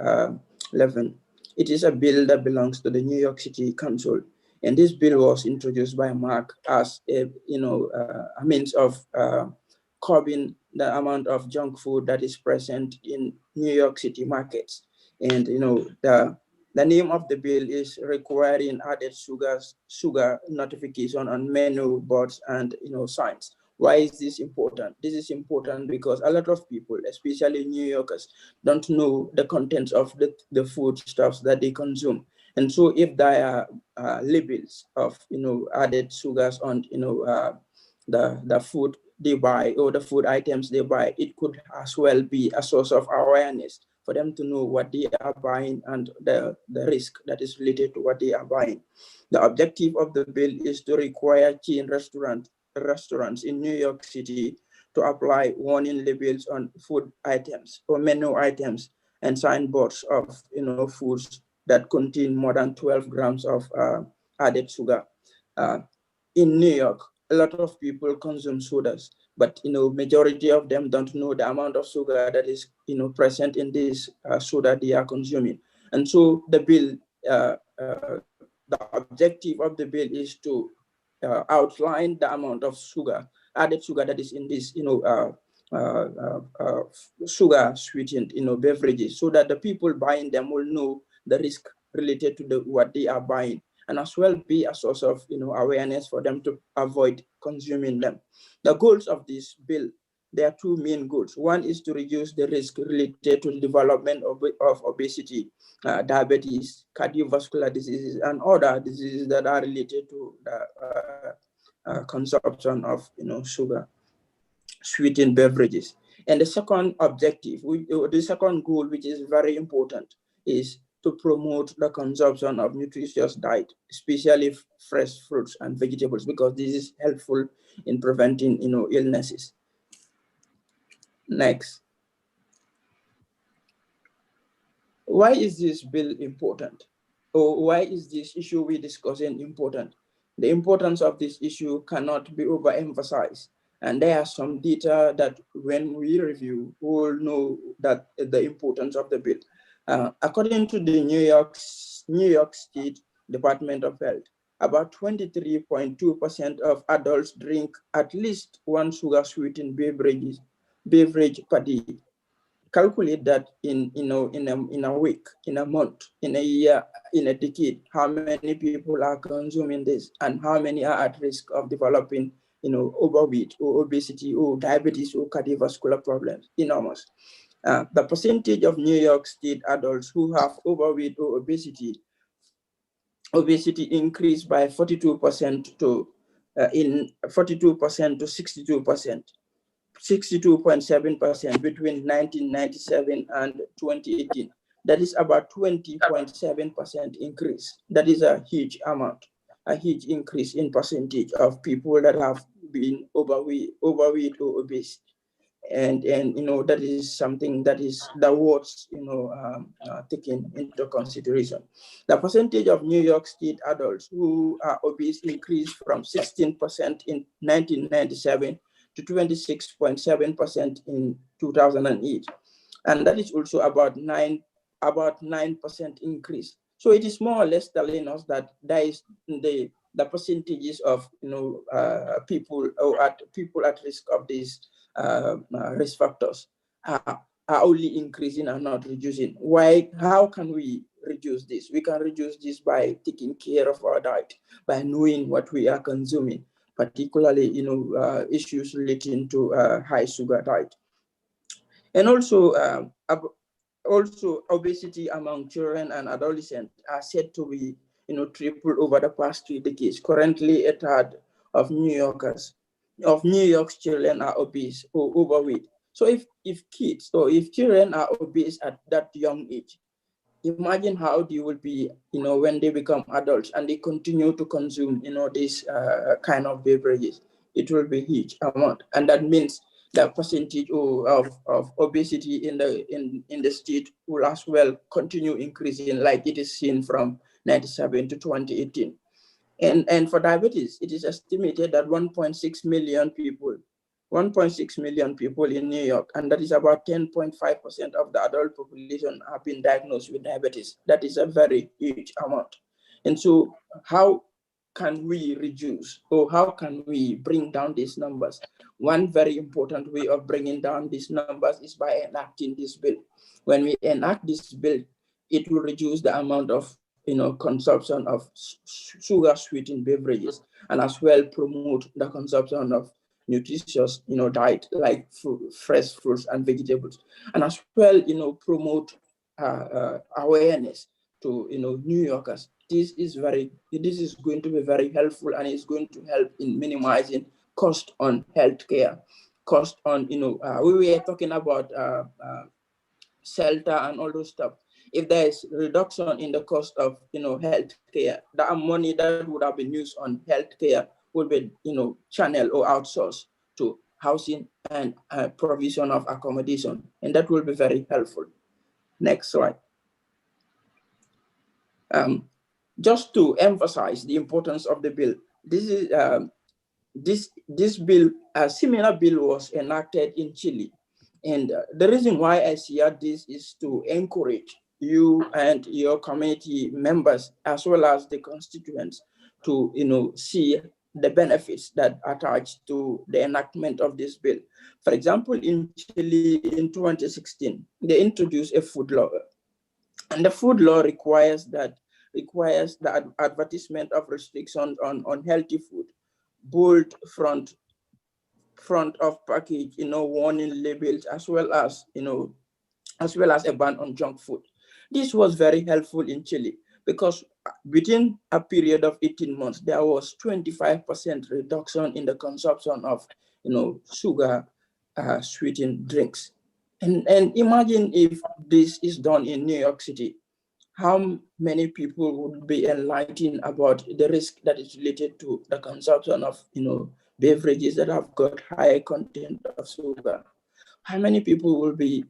Levin. It is a bill that belongs to the New York City Council, and this bill was introduced by Mark as a means of curbing the amount of junk food that is present in New York City markets. And the name of the bill is requiring added sugar notification on menu boards and signs. Why is this important? This is important because a lot of people, especially New Yorkers, don't know the contents of the foodstuffs that they consume. And so if there are labels of added sugars on the food they buy or the food items they buy, it could as well be a source of awareness for them to know what they are buying and the risk that is related to what they are buying. The objective of the bill is to require chain restaurants in New York City to apply warning labels on food items or menu items and signboards of foods that contain more than 12 grams of added sugar. In New York, a lot of people consume sodas, but majority of them don't know the amount of sugar that is present in this soda they are consuming. And so the bill, the objective of the bill is to outline the amount of sugar, added sugar that is in this sugar sweetened beverages, so that the people buying them will know the risk related to what they are buying, and as well be a source of awareness for them to avoid consuming them. The goals of this bill, there are two main goals. One is to reduce the risk related to the development of obesity, diabetes, cardiovascular diseases, and other diseases that are related to the consumption of sugar sweetened beverages. And the second objective, the second goal, which is very important, is to promote the consumption of nutritious diet, especially fresh fruits and vegetables, because this is helpful in preventing, illnesses. Next. Why is this bill important? Or why is this issue we're discussing important? The importance of this issue cannot be overemphasized. And there are some data that when we review, we will know that the importance of the bill. According to the New York State Department of Health, about 23.2% of adults drink at least one sugar-sweetened beverage per day. Calculate that in a week, in a month, in a year, in a decade, how many people are consuming this and how many are at risk of developing, overweight or obesity or diabetes or cardiovascular problems. Enormous. The percentage of New York State adults who have overweight or obesity increased by 42% to 62%. 62.7% between 1997 and 2018. That is about 20.7% increase. That is a huge amount, a huge increase in percentage of people that have been overweight or obese. And that is something that is the worth taken into consideration. The percentage of New York State adults who are obese increased from 16% in 1997 to 26.7% in 2008, and that is also about 9% increase. So it is more or less telling us that there is the percentages of people at risk of these risk factors are only increasing and not reducing. Why? How can we reduce this? We can reduce this by taking care of our diet, by knowing what we are consuming, particularly issues relating to high sugar diet, and also obesity among children and adolescents are said to be tripled over the past 3 decades. Currently, a third of New York's children are obese or overweight. So if kids or if children are obese at that young age, imagine how they will be, when they become adults and they continue to consume, this kind of beverages. It will be huge amount, and that means the percentage of obesity in the state will as well continue increasing, like it is seen from 97 to 2018. And for diabetes, it is estimated that 1.6 million people in New York, and that is about 10.5% of the adult population, have been diagnosed with diabetes. That is a very huge amount. And so how can we reduce, or how can we bring down these numbers? One very important way of bringing down these numbers is by enacting this bill. When we enact this bill, it will reduce the amount of consumption of sugar-sweetened beverages, and as well promote the consumption of nutritious diet like fresh fruits and vegetables, and as well promote awareness to New Yorkers. This is going to be very helpful, and it's going to help in minimizing cost on healthcare, cost on we were talking about shelter and all those stuff. If there is reduction in the cost of healthcare, the money that would have been used on healthcare will be channeled or outsourced to housing and provision of accommodation, and that will be very helpful. Next slide. Just to emphasize the importance of the bill, this is this bill, a similar bill was enacted in Chile, and the reason why I share this is to encourage you and your committee members, as well as the constituents, to see the benefits that attach to the enactment of this bill. For example, in Chile in 2016, they introduced a food law, and the food law requires the advertisement of restrictions on healthy food, bold front of package, warning labels, as well as a ban on junk food. This was very helpful in Chile, because within a period of 18 months, there was 25% reduction in the consumption of sugar sweetened drinks. And imagine if this is done in New York City, how many people would be enlightened about the risk that is related to the consumption of, beverages that have got high content of sugar? How many people will be,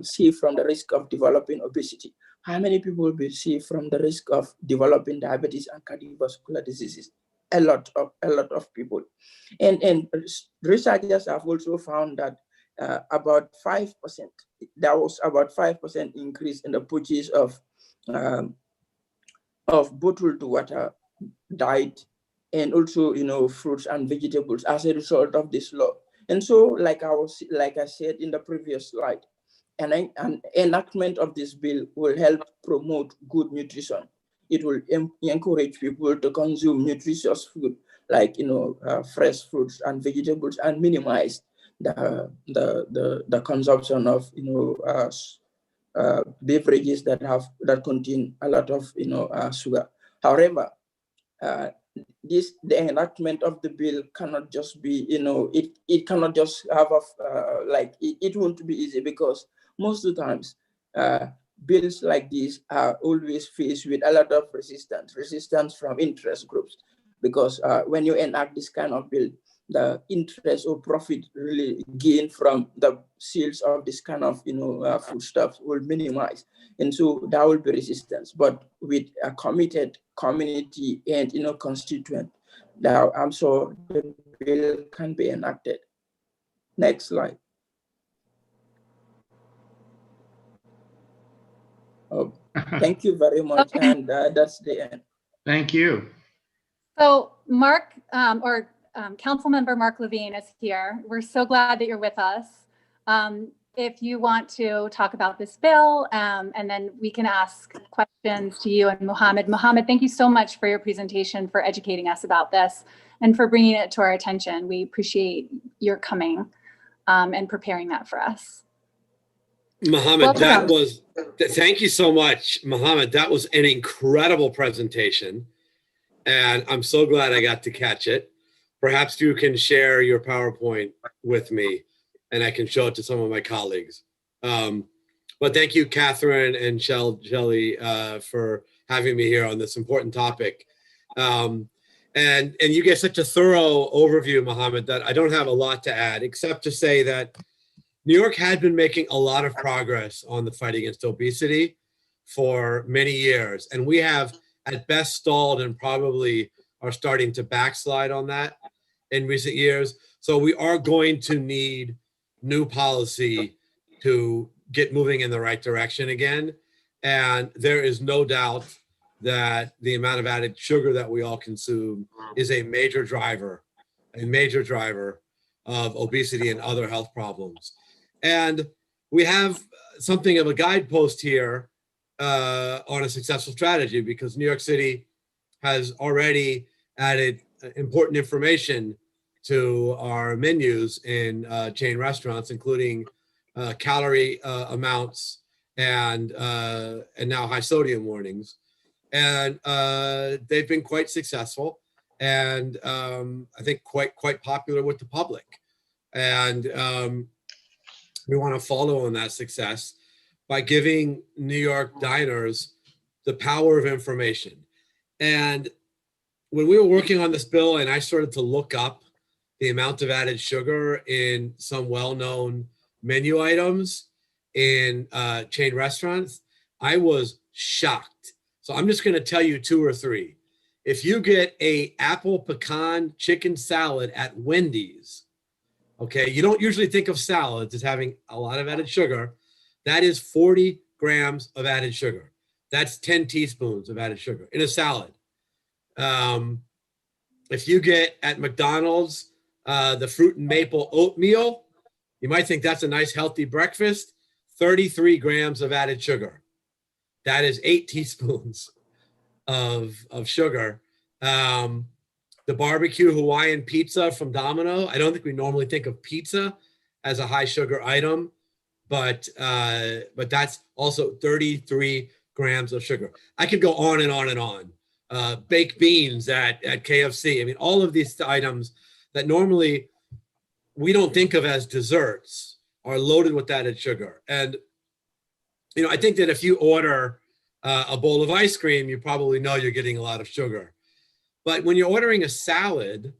safe from the risk of developing obesity? How many people will be safe from the risk of developing diabetes and cardiovascular diseases? A lot of people. And researchers have also found that about 5%, there was about 5% increase in the purchase of bottled water, diet, and also, fruits and vegetables as a result of this law. And so, like I said in the previous slide, an enactment of this bill will help promote good nutrition. It will encourage people to consume nutritious food, like fresh fruits and vegetables, and minimize the consumption of beverages that contain a lot of sugar. However, the enactment of the bill cannot just be, it cannot just have it won't be easy, because most of the times bills like these are always faced with a lot of resistance from interest groups, because when you enact this kind of bill, the interest or profit really gained from the sales of this kind of foodstuffs will minimize, and so there will be resistance. But with a committed community and constituent, now I'm sure the bill can be enacted. Next slide. Oh, thank you very much, and that's the end. Thank you. So Mark, Councilmember Mark Levine is here. We're so glad that you're with us. If you want to talk about this bill, and then we can ask questions to you and Mohammed. Mohammed, thank you so much for your presentation, for educating us about this, and for bringing it to our attention. We appreciate your coming and preparing that for us. Mohammed, thank you so much, Mohammed. That was an incredible presentation, and I'm so glad I got to catch it. Perhaps you can share your PowerPoint with me, and I can show it to some of my colleagues. But thank you, Catherine and Shelley, for having me here on this important topic. And you get such a thorough overview, Mohammed, that I don't have a lot to add, except to say that New York had been making a lot of progress on the fight against obesity for many years. And we have at best stalled and probably are starting to backslide on that in recent years. So we are going to need new policy to get moving in the right direction again. And there is no doubt that the amount of added sugar that we all consume is a major driver of obesity and other health problems. And we have something of a guidepost here on a successful strategy, because New York City has already added important information to our menus in chain restaurants, including calorie amounts and now high sodium warnings. And they've been quite successful, and I think quite popular with the public. And we want to follow on that success by giving New York diners the power of information. And when we were working on this bill and I started to look up the amount of added sugar in some well-known menu items in chain restaurants, I was shocked. So I'm just going to tell you two or three. If you get a apple pecan chicken salad at Wendy's, okay, you don't usually think of salads as having a lot of added sugar. That is 40 grams of added sugar. That's 10 teaspoons of added sugar in a salad. If you get at McDonald's the fruit and maple oatmeal, you might think that's a nice healthy breakfast. 33 grams of added sugar. That is 8 teaspoons of sugar. The barbecue Hawaiian pizza from Domino, I don't think we normally think of pizza as a high sugar item, but that's also 33 grams of sugar. I could go on and on and on. Baked beans at KFC. I mean, all of these items that normally we don't think of as desserts are loaded with added sugar. And, I think that if you order a bowl of ice cream, you probably know you're getting a lot of sugar. But when you're ordering a salad,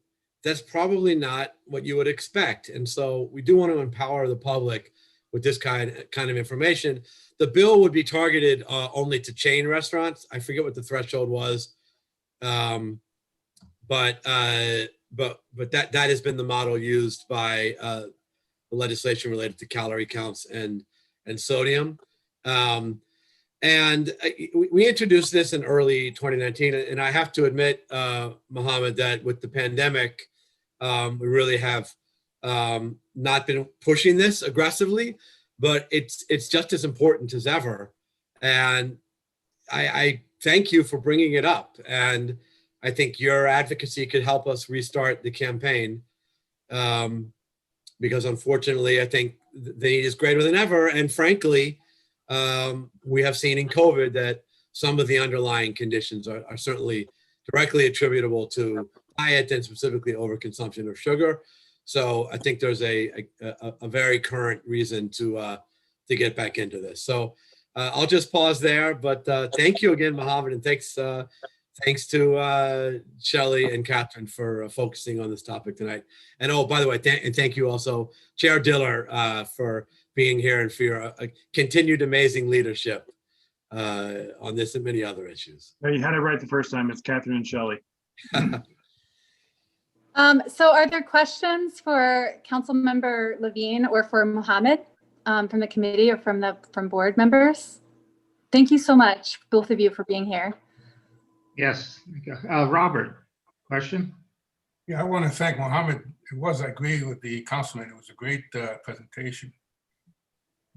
that's probably not what you would expect. And so we do want to empower the public with this kind of information. The bill would be targeted only to chain restaurants. I forget what the threshold was, but that has been the model used by the legislation related to calorie counts and sodium. And we introduced this in early 2019, and I have to admit, Mohammed, that with the pandemic, we really have not been pushing this aggressively, but it's just as important as ever. And I thank you for bringing it up. And I think your advocacy could help us restart the campaign, because unfortunately, I think the need is greater than ever. And frankly, we have seen in COVID that some of the underlying conditions are certainly directly attributable to diet and specifically overconsumption of sugar. So I think there's a very current reason to get back into this. So I'll just pause there, but thank you again, Mohammed, and thanks to Shelley and Catherine for focusing on this topic tonight. And oh, by the way, thank you also, Chair Diller, for being here and for your continued amazing leadership on this and many other issues. Yeah, you had it right the first time. It's Catherine and Shelley. So are there questions for Councilmember Levine or for Mohammed from the committee or from board members? Thank you so much, both of you, for being here. Yes. Robert, question? Yeah, I want to thank Mohammed. I agree with the councilman. It was a great presentation.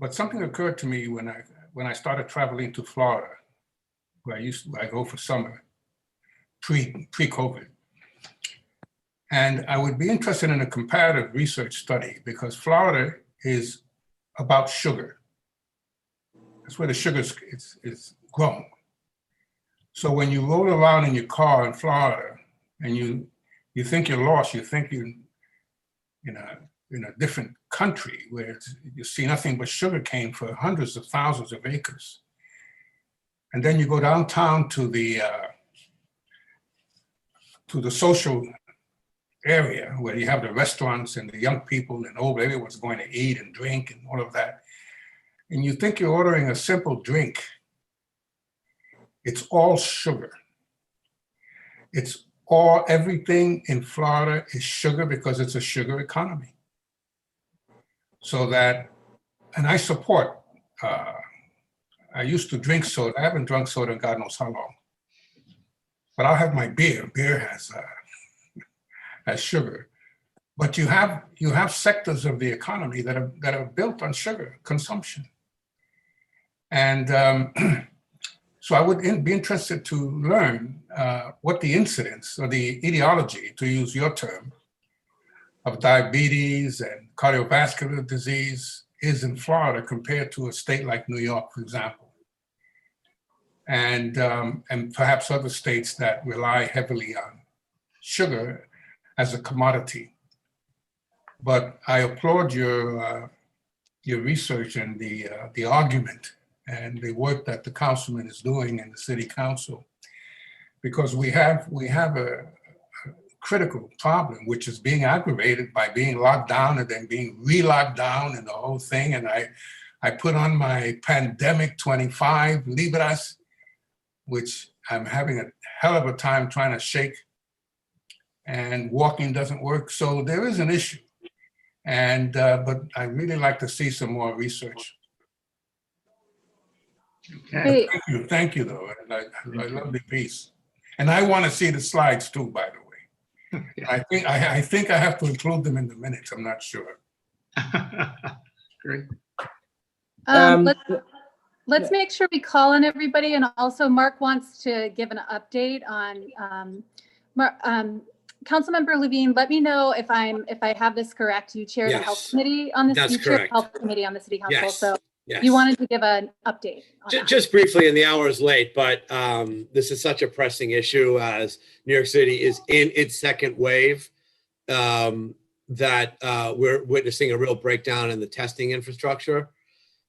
But something occurred to me when I started traveling to Florida, where I go for summer, pre-COVID. And I would be interested in a comparative research study because Florida is about sugar. That's where the sugar is grown. So when you roll around in your car in Florida and you think you're lost, you think you're in a different country where you see nothing but sugar cane for hundreds of thousands of acres. And then you go downtown to the social area where you have the restaurants and the young people and everyone's going to eat and drink and all of that. And you think you're ordering a simple drink. It's all sugar. Everything in Florida is sugar because it's a sugar economy. So that, and I support, I used to drink soda. I haven't drunk soda in God knows how long. But I'll have my beer. Beer has sugar. But you have sectors of the economy that are built on sugar consumption. And so I would be interested to learn what the incidence or the etiology, to use your term, of diabetes and cardiovascular disease is in Florida compared to a state like New York, for example, and perhaps other states that rely heavily on sugar as a commodity. But I applaud your research and the argument and the work that the councilman is doing in the city council, because we have a critical problem, which is being aggravated by being locked down and then being re-locked down and the whole thing. And I put on my pandemic 25 Libras, which I'm having a hell of a time trying to shake, and walking doesn't work. So there is an issue. And but I really like to see some more research. Okay. Thank you though. I love the piece. And I want to see the slides too, by the way. I think I have to include them in the minutes. I'm not sure. Great. Let's make sure we call on everybody, and also Mark wants to give an update on Councilmember Levine. Let me know if I have this correct. You chair the health committee on this. That's you chair correct. the health committee on the city council. Yes. So Yes. you wanted to give an update. Just briefly, and the hour is late, but this is such a pressing issue as New York City is in its second wave, that we're witnessing a real breakdown in the testing infrastructure.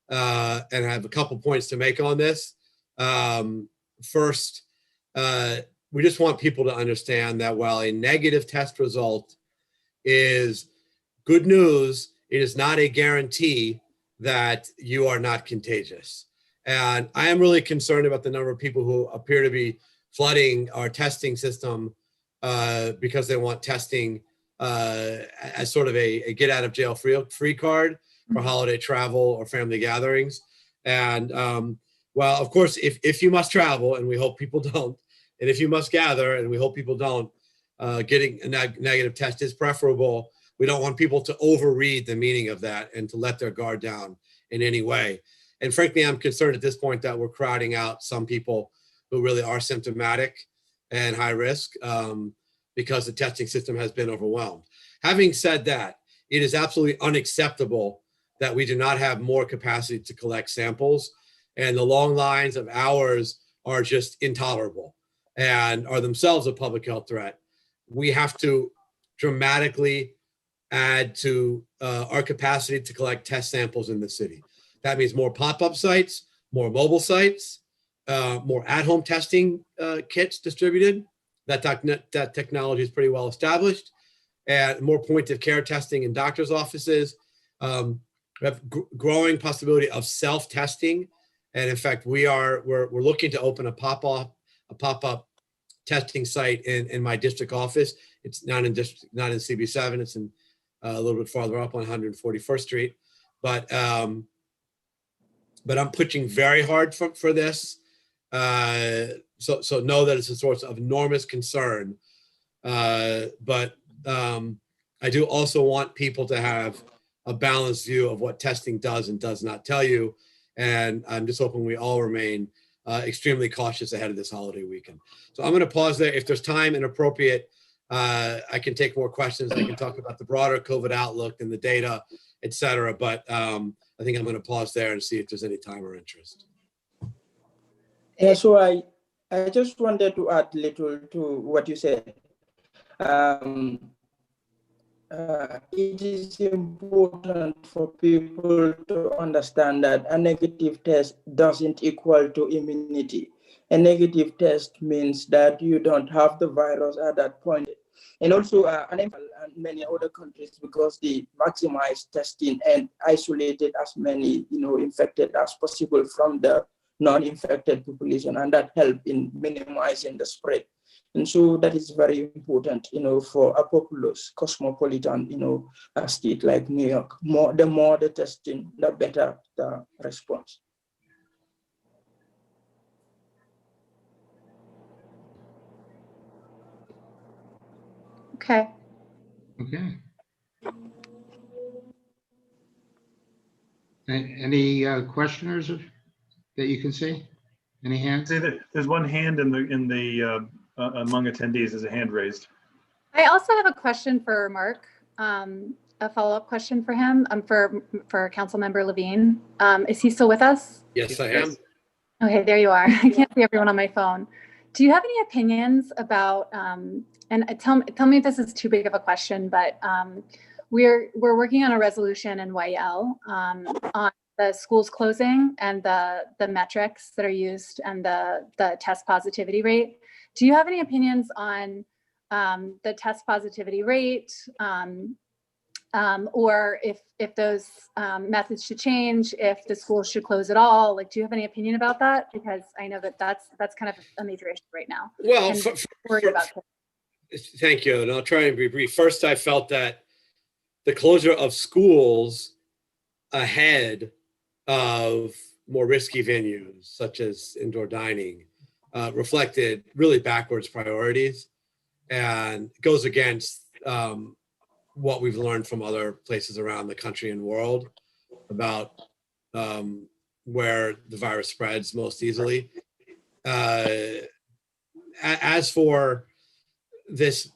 And I have a couple points to make on this. First, we just want people to understand that while a negative test result is good news, it is not a guarantee that you are not contagious. And I am really concerned about the number of people who appear to be flooding our testing system because they want testing as sort of a get out of jail free card for holiday travel or family gatherings. And well, of course, if you must travel, and we hope people don't, and if you must gather, and we hope people don't, getting a negative test is preferable. We don't want people to overread the meaning of that and to let their guard down in any way. And frankly, I'm concerned at this point that we're crowding out some people who really are symptomatic and high risk because the testing system has been overwhelmed. Having said that, it is absolutely unacceptable that we do not have more capacity to collect samples, and the long lines of hours are just intolerable and are themselves a public health threat. We have to dramatically add to our capacity to collect test samples in the city. That means more pop-up sites, more mobile sites, more at-home testing kits distributed. That technology is pretty well established, and more point-of-care testing in doctors' offices. We have growing possibility of self-testing, and in fact, we're looking to open a pop-up testing site in my district office. It's not in CB7. It's in a little bit farther up on 141st Street, but I'm pushing very hard for this. So know that it's a source of enormous concern. But I do also want people to have a balanced view of what testing does and does not tell you. And I'm just hoping we all remain extremely cautious ahead of this holiday weekend. So I'm going to pause there. If there's time and appropriate, I can take more questions. I can talk about the broader COVID outlook and the data, et cetera. But I think I'm going to pause there and see if there's any time or interest. Yeah, so I just wanted to add little to what you said. It is important for people to understand that a negative test doesn't equal to immunity. A negative test means that you don't have the virus at that point. And also, and many other countries, because they maximize testing and isolated as many, infected as possible from the non-infected population, and that help in minimizing the spread. And so that is very important, for a populous, cosmopolitan, a state like New York. The more the testing, the better the response. Okay. Okay. Any questioners that you can see? Any hands? There's one hand in the among attendees. There's a hand raised. I also have a question for Mark, a follow-up question for him, for Councilmember Levine. Is he still with us? Yes, I am. Okay, there you are. I can't see everyone on my phone. Do you have any opinions about, and tell me if this is too big of a question, but we're working on a resolution in YL on the schools closing and the metrics that are used and the test positivity rate. Do you have any opinions on the test positivity rate, or if those methods should change, if the schools should close at all? Like, do you have any opinion about that? Because I know that's kind of a major issue right now. Well, Thank you, and I'll try and be brief. First, I felt that the closure of schools ahead of more risky venues, such as indoor dining, reflected really backwards priorities, and goes against what we've learned from other places around the country and world about where the virus spreads most easily. As for this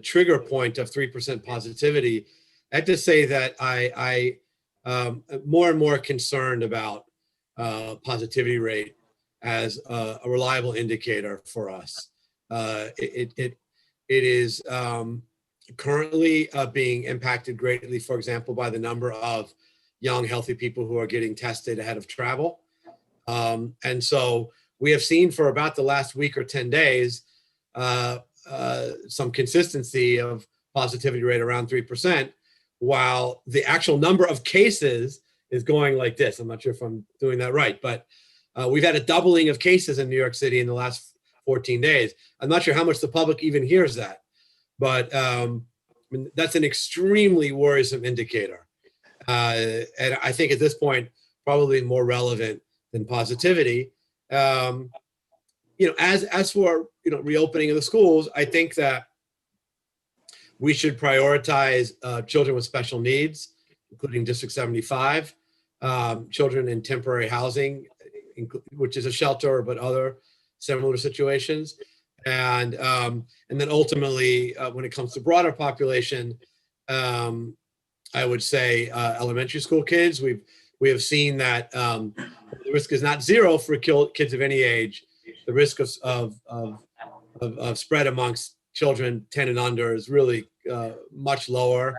trigger point of 3% positivity, I have to say that I more and more concerned about positivity rate as a reliable indicator for us. It is currently being impacted greatly, for example, by the number of young, healthy people who are getting tested ahead of travel. And so we have seen for about the last week or 10 days, some consistency of positivity rate around 3%, while the actual number of cases is going like this. I'm not sure if I'm doing that right, but we've had a doubling of cases in New York City in the last 14 days. I'm not sure how much the public even hears that, but I mean, that's an extremely worrisome indicator. And I think at this point, probably more relevant than positivity. As for reopening of the schools, I think that we should prioritize children with special needs, including District 75, children in temporary housing, which is a shelter, but other similar situations. And then ultimately, when it comes to broader population, I would say elementary school kids. We have seen that the risk is not zero for kids of any age. The risk of spread amongst children 10 and under is really much lower,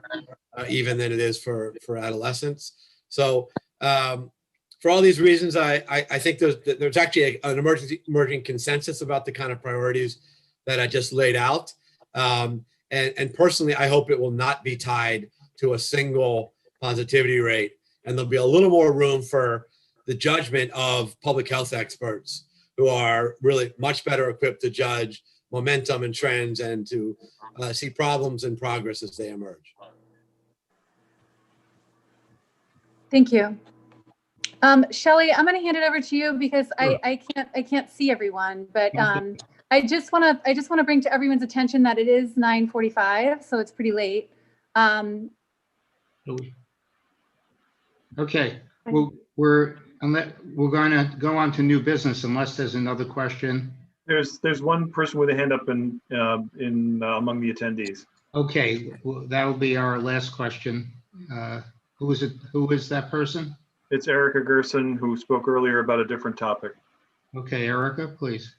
even than it is for adolescents. So for all these reasons, I think there's actually an emerging consensus about the kind of priorities that I just laid out. And personally, I hope it will not be tied to a single positivity rate. And there'll be a little more room for the judgment of public health experts who are really much better equipped to judge momentum and trends and to see problems and progress as they emerge. Thank you. Shelley, I'm going to hand it over to you because I can't see everyone, but I just want to bring to everyone's attention that it is 9:45, so it's pretty late. Okay, we're going to go on to new business unless there's another question. There's one person with a hand up in among the attendees. Okay, well, that will be our last question. Who is it? Who is that person? It's Erica Gerson, who spoke earlier about a different topic. Okay, Erica, please.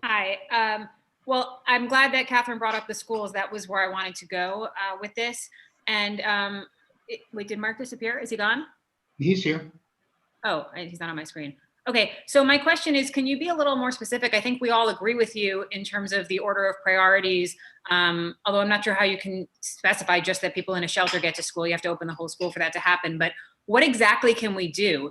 Hi. Well, I'm glad that Catherine brought up the schools. That was where I wanted to go with this. And wait, did Mark disappear? Is he gone? He's here. Oh, he's not on my screen. Okay, so my question is, can you be a little more specific? I think we all agree with you in terms of the order of priorities, although I'm not sure how you can specify just that people in a shelter get to school. You have to open the whole school for that to happen. But what exactly can we do?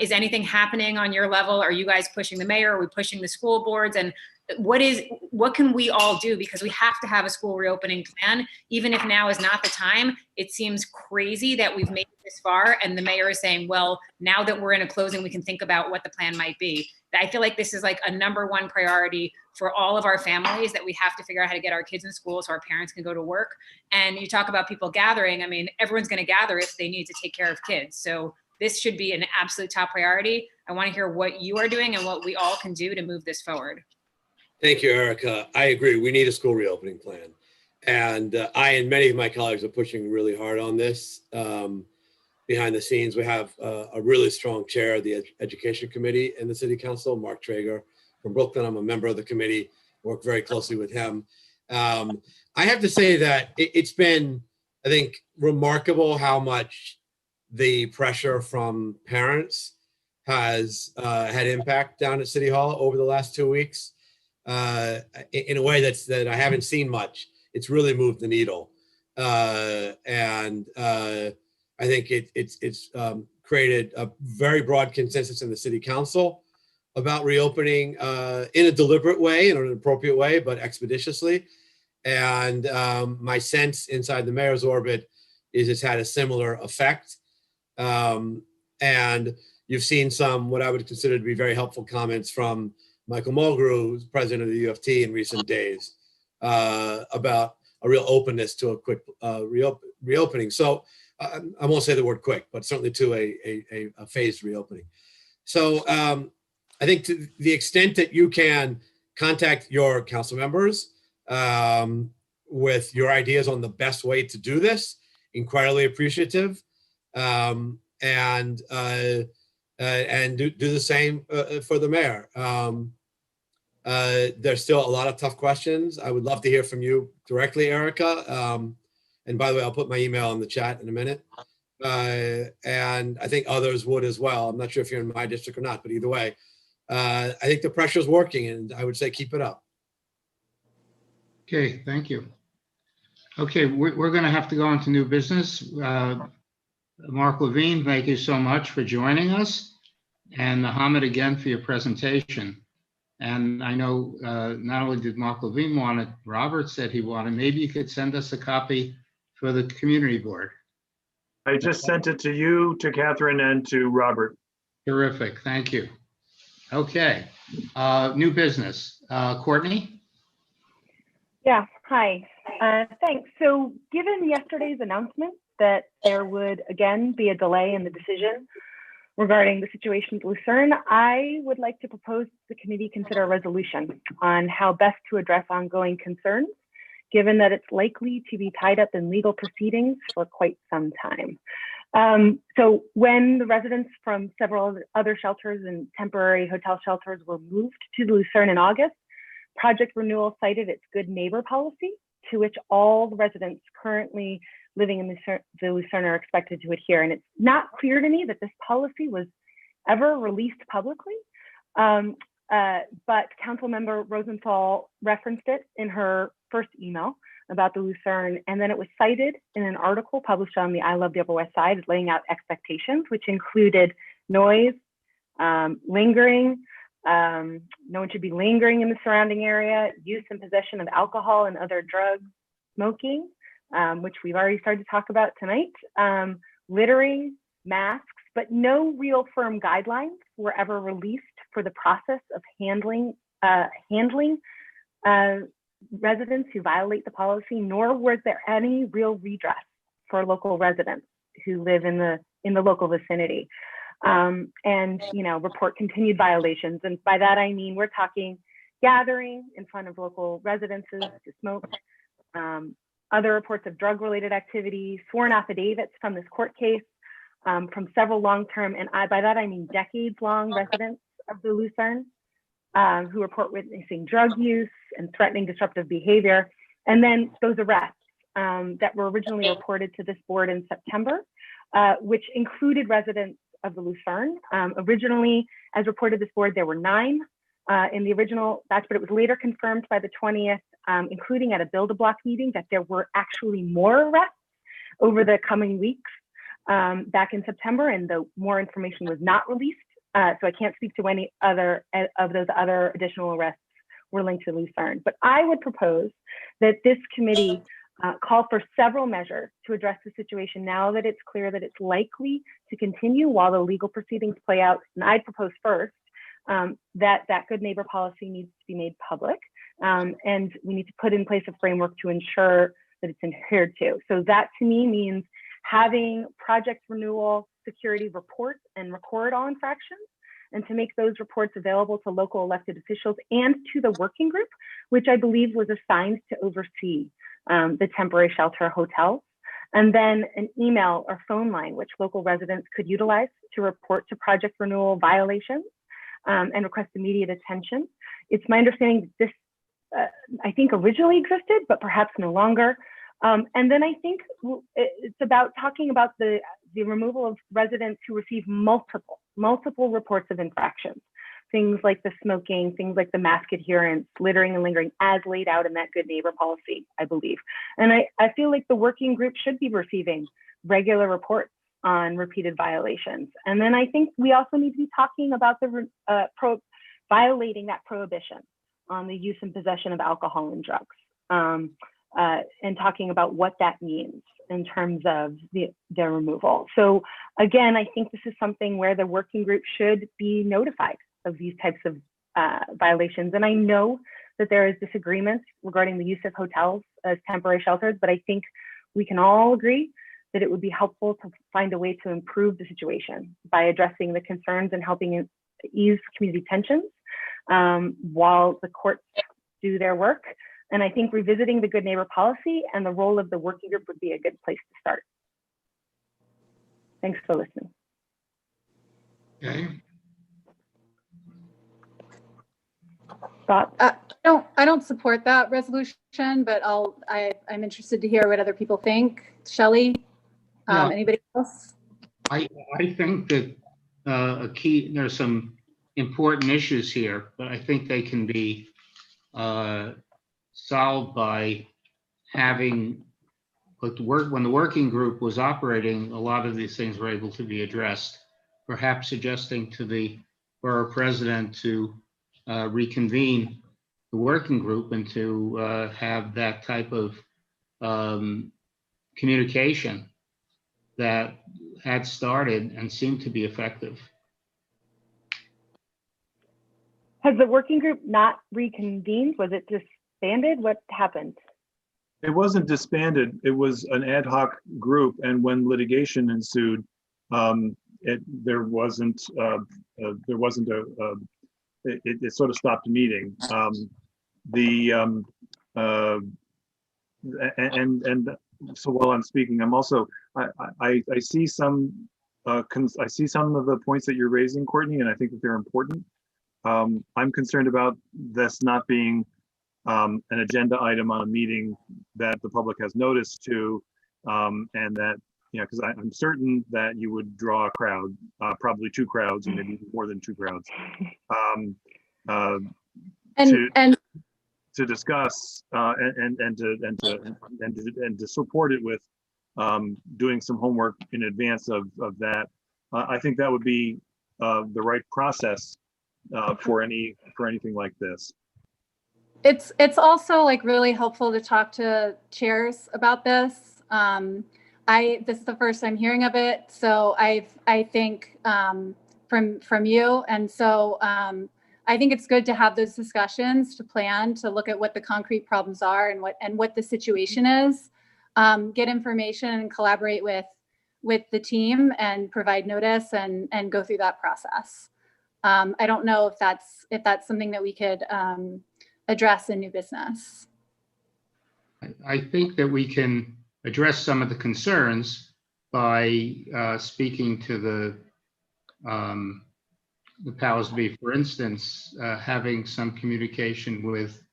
Is anything happening on your level? Are you guys pushing the mayor? Are we pushing the school boards? And what can we all do? Because we have to have a school reopening plan. Even if now is not the time, it seems crazy that we've made it this far and the mayor is saying, well, now that we're in a closing, we can think about what the plan might be. I feel like this is like a #1 priority for all of our families, that we have to figure out how to get our kids in school so our parents can go to work. And you talk about people gathering. I mean, everyone's going to gather if they need to take care of kids. So this should be an absolute top priority. I want to hear what you are doing and what we all can do to move this forward. Thank you, Erica. I agree. We need a school reopening plan. And I and many of my colleagues are pushing really hard on this. Behind the scenes, we have a really strong chair of the Education Committee in the City Council, Mark Traeger from Brooklyn. I'm a member of the committee, work very closely with him. I have to say that it's been, I think, remarkable how much the pressure from parents has had impact down at City Hall over the last 2 weeks. In a way that I haven't seen much. It's really moved the needle. I think it's created a very broad consensus in the City Council about reopening in a deliberate way, in an appropriate way, but expeditiously. And my sense inside the mayor's orbit is it's had a similar effect. And you've seen some, what I would consider to be very helpful comments from Michael Mulgrew, who's president of the U of T in recent days, about a real openness to a quick reopening. So I won't say the word quick, but certainly to a phased reopening. So I think to the extent that you can contact your council members with your ideas on the best way to do this, incredibly appreciative, and do the same for the mayor. There's still a lot of tough questions. I would love to hear from you directly, Erica. And by the way, I'll put my email in the chat in a minute. And I think others would as well. I'm not sure if you're in my district or not, but either way, I think the pressure is working, and I would say keep it up. Okay, thank you. Okay, we're going to have to go into new business. Mark Levine, thank you so much for joining us. And Mohammed, again, for your presentation. And I know not only did Mark Levine want it, Robert said he wanted, maybe you could send us a copy for the community board. I just sent it to you, to Catherine, and to Robert. Terrific, thank you. Okay, new business. Courtney? Yeah, hi. Thanks. So given yesterday's announcement that there would again be a delay in the decision regarding the situation at Lucerne, I would like to propose the committee consider a resolution on how best to address ongoing concerns, given that it's likely to be tied up in legal proceedings for quite some time. So when the residents from several other shelters and temporary hotel shelters were moved to Lucerne in August, Project Renewal cited its good neighbor policy, to which all the residents currently living in the Lucerne are expected to adhere. And it's not clear to me that this policy was ever released publicly, but Councilmember Rosenthal referenced it in her first email about the Lucerne, and then it was cited in an article published on the I Love the Upper West Side, laying out expectations, which included noise, lingering, no one should be lingering in the surrounding area, use and possession of alcohol and other drugs, smoking, which we've already started to talk about tonight, littering, masks, but no real firm guidelines were ever released for the process of handling residents who violate the policy, nor was there any real redress for local residents who live in the local vicinity. And report continued violations. And by that, I mean, we're talking gathering in front of local residences to smoke, other reports of drug-related activity, sworn affidavits from this court case, from several long-term, and by that, I mean decades-long residents of the Lucerne, who report witnessing drug use and threatening disruptive behavior. And then those arrests that were originally reported to this board in September, which included residents of the Lucerne. Originally, as reported this board, there were 9 in the original batch, but it was later confirmed by the 20th, including at a Build-A-Block meeting, that there were actually more arrests over the coming weeks back in September, and the more information was not released. So I can't speak to any other of those other additional arrests were linked to Lucerne. But I would propose that this committee call for several measures to address the situation now that it's clear that it's likely to continue while the legal proceedings play out. And I'd propose first that good neighbor policy needs to be made public, and we need to put in place a framework to ensure that it's adhered to. So that to me means having Project Renewal security report and record all infractions, and to make those reports available to local elected officials and to the working group, which I believe was assigned to oversee the temporary shelter hotels, and then an email or phone line which local residents could utilize to report to Project Renewal violations and request immediate attention. It's my understanding that this, I think, originally existed, but perhaps no longer. And then I think it's about talking about the removal of residents who receive multiple reports of infractions, things like the smoking, things like the mask adherence, littering and lingering, as laid out in that good neighbor policy, I believe. And I feel like the working group should be receiving regular reports on repeated violations. And then I think we also need to be talking about the violating that prohibition on the use and possession of alcohol and drugs. And talking about what that means in terms of their removal. So again, I think this is something where the working group should be notified of these types of violations. And I know that there is disagreement regarding the use of hotels as temporary shelters, but I think we can all agree that it would be helpful to find a way to improve the situation by addressing the concerns and helping ease community tensions while the courts do their work. And I think revisiting the good neighbor policy and the role of the working group would be a good place to start. Thanks for listening. Okay. I don't support that resolution, but I'm interested to hear what other people think. Shelley? Yeah. Anybody else? I think that there's some important issues here, but I think they can be solved by having, when the working group was operating, a lot of these things were able to be addressed. Perhaps suggesting to the borough president to reconvene the working group and to have that type of communication that had started and seemed to be effective. Has the working group not reconvened? Was it disbanded? What happened? It wasn't disbanded. It was an ad hoc group, and when litigation ensued, there wasn't it sort of stopped meeting. So while I'm speaking, I'm also I see some I see some of the points that you're raising, Courtney, and I think that they're important. I'm concerned about this not being an agenda item on a meeting that the public has notice to, and that, because I'm certain that you would draw a crowd, probably two crowds, or maybe more than two crowds, to discuss and to support it with doing some homework in advance of that. I think that would be the right process for anything like this. It's also like really helpful to talk to chairs about this. This is the first I'm hearing of it, so I think from you, and so I think it's good to have those discussions, to plan, to look at what the concrete problems are and what the situation is. Get information and collaborate with the team and provide notice and go through that process. I don't know if that's something that we could address in new business. I think that we can address some of the concerns by speaking to the powers that be. For instance, having some communication with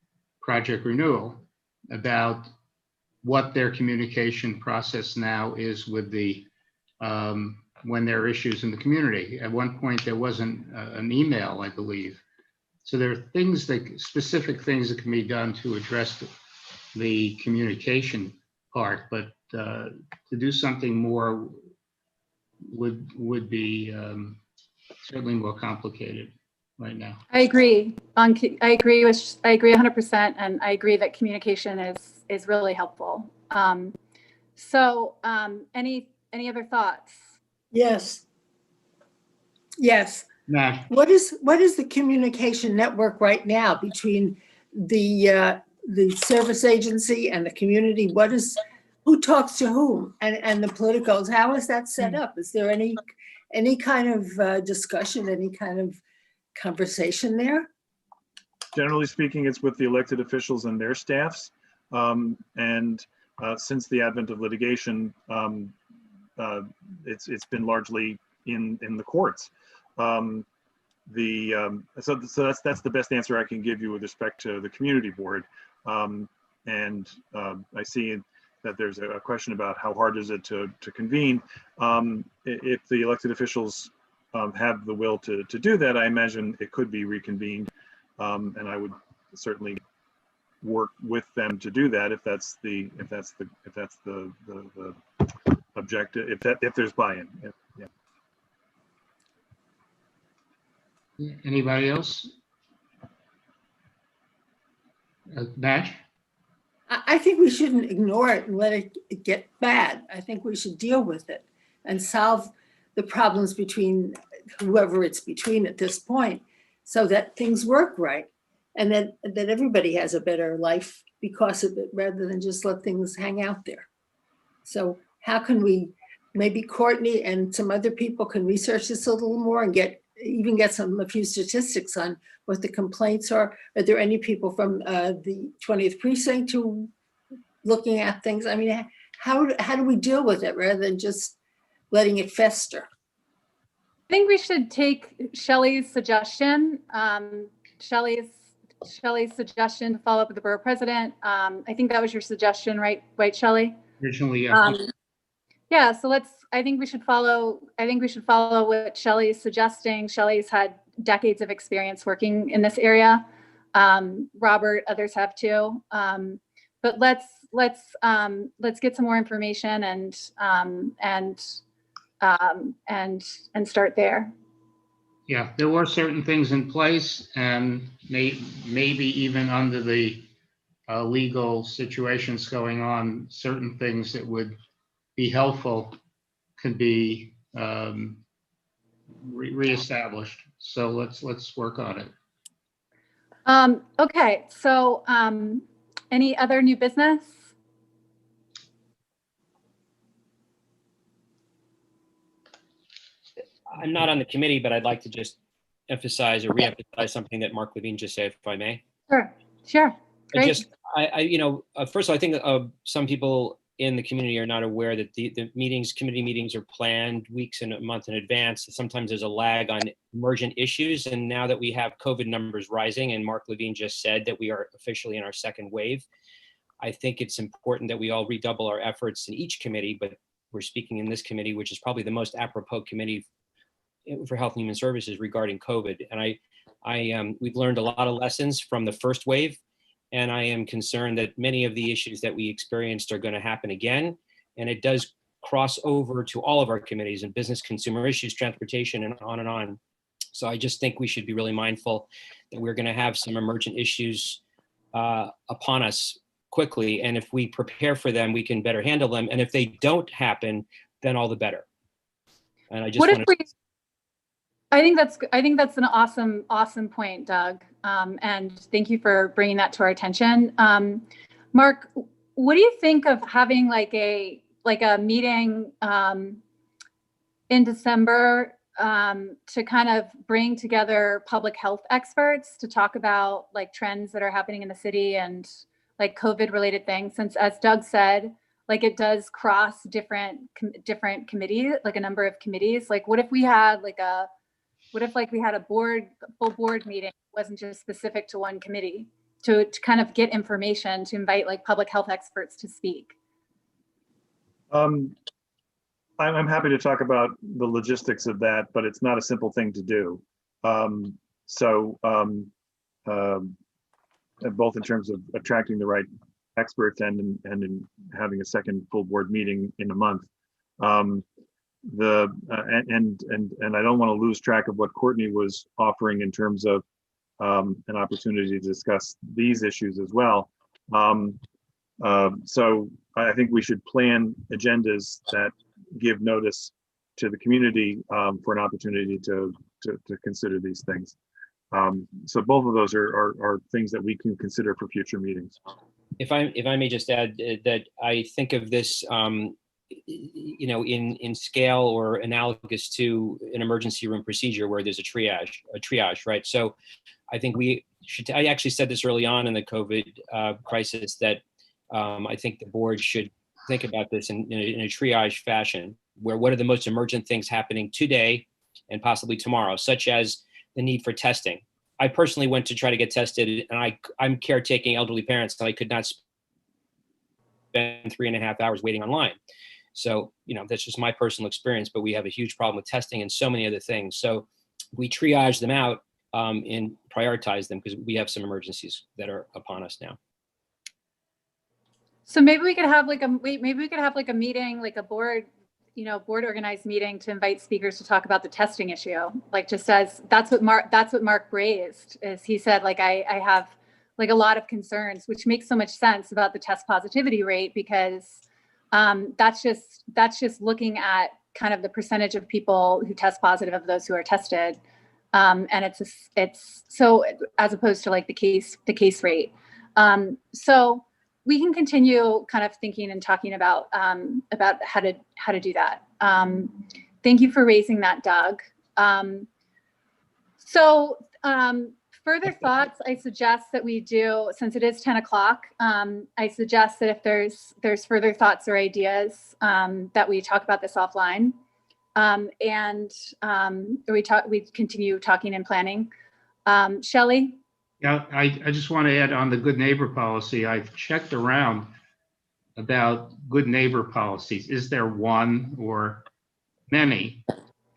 Project Renewal about what their communication process now is with the when there are issues in the community. At one point, there wasn't an email, I believe. So there are things specific things that can be done to address the communication part, but to do something more would be certainly more complicated right now. I agree 100%, and I agree that communication is really helpful. So any other thoughts? Yes. Nah. What is the communication network right now between the service agency and the community? Who talks to whom, and the politicals? How is that set up? Is there any kind of discussion, any kind of conversation there? Generally speaking, it's with the elected officials and their staffs. Since the advent of litigation, it's been largely in the courts. So that's the best answer I can give you with respect to the community board. I see that there's a question about how hard is it to convene. If the elected officials have the will to do that, I imagine it could be reconvened, and I would certainly work with them to do that if that's the objective, if there's buy-in. Yeah. Anybody else? Nash? I think we shouldn't ignore it and let it get bad. I think we should deal with it and solve the problems between whoever it's between at this point, so that things work right, and that everybody has a better life because of it, rather than just let things hang out there. So how can we, maybe Courtney and some other people can research this a little more and get a few statistics on what the complaints are. Are there any people from the 20th precinct who looking at things? I mean, how do we deal with it rather than just letting it fester? I think we should take Shelley's suggestion. Shelley's suggestion to follow up with the borough president. I think that was your suggestion, right, Shelley? Originally, yeah. Yeah, so I think we should follow what Shelley's suggesting. Shelley's had decades of experience working in this area. Robert, others have too. But let's get some more information and start there. Yeah, there were certain things in place, and maybe even under the legal situations going on, certain things that would be helpful could be reestablished. So let's work on it. Okay, so any other new business? I'm not on the committee, but I'd like to just emphasize or reemphasize something that Mark Levine just said, if I may. Sure. Great. First of all, I think some people in the community are not aware that the committee meetings are planned weeks and a month in advance. Sometimes there's a lag on emergent issues. And now that we have COVID numbers rising, and Mark Levine just said that we are officially in our second wave, I think it's important that we all redouble our efforts in each committee, but we're speaking in this committee, which is probably the most apropos committee for Health and Human Services regarding COVID. And we've learned a lot of lessons from the first wave. And I am concerned that many of the issues that we experienced are going to happen again. And it does cross over to all of our committees and business, consumer issues, transportation, and on and on. So I just think we should be really mindful that we're going to have some emergent issues upon us quickly. And if we prepare for them, we can better handle them. And if they don't happen, then all the better. And I just want to... I think that's an awesome point, Doug. And thank you for bringing that to our attention. Mark, what do you think of having like a meeting in December to kind of bring together public health experts to talk about like trends that are happening in the city and like COVID related things? Since, as Doug said, like it does cross different committees, like a number of committees. Like what if we had a full board meeting, it wasn't just specific to one committee, to kind of get information, to invite like public health experts to speak? I'm happy to talk about the logistics of that, but it's not a simple thing to do. Both in terms of attracting the right experts and in having a second full board meeting in a month. And I don't want to lose track of what Courtney was offering in terms of an opportunity to discuss these issues as well. So I think we should plan agendas that give notice to the community for an opportunity to consider these things. So both of those are things that we can consider for future meetings. If I may just add that I think of this in scale or analogous to an emergency room procedure where there's a triage, right? So I think I actually said this early on in the COVID crisis that I think the board should think about this in a triage fashion, where what are the most emergent things happening today and possibly tomorrow, such as the need for testing. I personally went to try to get tested, and I'm caretaking elderly parents, so I could not spend 3.5 hours waiting online. So, that's just my personal experience, but we have a huge problem with testing and so many other things. So we triage them out and prioritize them because we have some emergencies that are upon us now. So maybe we could have like a meeting, like a board organized meeting to invite speakers to talk about the testing issue. Like just as that's what Mark raised, is he said, like, I have like a lot of concerns, which makes so much sense about the test positivity rate, because that's just looking at kind of the percentage of people who test positive of those who are tested. And it's so, as opposed to like the case rate. So we can continue kind of thinking and talking about how to do that. Thank you for raising that, Doug. Further thoughts, I suggest that we do, since it is 10 o'clock, I suggest that if there's further thoughts or ideas, that we talk about this offline. We continue talking and planning. Shelley? Yeah, I just want to add on the good neighbor policy. I've checked around about good neighbor policies. Is there one or many?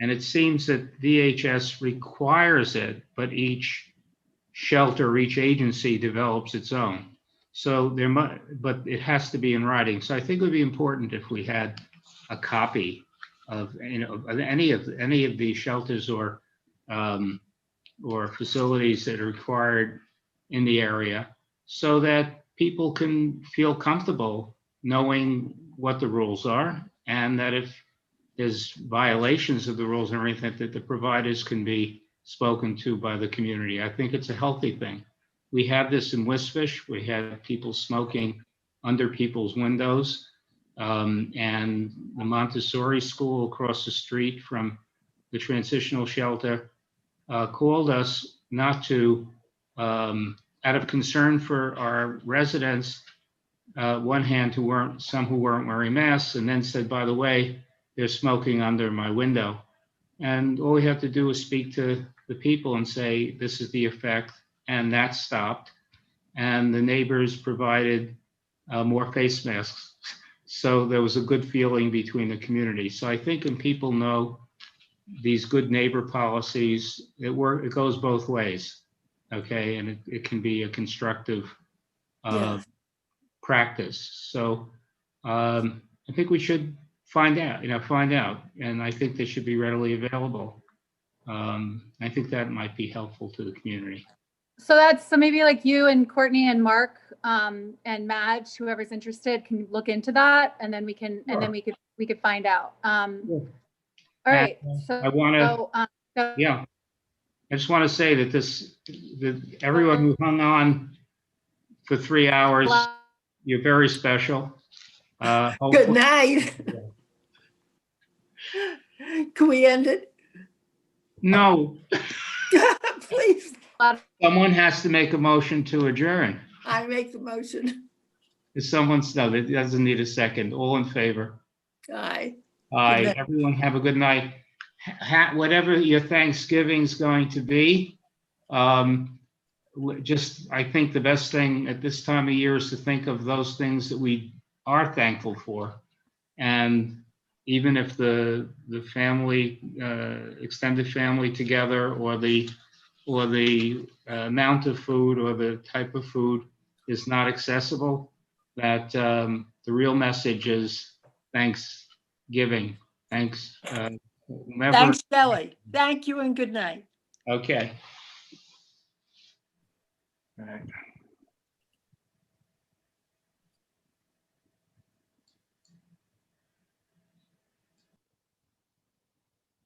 And it seems that VHS requires it, but each shelter, each agency develops its own. So there might, but it has to be in writing. So I think it would be important if we had a copy of, of any of these shelters or facilities that are required in the area, so that people can feel comfortable knowing what the rules are, and that if there's violations of the rules and everything, that the providers can be spoken to by the community. I think it's a healthy thing. We have this in Wistfish. We have people smoking under people's windows. And the Montessori school across the street from the transitional shelter called us not to, out of concern for our residents, one hand who weren't wearing masks, and then said, by the way, they're smoking under my window. And all we have to do is speak to the people and say, this is the effect, and that stopped. And the neighbors provided more face masks. So there was a good feeling between the community. So I think when people know these good neighbor policies, it goes both ways, okay? And it can be a constructive practice. So I think we should find out, and I think they should be readily available. I think that might be helpful to the community. So maybe like you and Courtney and Mark and Madge, whoever's interested, can look into that, and then we can, Sure. and then we could find out. All right. So I want to, yeah, I just want to say that everyone who hung on for 3 hours, you're very special. Good night. Can we end it? No. Please. Someone has to make a motion to adjourn. I make the motion. Is someone's, no, that doesn't need a second. All in favor? Aye. Aye. Good night. Everyone have a good night. Whatever your Thanksgiving's going to be, just, I think the best thing at this time of year is to think of those things that we are thankful for. And even if the family, extended family together, or the amount of food or the type of food is not accessible, that the real message is Thanksgiving. Thanks. Thanks, Shelley. Thank you and good night. Okay. All right.